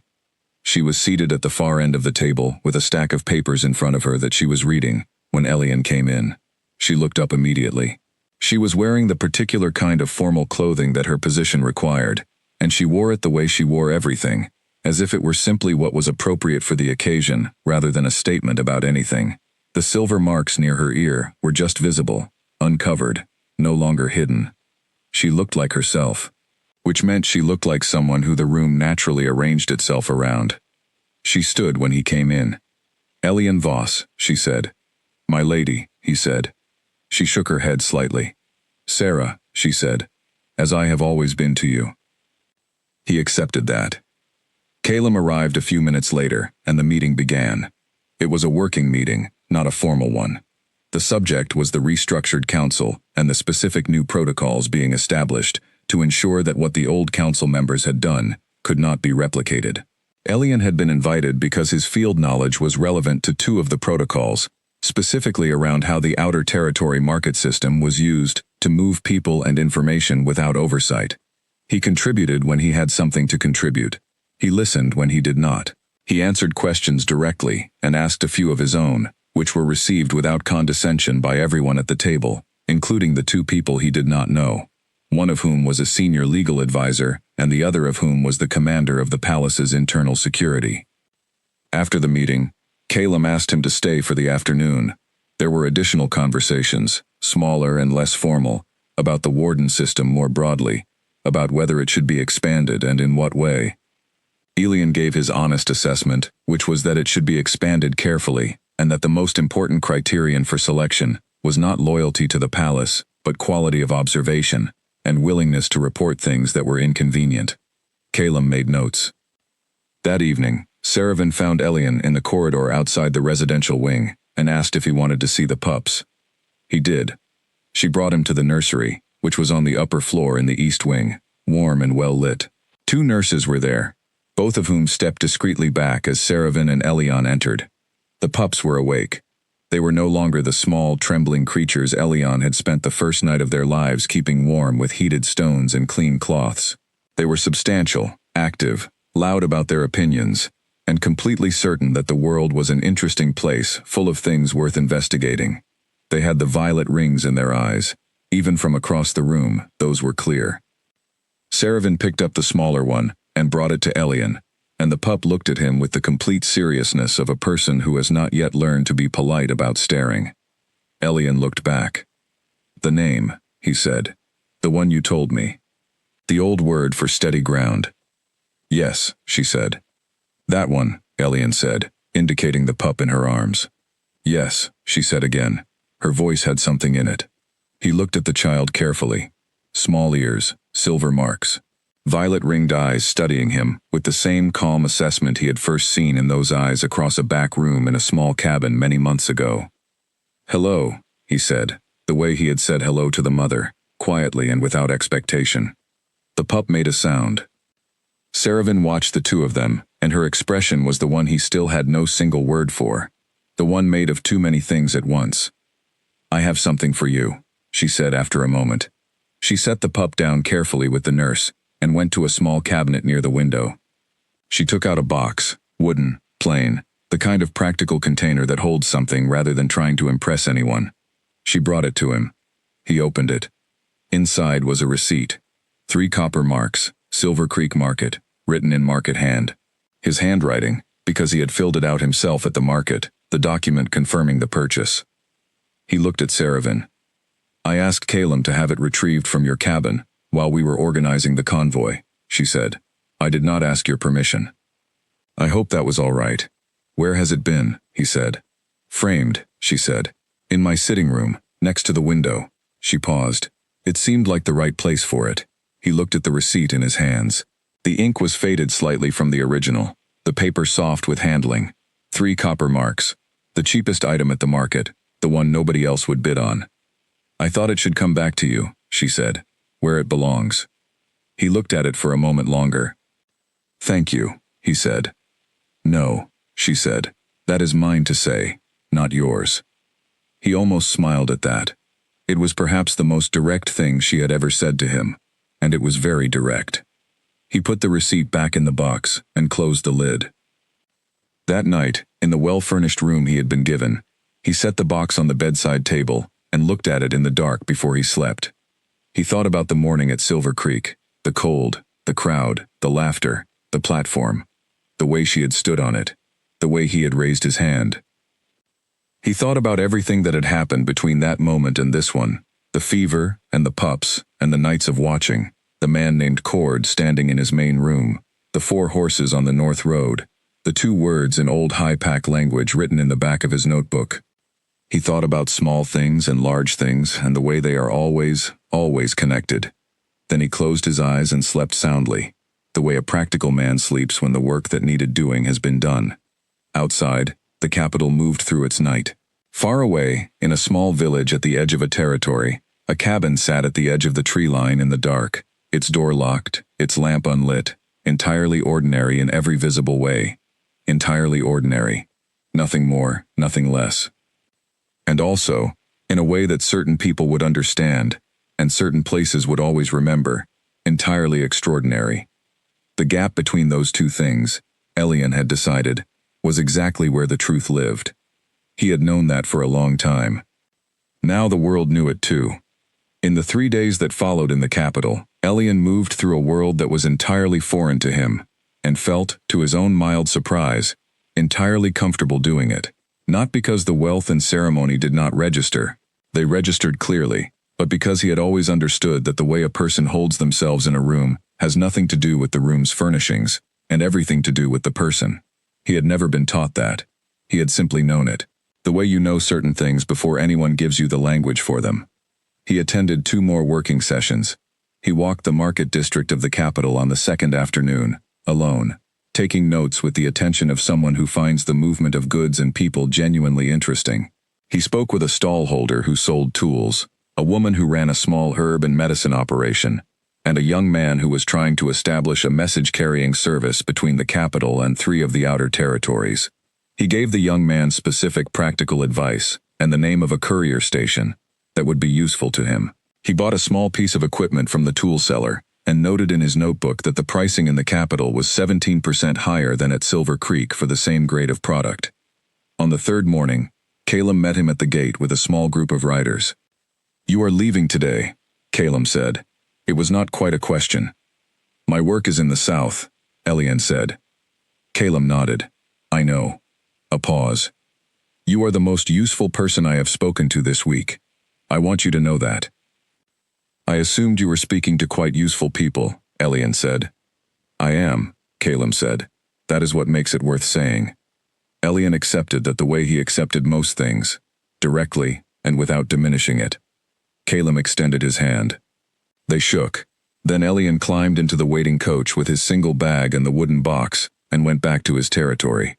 She was seated at the far end of the table with a stack of papers in front of her that she was reading when Elian came in. She looked up immediately. She was wearing the particular kind of formal clothing that her position required, and she wore it the way she wore everything, as if it were simply what was appropriate for the occasion rather than a statement about anything. The silver marks near her ear were just visible, uncovered, no longer hidden. She looked like herself, which meant she looked like someone who the room naturally arranged itself around. She stood when he came in. "Elian Voss," she said. "My lady," he said. She shook her head slightly. "Sarah," she said, "as I have always been to you." He accepted that. Caelim arrived a few minutes later, and the meeting began. It was a working meeting, not a formal one. The subject was the restructured council and the specific new protocols being established to ensure that what the old council members had done could not be replicated. Elian had been invited because his field knowledge was relevant to 2 of the protocols, specifically around how the outer territory market system was used to move people and information without oversight. He contributed when he had something to contribute. He listened when he did not. He answered questions directly and asked a few of his own, which were received without condescension by everyone at the table, including the 2 people he did not know, one of whom was a senior legal advisor and the other of whom was the commander of the palace's internal security. After the meeting, Caelim asked him to stay for the afternoon. There were additional conversations, smaller and less formal, about the warden system more broadly, about whether it should be expanded and in what way. Elian gave his honest assessment, which was that it should be expanded carefully, and that the most important criterion for selection was not loyalty to the palace, but quality of observation, and willingness to report things that were inconvenient. Caelim made notes. That evening, Saravan found Elian in the corridor outside the residential wing, and asked if he wanted to see the pups. He did. She brought him to the nursery, which was on the upper floor in the east wing, warm and well lit. 2 nurses were there, both of whom stepped discreetly back as Saravan and Elian entered. The pups were awake. They were no longer the small, trembling creatures Elian had spent the first night of their lives keeping warm with heated stones and clean cloths. They were substantial, active, loud about their opinions, and completely certain that the world was an interesting place full of things worth investigating. They had the violet rings in their eyes. Even from across the room, those were clear. Saravan picked up the smaller one and brought it to Elian, and the pup looked at him with the complete seriousness of a person who has not yet learned to be polite about staring. Elian looked back. "The name," he said. "The one you told me." The old word for steady ground. "Yes," she said. "That one," Elian said, indicating the pup in her arms. "Yes," she said again. Her voice had something in it. He looked at the child carefully. Small ears, silver marks. Violet-ringed eyes studying him with the same calm assessment he had first seen in those eyes across a back room in a small cabin many months ago. "Hello," he said, the way he had said hello to the mother, quietly and without expectation. The pup made a sound. Saravan watched the two of them, and her expression was the one he still had no single word for, the one made of too many things at once. "I have something for you," she said after a moment. She set the pup down carefully with the nurse, and went to a small cabinet near the window. She took out a box, wooden, plain, the kind of practical container that holds something rather than trying to impress anyone. She brought it to him. He opened it. Inside was a receipt. 3 copper marks, Silver Creek Market, written in market hand. His handwriting, because he had filled it out himself at the market, the document confirming the purchase. He looked at Saravan. "I asked Calum to have it retrieved from your cabin while we were organizing the convoy," she said. "I did not ask your permission." "I hope that was all right." "Where has it been?" he said. "Framed," she said. "In my sitting room, next to the window." She paused. It seemed like the right place for it. He looked at the receipt in his hands. The ink was faded slightly from the original, the paper soft with handling. 3 copper marks. The cheapest item at the market, the one nobody else would bid on. "I thought it should come back to you," she said, "where it belongs." He looked at it for a moment longer. "Thank you," he said. "No," she said. "That is mine to say, not yours." He almost smiled at that. It was perhaps the most direct thing she had ever said to him, and it was very direct. He put the receipt back in the box and closed the lid. That night, in the well-furnished room he had been given, he set the box on the bedside table and looked at it in the dark before he slept. He thought about the morning at Silver Creek, the cold, the crowd, the laughter, the platform, the way she had stood on it, the way he had raised his hand. He thought about everything that had happened between that moment and this one, the fever and the pups and the nights of watching, the man named Cord standing in his main room, the 4 horses on the North Road, the 2 words in old high-pack language written in the back of his notebook. He thought about small things and large things and the way they are always, always connected. Then he closed his eyes and slept soundly, the way a practical man sleeps when the work that needed doing has been done. Outside, the capital moved through its night. Far away, in a small village at the edge of a territory, a cabin sat at the edge of the tree line in the dark, its door locked, its lamp unlit, entirely ordinary in every visible way. Entirely ordinary. Nothing more, nothing less. And also, in a way that certain people would understand, and certain places would always remember, entirely extraordinary. The gap between those two things, Elian had decided, was exactly where the truth lived. He had known that for a long time. Now the world knew it too. In the 3 days that followed in the capital, Elian moved through a world that was entirely foreign to him, and felt, to his own mild surprise, entirely comfortable doing it. Not because the wealth and ceremony did not register, they registered clearly, but because he had always understood that the way a person holds themselves in a room has nothing to do with the room's furnishings, and everything to do with the person. He had never been taught that. He had simply known it. The way you know certain things before anyone gives you the language for them. He attended 2 more working sessions. He walked the market district of the capital on the 2nd afternoon, alone, taking notes with the attention of someone who finds the movement of goods and people genuinely interesting. He spoke with a stallholder who sold tools, a woman who ran a small herb and medicine operation, and a young man who was trying to establish a message-carrying service between the capital and 3 of the outer territories. He gave the young man specific practical advice and the name of a courier station that would be useful to him. He bought a small piece of equipment from the tool seller and noted in his notebook that the pricing in the capital was 17% higher than at Silver Creek for the same grade of product. On the 3rd morning, Calum met him at the gate with a small group of riders. "You are leaving today," Calum said. It was not quite a question. "My work is in the south," Elian said. Calum nodded. "I know." A pause. "You are the most useful person I have spoken to this week. I want you to know that." "I assumed you were speaking to quite useful people," Elian said. "I am," Calum said. "That is what makes it worth saying." Elian accepted that the way he accepted most things, directly and without diminishing it. Calum extended his hand. They shook. Then Elian climbed into the waiting coach with his single bag and the wooden box and went back to his territory.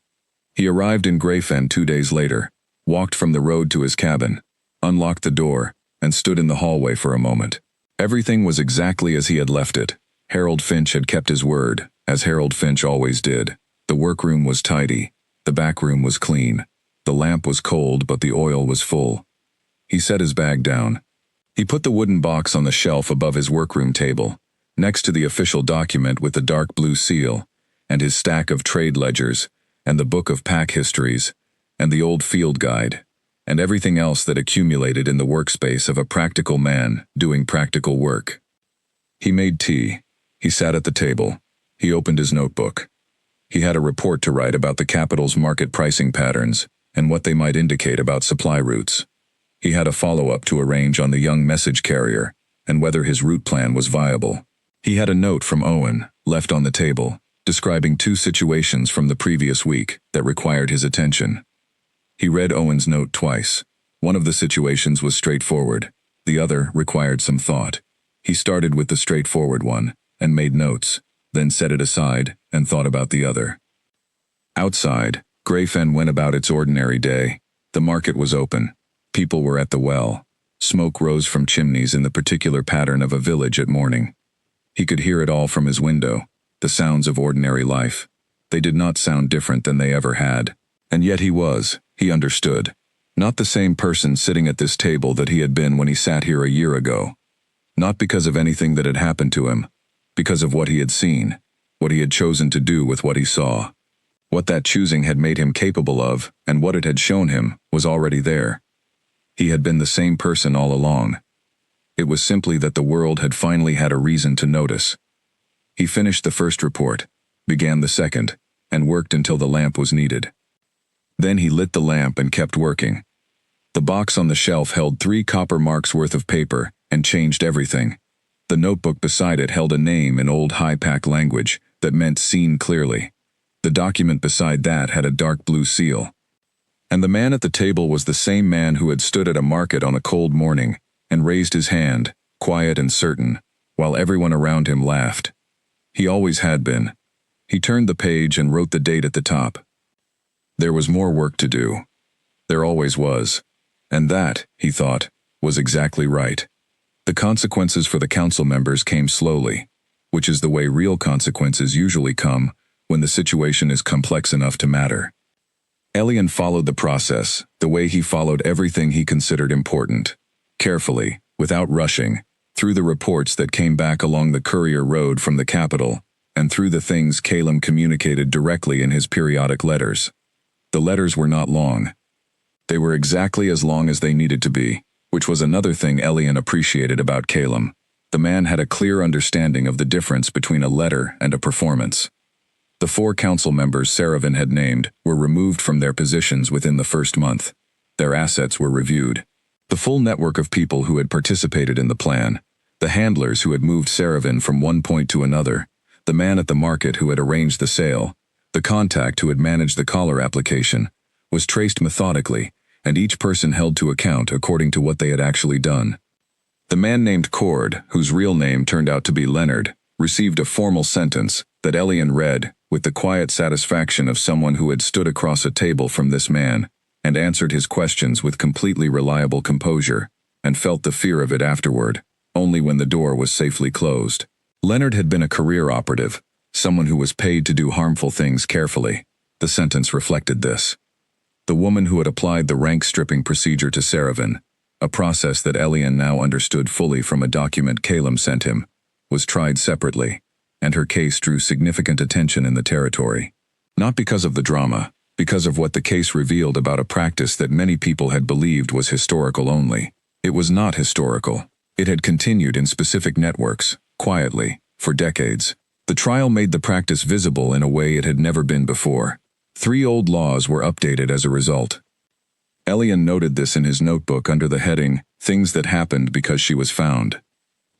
He arrived in Greyfen 2 days later, walked from the road to his cabin, unlocked the door, and stood in the hallway for a moment. Everything was exactly as he had left it. Harold Finch had kept his word, as Harold Finch always did. The workroom was tidy. The back room was clean. The lamp was cold, but the oil was full. He set his bag down. He put the wooden box on the shelf above his workroom table, next to the official document with the dark blue seal, and his stack of trade ledgers, and the book of pack histories, and the old field guide, and everything else that accumulated in the workspace of a practical man doing practical work. He made tea. He sat at the table. He opened his notebook. He had a report to write about the capital's market pricing patterns and what they might indicate about supply routes. He had a follow-up to arrange on the young message carrier and whether his route plan was viable. He had a note from Owen, left on the table, describing 2 situations from the previous week that required his attention. He read Owen's note twice. One of the situations was straightforward. The other required some thought. He started with the straightforward one and made notes, then set it aside and thought about the other. Outside, Greyfen went about its ordinary day. The market was open. People were at the well. Smoke rose from chimneys in the particular pattern of a village at morning. He could hear it all from his window, the sounds of ordinary life. They did not sound different than they ever had. And yet he understood, not the same person sitting at this table that he had been when he sat here a year ago. Not because of anything that had happened to him, because of what he had seen, what he had chosen to do with what he saw. What that choosing had made him capable of, and what it had shown him, was already there. He had been the same person all along. It was simply that the world had finally had a reason to notice. He finished the first report, began the second, and worked until the lamp was needed. Then he lit the lamp and kept working. The box on the shelf held 3 copper marks worth of paper and changed everything. The notebook beside it held a name in old high-pack language that meant seen clearly. The document beside that had a dark blue seal. And the man at the table was the same man who had stood at a market on a cold morning and raised his hand, quiet and certain, while everyone around him laughed. He always had been. He turned the page and wrote the date at the top. There was more work to do. There always was. And that, he thought, was exactly right. The consequences for the council members came slowly, which is the way real consequences usually come when the situation is complex enough to matter. Elian followed the process, the way he followed everything he considered important, carefully, without rushing, through the reports that came back along the courier road from the capital, and through the things Calum communicated directly in his periodic letters. The letters were not long. They were exactly as long as they needed to be, which was another thing Elian appreciated about Calum. The man had a clear understanding of the difference between a letter and a performance. The 4 council members Saravan had named were removed from their positions within the first month. Their assets were reviewed. The full network of people who had participated in the plan, the handlers who had moved Saravan from one point to another, the man at the market who had arranged the sale, the contact who had managed the collar application, was traced methodically, and each person held to account according to what they had actually done. The man named Cord, whose real name turned out to be Leonard, received a formal sentence that Elian read with the quiet satisfaction of someone who had stood across a table from this man and answered his questions with completely reliable composure, and felt the fear of it afterward, only when the door was safely closed. Leonard had been a career operative, someone who was paid to do harmful things carefully. The sentence reflected this. The woman who had applied the rank-stripping procedure to Saravan, a process that Elian now understood fully from a document Calum sent him, was tried separately, and her case drew significant attention in the territory. Not because of the drama, because of what the case revealed about a practice that many people had believed was historical only. It was not historical. It had continued in specific networks, quietly, for decades. The trial made the practice visible in a way it had never been before. 3 old laws were updated as a result. Elian noted this in his notebook under the heading, Things That Happened Because She Was Found.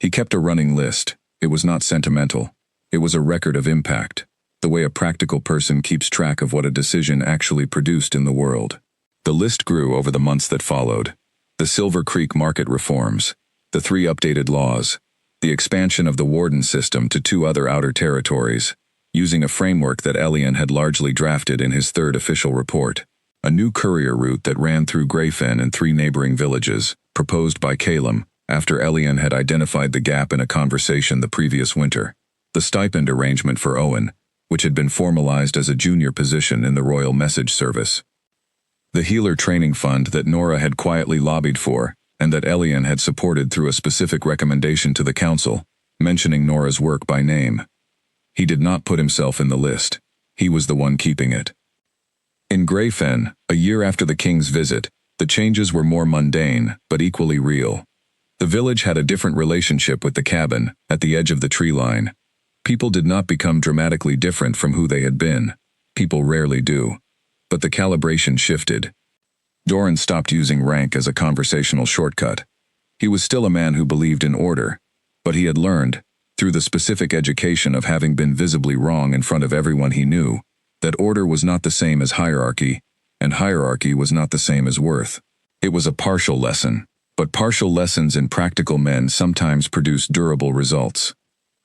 He kept a running list. It was not sentimental. It was a record of impact, the way a practical person keeps track of what a decision actually produced in the world. The list grew over the months that followed. The Silver Creek market reforms, the 3 updated laws, the expansion of the warden system to 2 other outer territories, using a framework that Elian had largely drafted in his 3rd official report. a new courier route that ran through Greyfen and 3 neighboring villages, proposed by Calum after Elian had identified the gap in a conversation the previous winter. The stipend arrangement for Owen, which had been formalized as a junior position in the Royal Message Service. The healer training fund that Nora had quietly lobbied for, and that Elian had supported through a specific recommendation to the council, mentioning Nora's work by name. He did not put himself in the list. He was the one keeping it. In Greyfen, a year after the king's visit, the changes were more mundane, but equally real. The village had a different relationship with the cabin, at the edge of the tree line. People did not become dramatically different from who they had been. People rarely do. But the calibration shifted. Doran stopped using rank as a conversational shortcut. He was still a man who believed in order, but he had learned, through the specific education of having been visibly wrong in front of everyone he knew, that order was not the same as hierarchy, and hierarchy was not the same as worth. It was a partial lesson, but partial lessons in practical men sometimes produce durable results.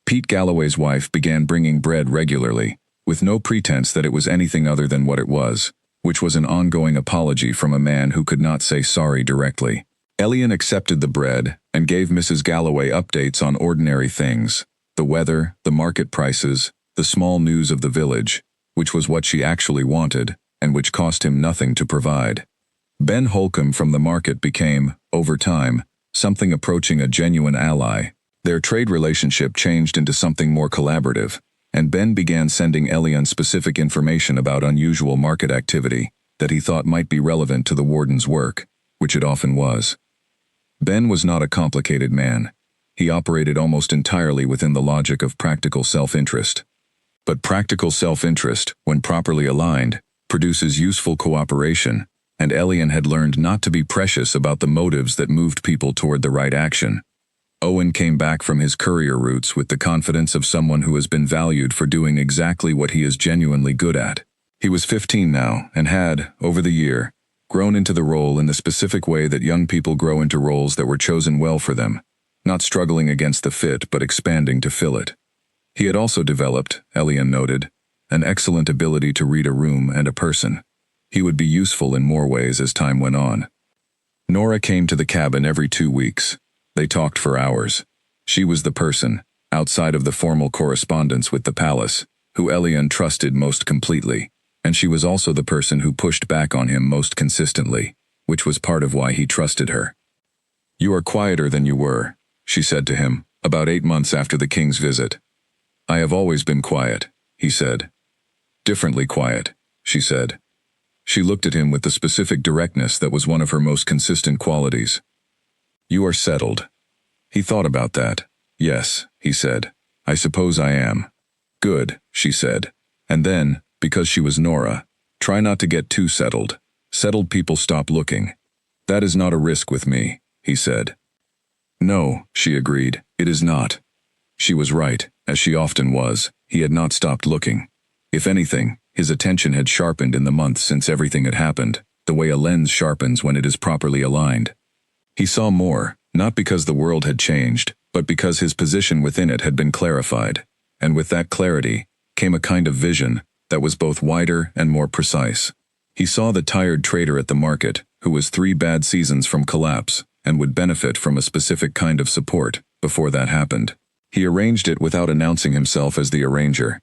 Pete Galloway's wife began bringing bread regularly, with no pretense that it was anything other than what it was, which was an ongoing apology from a man who could not say sorry directly. Elian accepted the bread and gave Mrs. Galloway updates on ordinary things, the weather, the market prices, the small news of the village, which was what she actually wanted, and which cost him nothing to provide. Ben Holcomb from the market became, over time, something approaching a genuine ally. Their trade relationship changed into something more collaborative, and Ben began sending Elian specific information about unusual market activity that he thought might be relevant to the warden's work, which it often was. Ben was not a complicated man. He operated almost entirely within the logic of practical self-interest. But practical self-interest, when properly aligned, produces useful cooperation, and Elian had learned not to be precious about the motives that moved people toward the right action. Owen came back from his courier routes with the confidence of someone who has been valued for doing exactly what he is genuinely good at. He was 15 now, and had, over the year, grown into the role in the specific way that young people grow into roles that were chosen well for them, not struggling against the fit but expanding to fill it. He had also developed, Elian noted, an excellent ability to read a room and a person. He would be useful in more ways as time went on. Nora came to the cabin every 2 weeks. They talked for hours. She was the person, outside of the formal correspondence with the palace, who Elian trusted most completely, and she was also the person who pushed back on him most consistently, which was part of why he trusted her. "You are quieter than you were," she said to him, about 8 months after the king's visit. "I have always been quiet," he said. "Differently quiet," she said. She looked at him with the specific directness that was one of her most consistent qualities. "You are settled." He thought about that. "Yes," he said. "I suppose I am." "Good," she said. And then, because she was Nora, "Try not to get too settled. Settled people stop looking." "That is not a risk with me," he said. "No," she agreed, "it is not." She was right, as she often was. He had not stopped looking. If anything, his attention had sharpened in the months since everything had happened, the way a lens sharpens when it is properly aligned. He saw more, not because the world had changed, but because his position within it had been clarified, and with that clarity came a kind of vision that was both wider and more precise. He saw the tired trader at the market, who was 3 bad seasons from collapse, and would benefit from a specific kind of support before that happened. He arranged it without announcing himself as the arranger.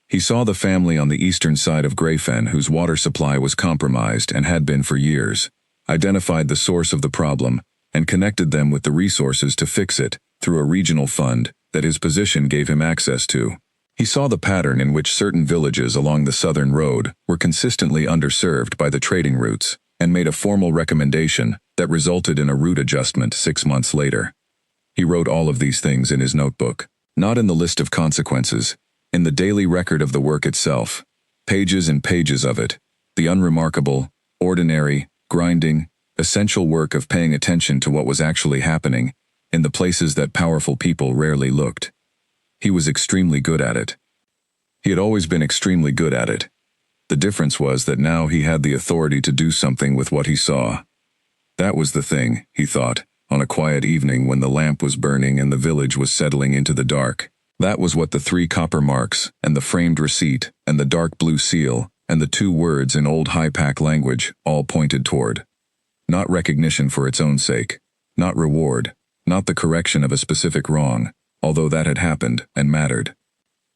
He saw the family on the eastern side of Greyfen whose water supply was compromised and had been for years, identified the source of the problem, and connected them with the resources to fix it through a regional fund that his position gave him access to. He saw the pattern in which certain villages along the southern road were consistently underserved by the trading routes, and made a formal recommendation that resulted in a route adjustment 6 months later. He wrote all of these things in his notebook, not in the list of consequences, in the daily record of the work itself, pages and pages of it, the unremarkable, ordinary, grinding, essential work of paying attention to what was actually happening in the places that powerful people rarely looked. He was extremely good at it. He had always been extremely good at it. The difference was that now he had the authority to do something with what he saw. That was the thing, he thought, on a quiet evening when the lamp was burning and the village was settling into the dark. That was what the 3 copper marks, and the framed receipt, and the dark blue seal, and the two words in old Hypak language all pointed toward. Not recognition for its own sake, not reward, not the correction of a specific wrong, although that had happened and mattered.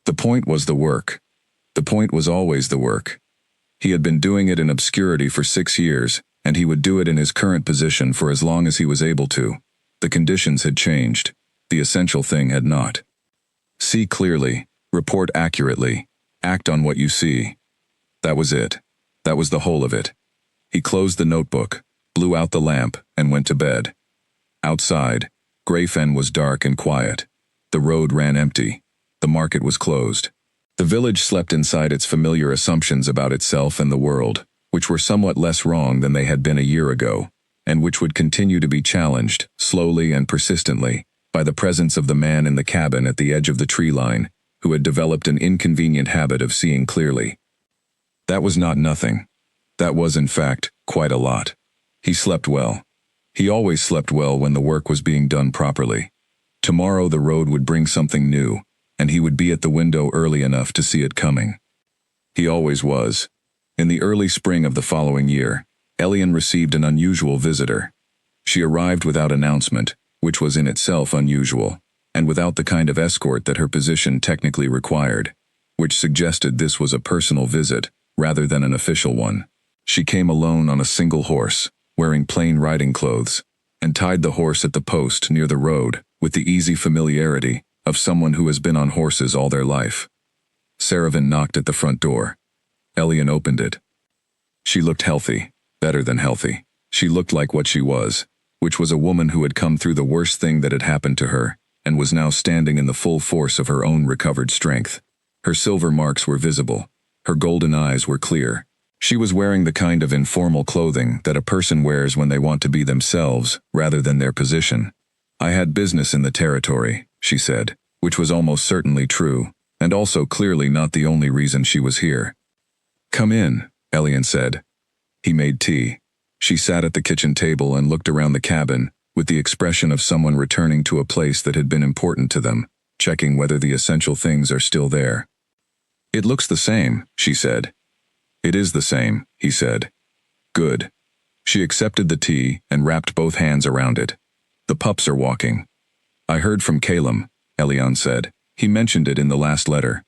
The point was the work. The point was always the work. He had been doing it in obscurity for 6 years, and he would do it in his current position for as long as he was able to. The conditions had changed. The essential thing had not. See clearly, report accurately, act on what you see. That was it. That was the whole of it. He closed the notebook, blew out the lamp, and went to bed. Outside, Greyfen was dark and quiet. The road ran empty. The market was closed. The village slept inside its familiar assumptions about itself and the world, which were somewhat less wrong than they had been a year ago, and which would continue to be challenged, slowly and persistently, by the presence of the man in the cabin at the edge of the tree line, who had developed an inconvenient habit of seeing clearly. That was not nothing. That was, in fact, quite a lot. He slept well. He always slept well when the work was being done properly. Tomorrow the road would bring something new, and he would be at the window early enough to see it coming. He always was. In the early spring of the following year, Elian received an unusual visitor. She arrived without announcement, which was in itself unusual, and without the kind of escort that her position technically required, which suggested this was a personal visit rather than an official one. She came alone on a single horse, wearing plain riding clothes, and tied the horse at the post near the road with the easy familiarity of someone who has been on horses all their life. Saravan knocked at the front door. Elian opened it. She looked healthy, better than healthy. She looked like what she was, which was a woman who had come through the worst thing that had happened to her, and was now standing in the full force of her own recovered strength. Her silver marks were visible. Her golden eyes were clear. She was wearing the kind of informal clothing that a person wears when they want to be themselves rather than their position. I had business in the territory, she said, which was almost certainly true, and also clearly not the only reason she was here. Come in, Elian said. He made tea. She sat at the kitchen table and looked around the cabin, with the expression of someone returning to a place that had been important to them, checking whether the essential things are still there. It looks the same, she said. It is the same, he said. Good. She accepted the tea and wrapped both hands around it. The pups are walking. I heard from Calum, Elian said. He mentioned it in the last letter.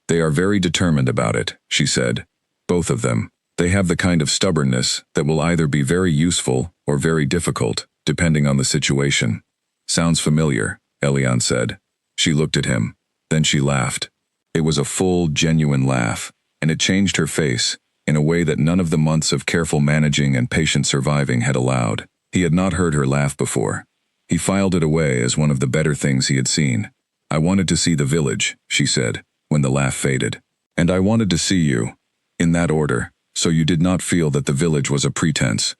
They are very determined about it, she said. Both of them. They have the kind of stubbornness that will either be very useful or very difficult, depending on the situation. Sounds familiar, Elian said. She looked at him. Then she laughed. It was a full, genuine laugh, and it changed her face, in a way that none of the months of careful managing and patient surviving had allowed. He had not heard her laugh before. He filed it away as one of the better things he had seen. I wanted to see the village, she said, when the laugh faded. And I wanted to see you, in that order, so you did not feel that the village was a pretense.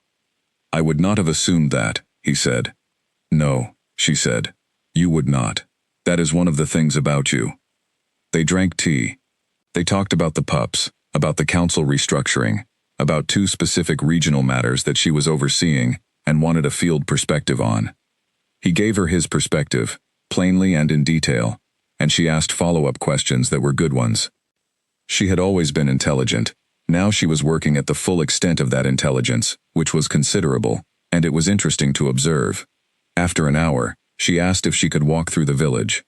I would not have assumed that, he said. No, she said. You would not. That is one of the things about you. They drank tea. They talked about the pups, about the council restructuring, about 2 specific regional matters that she was overseeing and wanted a field perspective on. He gave her his perspective, plainly and in detail, and she asked follow-up questions that were good ones. She had always been intelligent. Now she was working at the full extent of that intelligence, which was considerable, and it was interesting to observe. After an hour, she asked if she could walk through the village.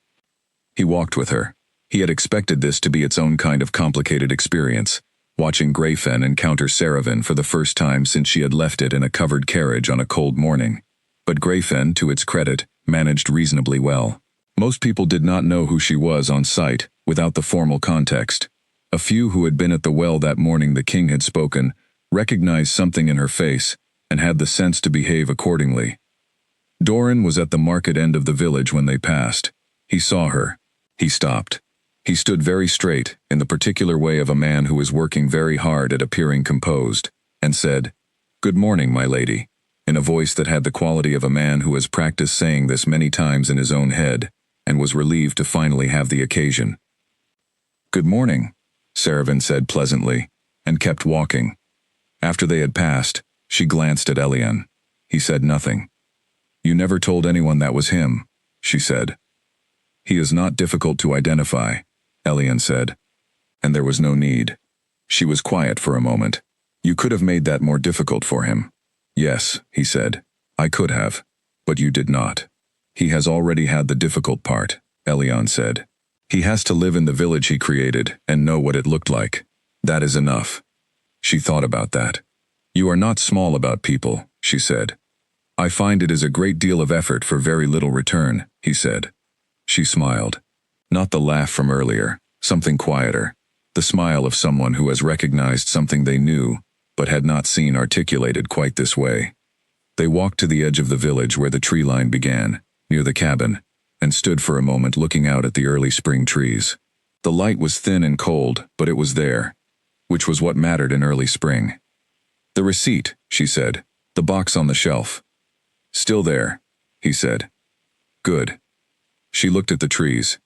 He walked with her. He had expected this to be its own kind of complicated experience, watching Greyfen encounter Saravan for the first time since she had left it in a covered carriage on a cold morning. But Greyfen, to its credit, managed reasonably well. Most people did not know who she was on sight, without the formal context. A few who had been at the well that morning the king had spoken recognized something in her face and had the sense to behave accordingly. Doran was at the market end of the village when they passed. He saw her. He stopped. He stood very straight, in the particular way of a man who is working very hard at appearing composed, and said, "Good morning, my lady," in a voice that had the quality of a man who has practiced saying this many times in his own head, and was relieved to finally have the occasion. "Good morning," Saravan said pleasantly, and kept walking. After they had passed, she glanced at Elian. He said nothing. "You never told anyone that was him," she said. "He is not difficult to identify," Elian said. And there was no need. She was quiet for a moment. You could have made that more difficult for him. Yes, he said. I could have. But you did not. He has already had the difficult part, Elion said. He has to live in the village he created and know what it looked like. That is enough. She thought about that. You are not small about people, she said. I find it is a great deal of effort for very little return, he said. She smiled. Not the laugh from earlier, something quieter. The smile of someone who has recognized something they knew, but had not seen articulated quite this way. They walked to the edge of the village where the tree line began, near the cabin, and stood for a moment looking out at the early spring trees. The light was thin and cold, but it was there, which was what mattered in early spring. The receipt, she said. The box on the shelf. Still there, he said. Good. She looked at the trees.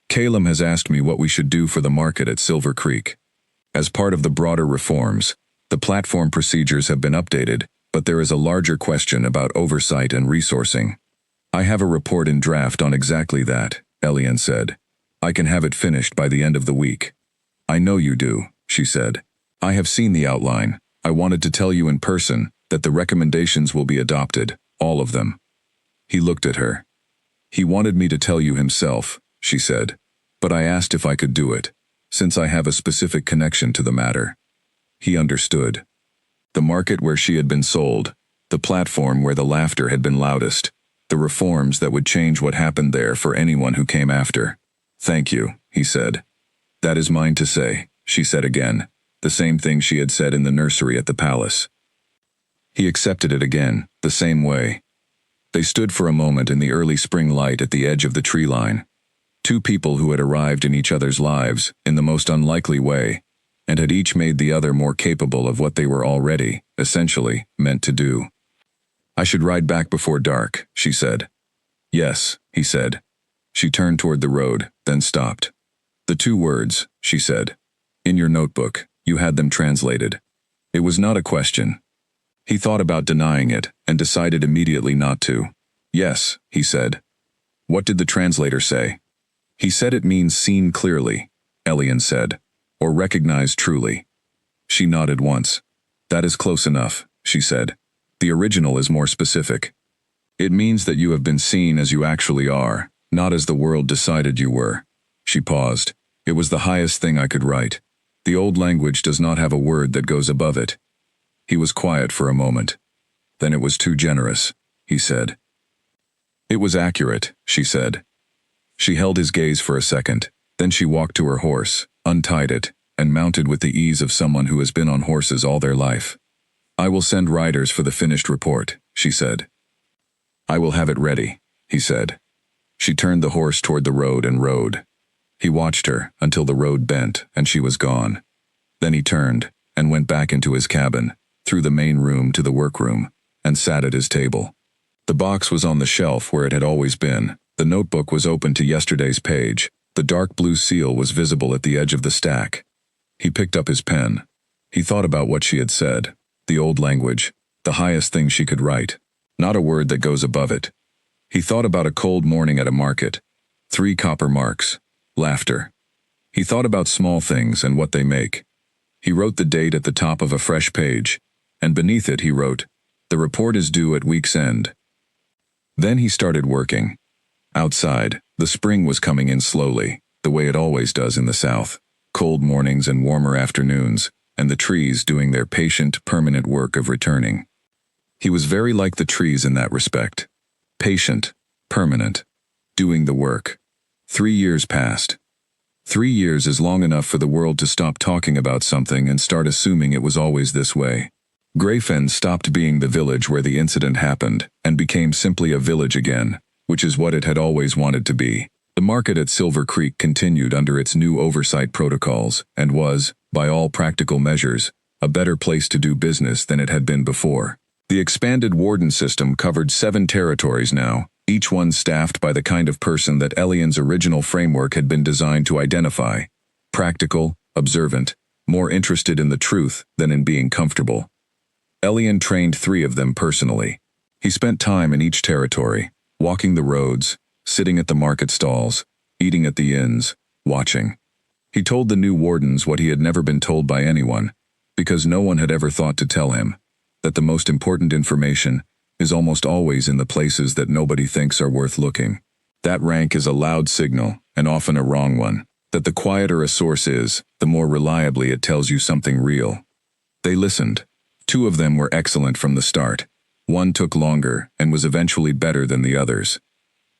Calum has asked me what we should do for the market at Silver Creek. As part of the broader reforms, the platform procedures have been updated, but there is a larger question about oversight and resourcing. I have a report in draft on exactly that, Elion said. I can have it finished by the end of the week. I know you do, she said. I have seen the outline. I wanted to tell you in person that the recommendations will be adopted, all of them. He looked at her. He wanted me to tell you himself, she said, but I asked if I could do it, since I have a specific connection to the matter. He understood. The market where she had been sold, the platform where the laughter had been loudest, the reforms that would change what happened there for anyone who came after. Thank you, he said. That is mine to say, she said again, the same thing she had said in the nursery at the palace. He accepted it again, the same way. They stood for a moment in the early spring light at the edge of the tree line. Two people who had arrived in each other's lives in the most unlikely way, and had each made the other more capable of what they were already, essentially, meant to do. I should ride back before dark, she said. Yes, he said. She turned toward the road, then stopped. The two words, she said. In your notebook, you had them translated. It was not a question. He thought about denying it, and decided immediately not to. Yes, he said. What did the translator say? He said it means seen clearly, Elion said, or recognized truly. She nodded once. That is close enough, she said. The original is more specific. It means that you have been seen as you actually are, not as the world decided you were. She paused. It was the highest thing I could write. The old language does not have a word that goes above it. He was quiet for a moment. Then it was too generous, he said. It was accurate, she said. She held his gaze for a second, then she walked to her horse, untied it, and mounted with the ease of someone who has been on horses all their life. I will send riders for the finished report, she said. I will have it ready, he said. She turned the horse toward the road and rode. He watched her until the road bent and she was gone. Then he turned and went back into his cabin, through the main room to the workroom, and sat at his table. The box was on the shelf where it had always been. The notebook was open to yesterday's page. The dark blue seal was visible at the edge of the stack. He picked up his pen. He thought about what she had said, the old language, the highest thing she could write, not a word that goes above it. He thought about a cold morning at a market, 3 copper marks, laughter. He thought about small things and what they make. He wrote the date at the top of a fresh page, and beneath it he wrote, "The report is due at week's end." Then he started working. Outside, the spring was coming in slowly, the way it always does in the south, cold mornings and warmer afternoons, and the trees doing their patient, permanent work of returning. He was very like the trees in that respect. Patient, permanent, doing the work. 3 years passed. 3 years is long enough for the world to stop talking about something and start assuming it was always this way. Greyfen stopped being the village where the incident happened and became simply a village again, which is what it had always wanted to be. The market at Silver Creek continued under its new oversight protocols and was, by all practical measures, a better place to do business than it had been before. The expanded warden system covered 7 territories now, each one staffed by the kind of person that Elion's original framework had been designed to identify: practical, observant, more interested in the truth than in being comfortable. Elion trained 3 of them personally. He spent time in each territory, walking the roads, sitting at the market stalls, eating at the inns, watching. He told the new wardens what he had never been told by anyone, because no one had ever thought to tell him, that the most important information is almost always in the places that nobody thinks are worth looking. That rank is a loud signal, and often a wrong one, that the quieter a source is, the more reliably it tells you something real. They listened. 2 of them were excellent from the start. 1 took longer and was eventually better than the others.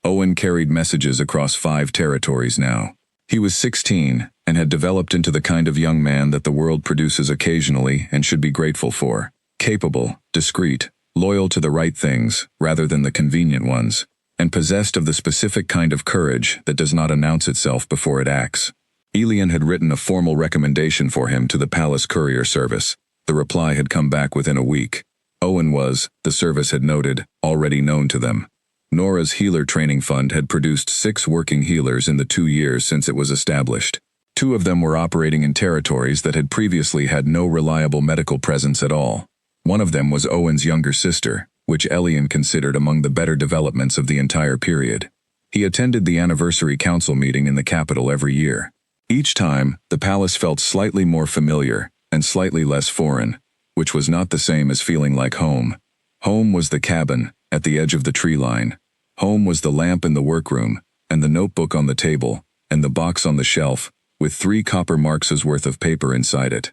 Owen carried messages across 5 territories now. He was 16 and had developed into the kind of young man that the world produces occasionally and should be grateful for. Capable, discreet, loyal to the right things rather than the convenient ones, and possessed of the specific kind of courage that does not announce itself before it acts. Elian had written a formal recommendation for him to the Palace Courier Service. The reply had come back within a week. Owen was, the service had noted, already known to them. Nora's healer training fund had produced 6 working healers in the 2 years since it was established. 2 of them were operating in territories that had previously had no reliable medical presence at all. One of them was Owen's younger sister, which Elian considered among the better developments of the entire period. He attended the anniversary council meeting in the capital every year. Each time, the palace felt slightly more familiar and slightly less foreign, which was not the same as feeling like home. Home was the cabin, at the edge of the tree line. Home was the lamp in the workroom, and the notebook on the table, and the box on the shelf, with 3 copper marks' worth of paper inside it.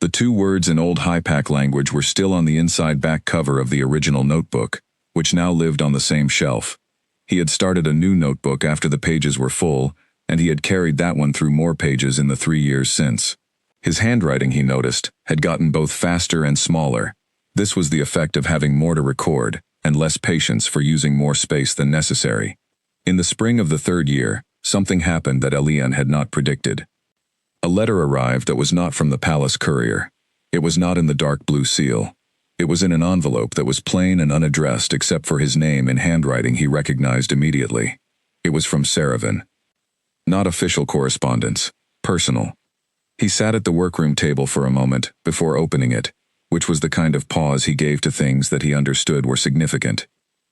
The 2 words in old Hypack language were still on the inside back cover of the original notebook, which now lived on the same shelf. He had started a new notebook after the pages were full, and he had carried that one through more pages in the 3 years since. His handwriting, he noticed, had gotten both faster and smaller. This was the effect of having more to record, and less patience for using more space than necessary. In the spring of the 3rd year, something happened that Elian had not predicted. A letter arrived that was not from the Palace Courier. It was not in the dark blue seal. It was in an envelope that was plain and unaddressed except for his name in handwriting he recognized immediately. It was from Saravan. Not official correspondence. Personal. He sat at the workroom table for a moment before opening it, which was the kind of pause he gave to things that he understood were significant.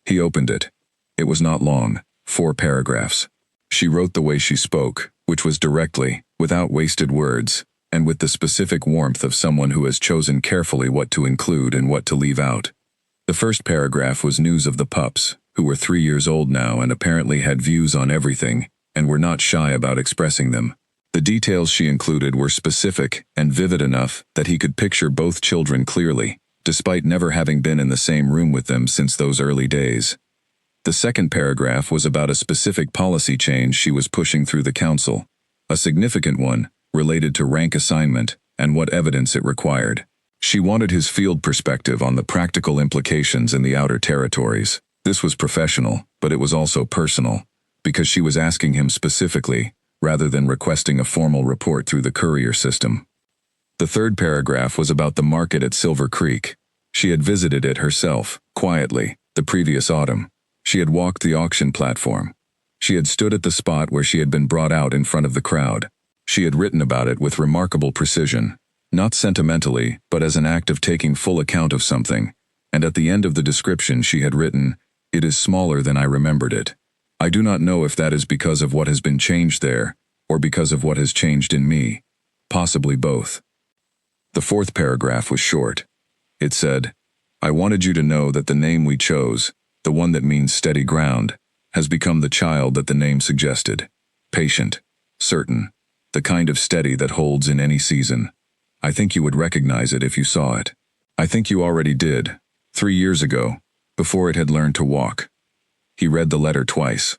He opened it. It was not long, 4 paragraphs. She wrote the way she spoke, which was directly, without wasted words, and with the specific warmth of someone who has chosen carefully what to include and what to leave out. The first paragraph was news of the pups, who were 3 years old now and apparently had views on everything, and were not shy about expressing them. The details she included were specific and vivid enough that he could picture both children clearly, despite never having been in the same room with them since those early days. The second paragraph was about a specific policy change she was pushing through the council, a significant one, related to rank assignment and what evidence it required. She wanted his field perspective on the practical implications in the outer territories. This was professional, but it was also personal, because she was asking him specifically, rather than requesting a formal report through the courier system. The third paragraph was about the market at Silver Creek. She had visited it herself, quietly, the previous autumn. She had walked the auction platform. She had stood at the spot where she had been brought out in front of the crowd. She had written about it with remarkable precision, not sentimentally, but as an act of taking full account of something, and at the end of the description she had written, "It is smaller than I remembered it. I do not know if that is because of what has been changed there, or because of what has changed in me. Possibly both." The fourth paragraph was short. It said, "I wanted you to know that the name we chose, the one that means steady ground, has become the child that the name suggested. Patient, certain, the kind of steady that holds in any season. I think you would recognize it if you saw it. I think you already did, 3 years ago, before it had learned to walk." He read the letter twice.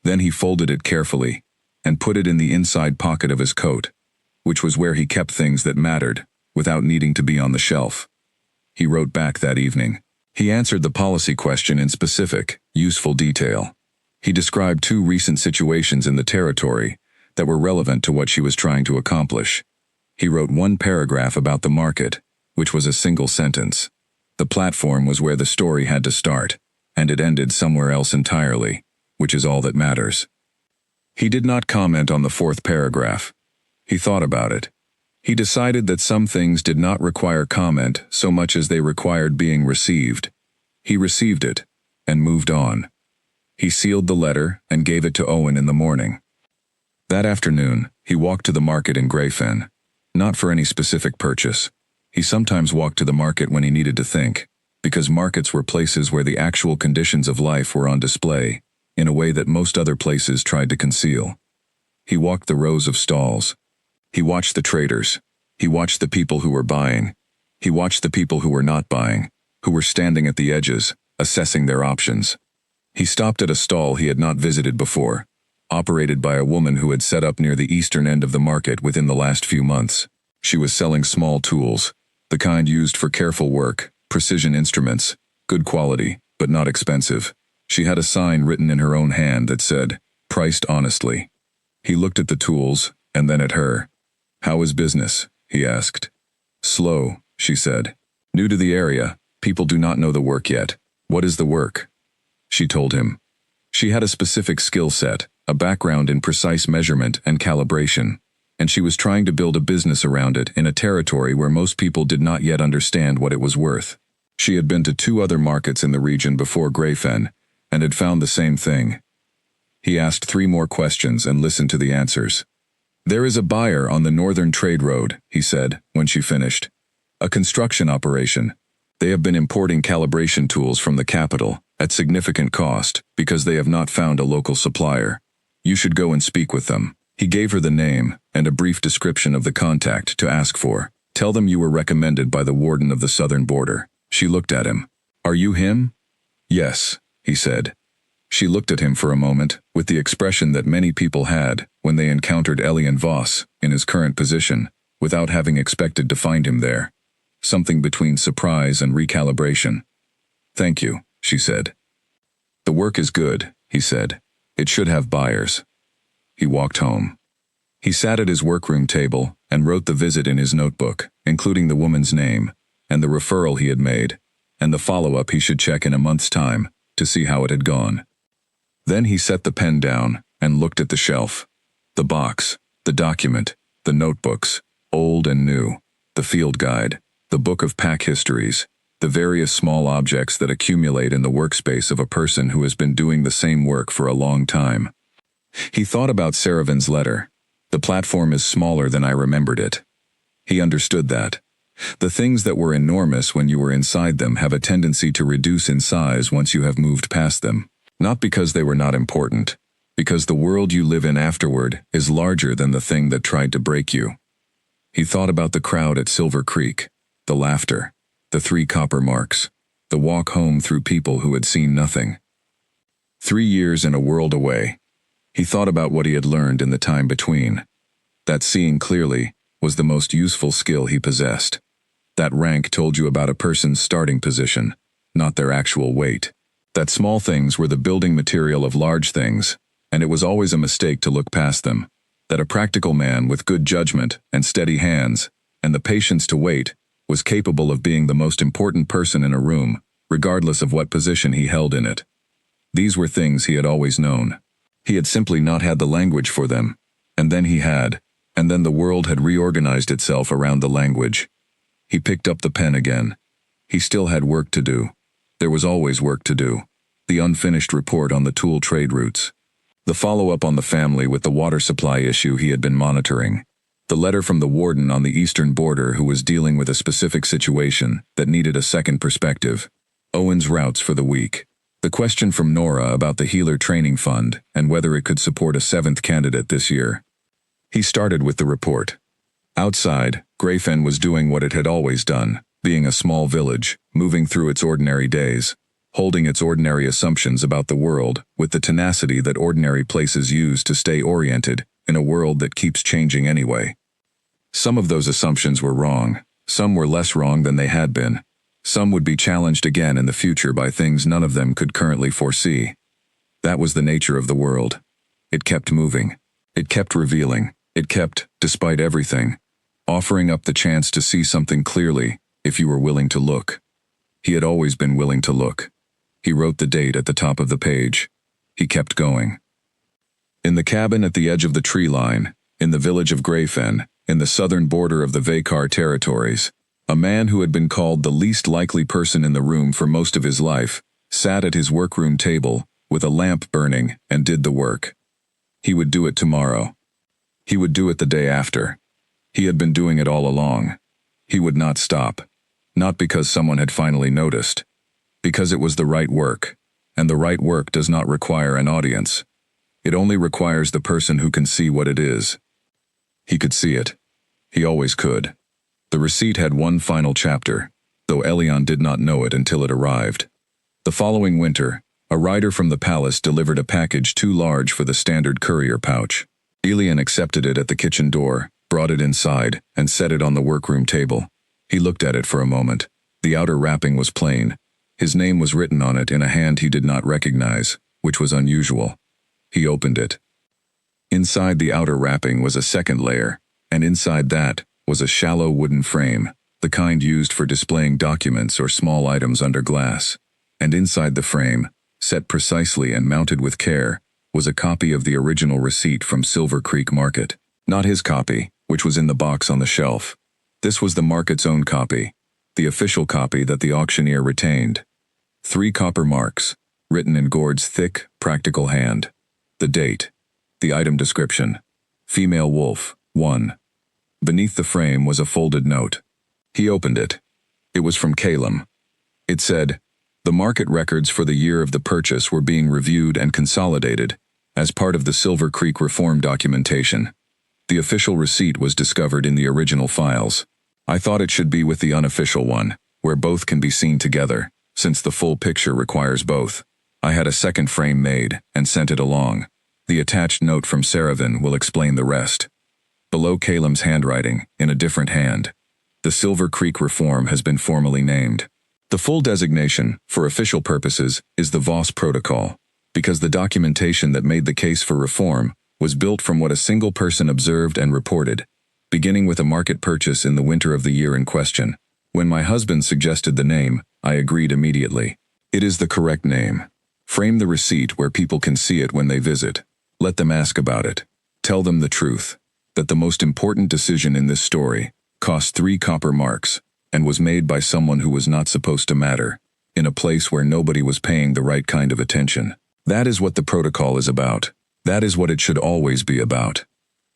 Then he folded it carefully and put it in the inside pocket of his coat, which was where he kept things that mattered, without needing to be on the shelf. He wrote back that evening. He answered the policy question in specific, useful detail. He described 2 recent situations in the territory that were relevant to what she was trying to accomplish. He wrote 1 paragraph about the market, which was a single sentence. The platform was where the story had to start, and it ended somewhere else entirely, which is all that matters. He did not comment on the 4th paragraph. He thought about it. He decided that some things did not require comment so much as they required being received. He received it, and moved on. He sealed the letter and gave it to Owen in the morning. That afternoon, He walked to the market in Greyfen, not for any specific purchase. He sometimes walked to the market when he needed to think, because markets were places where the actual conditions of life were on display, in a way that most other places tried to conceal. He walked the rows of stalls. He watched the traders. He watched the people who were buying. He watched the people who were not buying, who were standing at the edges, assessing their options. He stopped at a stall he had not visited before, operated by a woman who had set up near the eastern end of the market within the last few months. She was selling small tools, the kind used for careful work, precision instruments, good quality, but not expensive. She had a sign written in her own hand that said, "Priced honestly." He looked at the tools, and then at her. "How is business?" he asked. "Slow," she said. "New to the area, people do not know the work yet." "What is the work?" She told him. She had a specific skill set, a background in precise measurement and calibration, and she was trying to build a business around it in a territory where most people did not yet understand what it was worth. She had been to 2 other markets in the region before Greyfen, and had found the same thing. He asked 3 more questions and listened to the answers. "There is a buyer on the northern trade road," he said, when she finished. "A construction operation. They have been importing calibration tools from the capital, at significant cost, because they have not found a local supplier. You should go and speak with them." He gave her the name, and a brief description of the contact to ask for. "Tell them you were recommended by the warden of the southern border." She looked at him. "Are you him?" "Yes," he said. She looked at him for a moment, with the expression that many people had when they encountered Elian Voss in his current position, without having expected to find him there. Something between surprise and recalibration. "Thank you," she said. "The work is good," he said. "It should have buyers." He walked home. He sat at his workroom table and wrote the visit in his notebook, including the woman's name, and the referral he had made, and the follow-up he should check in a month's time, to see how it had gone. Then he set the pen down and looked at the shelf. The box, the document, the notebooks, old and new, the field guide, the book of pack histories, the various small objects that accumulate in the workspace of a person who has been doing the same work for a long time. He thought about Saravin's letter. "The platform is smaller than I remembered it." He understood that. The things that were enormous when you were inside them have a tendency to reduce in size once you have moved past them. Not because they were not important, because the world you live in afterward is larger than the thing that tried to break you. He thought about the crowd at Silver Creek, the laughter, the 3 copper marks, the walk home through people who had seen nothing. 3 years in a world away. He thought about what he had learned in the time between. That seeing clearly was the most useful skill he possessed. That rank told you about a person's starting position, not their actual weight. That small things were the building material of large things, and it was always a mistake to look past them. That a practical man with good judgment and steady hands, and the patience to wait, was capable of being the most important person in a room, regardless of what position he held in it. These were things he had always known. He had simply not had the language for them, and then he had, and then the world had reorganized itself around the language. He picked up the pen again. He still had work to do. There was always work to do. The unfinished report on the tool trade routes. The follow-up on the family with the water supply issue he had been monitoring. The letter from the warden on the eastern border who was dealing with a specific situation that needed a second perspective. Owen's routes for the week. The question from Nora about the healer training fund and whether it could support a 7th candidate this year. He started with the report. Outside, Greyfen was doing what it had always done, being a small village, moving through its ordinary days, holding its ordinary assumptions about the world with the tenacity that ordinary places use to stay oriented in a world that keeps changing anyway. Some of those assumptions were wrong, some were less wrong than they had been. Some would be challenged again in the future by things none of them could currently foresee. That was the nature of the world. It kept moving. It kept revealing. It kept, despite everything, offering up the chance to see something clearly if you were willing to look. He had always been willing to look. He wrote the date at the top of the page. He kept going. In the cabin at the edge of the tree line, in the village of Greyfen, in the southern border of the Vakar territories, a man who had been called the least likely person in the room for most of his life, sat at his workroom table with a lamp burning and did the work. He would do it tomorrow. He would do it the day after. He had been doing it all along. He would not stop. Not because someone had finally noticed. Because it was the right work. And the right work does not require an audience. It only requires the person who can see what it is. He could see it. He always could. The receipt had one final chapter, though Elian did not know it until it arrived. The following winter, a rider from the palace delivered a package too large for the standard courier pouch. Elian accepted it at the kitchen door, brought it inside, and set it on the workroom table. He looked at it for a moment. The outer wrapping was plain. His name was written on it in a hand he did not recognize, which was unusual. He opened it. Inside the outer wrapping was a second layer, and inside that was a shallow wooden frame, the kind used for displaying documents or small items under glass. And inside the frame, set precisely and mounted with care, was a copy of the original receipt from Silver Creek Market. Not his copy, which was in the box on the shelf. This was the market's own copy, the official copy that the auctioneer retained. 3 copper marks, written in Gord's thick, practical hand. The date. The item description. Female wolf, 1. Beneath the frame was a folded note. He opened it. It was from Calum. It said, "The market records for the year of the purchase were being reviewed and consolidated as part of the Silver Creek reform documentation. The official receipt was discovered in the original files. I thought it should be with the unofficial one, where both can be seen together, since the full picture requires both. I had a second frame made and sent it along. The attached note from Saravan will explain the rest." Below Calum's handwriting, in a different hand, the Silver Creek reform has been formally named. The full designation, for official purposes, is the Voss Protocol, because the documentation that made the case for reform was built from what a single person observed and reported, beginning with a market purchase in the winter of the year in question. When my husband suggested the name, I agreed immediately. It is the correct name. Frame the receipt where people can see it when they visit. Let them ask about it. Tell them the truth, that the most important decision in this story cost 3 copper marks and was made by someone who was not supposed to matter, in a place where nobody was paying the right kind of attention. That is what the protocol is about. That is what it should always be about.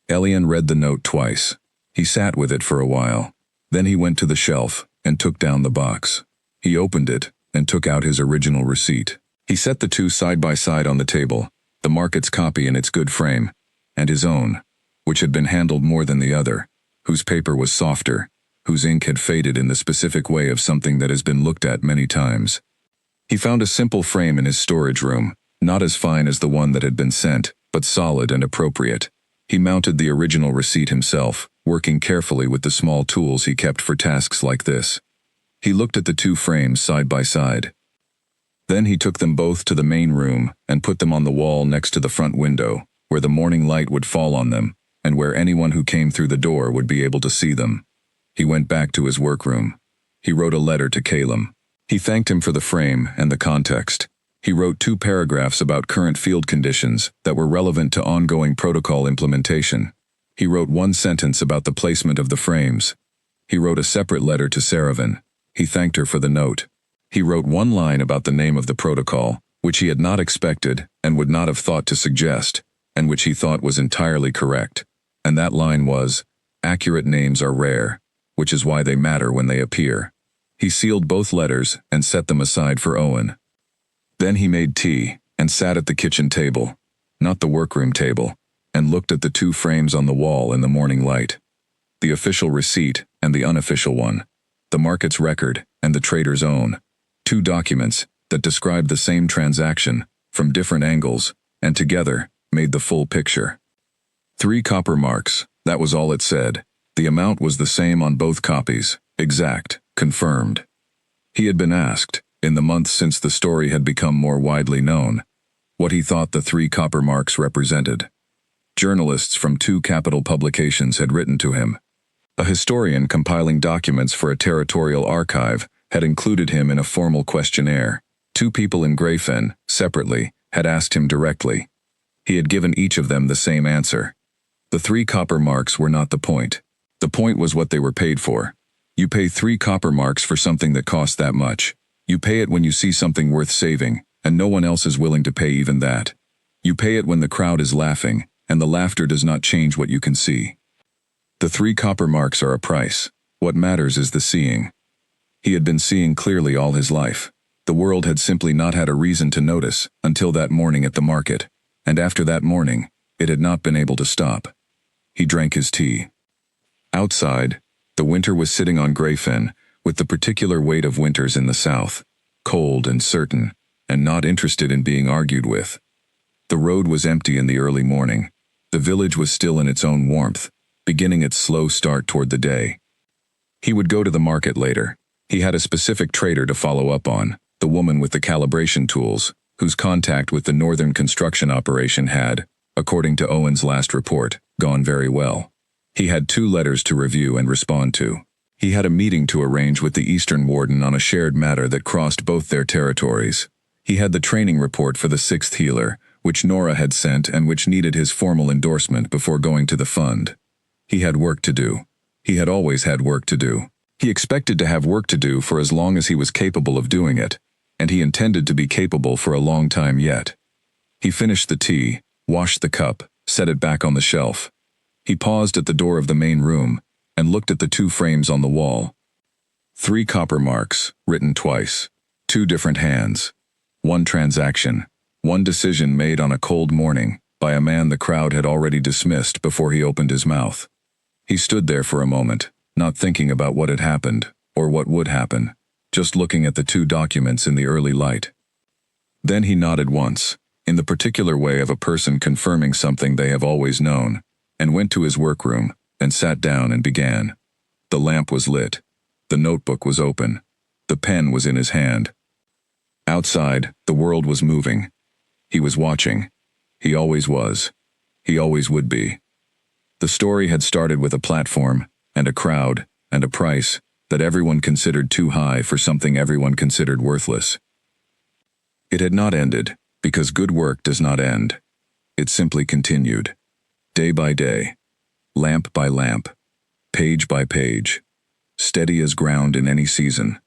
Elian read the note twice. He sat with it for a while. Then he went to the shelf and took down the box. He opened it and took out his original receipt. He set the two side by side on the table, the market's copy in its good frame, and his own, which had been handled more than the other, whose paper was softer, whose ink had faded in the specific way of something that has been looked at many times. He found a simple frame in his storage room, not as fine as the one that had been sent, but solid and appropriate. He mounted the original receipt himself, working carefully with the small tools he kept for tasks like this. He looked at the 2 frames side by side. Then he took them both to the main room and put them on the wall next to the front window, where the morning light would fall on them, and where anyone who came through the door would be able to see them. He went back to his workroom. He wrote a letter to Calum. He thanked him for the frame and the context. He wrote 2 paragraphs about current field conditions that were relevant to ongoing protocol implementation. He wrote 1 sentence about the placement of the frames. He wrote a separate letter to Saravan. He thanked her for the note. He wrote 1 line about the name of the protocol, which he had not expected and would not have thought to suggest, and which he thought was entirely correct. And that line was, "Accurate names are rare, which is why they matter when they appear." He sealed both letters and set them aside for Owen. Then he made tea and sat at the kitchen table, not the workroom table, and looked at the 2 frames on the wall in the morning light. The official receipt and the unofficial one, the market's record and the trader's own. 2 documents that described the same transaction from different angles and together made the full picture. 3 copper marks, that was all it said. The amount was the same on both copies, exact, confirmed. He had been asked, in the months since the story had become more widely known, what he thought the 3 copper marks represented. Journalists from 2 capital publications had written to him. A historian compiling documents for a territorial archive had included him in a formal questionnaire. 2 people in Greyfen, separately, had asked him directly. He had given each of them the same answer. The 3 copper marks were not the point. The point was what they were paid for. You pay 3 copper marks for something that costs that much. You pay it when you see something worth saving, and no one else is willing to pay even that. You pay it when the crowd is laughing, and the laughter does not change what you can see. The 3 copper marks are a price. What matters is the seeing. He had been seeing clearly all his life. The world had simply not had a reason to notice until that morning at the market, and after that morning, it had not been able to stop. He drank his tea. Outside, the winter was sitting on Greyfin, with the particular weight of winters in the south, cold and certain, and not interested in being argued with. The road was empty in the early morning. The village was still in its own warmth, beginning its slow start toward the day. He would go to the market later. He had a specific trader to follow up on, the woman with the calibration tools, whose contact with the northern construction operation had, according to Owen's last report, gone very well. He had 2 letters to review and respond to. He had a meeting to arrange with the Eastern Warden on a shared matter that crossed both their territories. He had the training report for the 6th healer, which Nora had sent and which needed his formal endorsement before going to the fund. He had work to do. He had always had work to do. He expected to have work to do for as long as he was capable of doing it, and he intended to be capable for a long time yet. He finished the tea, washed the cup, set it back on the shelf. He paused at the door of the main room and looked at the 2 frames on the wall. 3 copper marks, written twice. 2 different hands. 1 transaction. 1 decision made on a cold morning by a man the crowd had already dismissed before he opened his mouth. He stood there for a moment, not thinking about what had happened or what would happen, just looking at the 2 documents in the early light. Then he nodded once, in the particular way of a person confirming something they have always known, and went to his workroom and sat down and began. The lamp was lit. The notebook was open. The pen was in his hand. Outside, the world was moving. He was watching. He always was. He always would be. The story had started with a platform, and a crowd, and a price that everyone considered too high for something everyone considered worthless. It had not ended, because good work does not end. It simply continued. Day by day. Lamp by lamp. Page by page. Steady as ground in any season.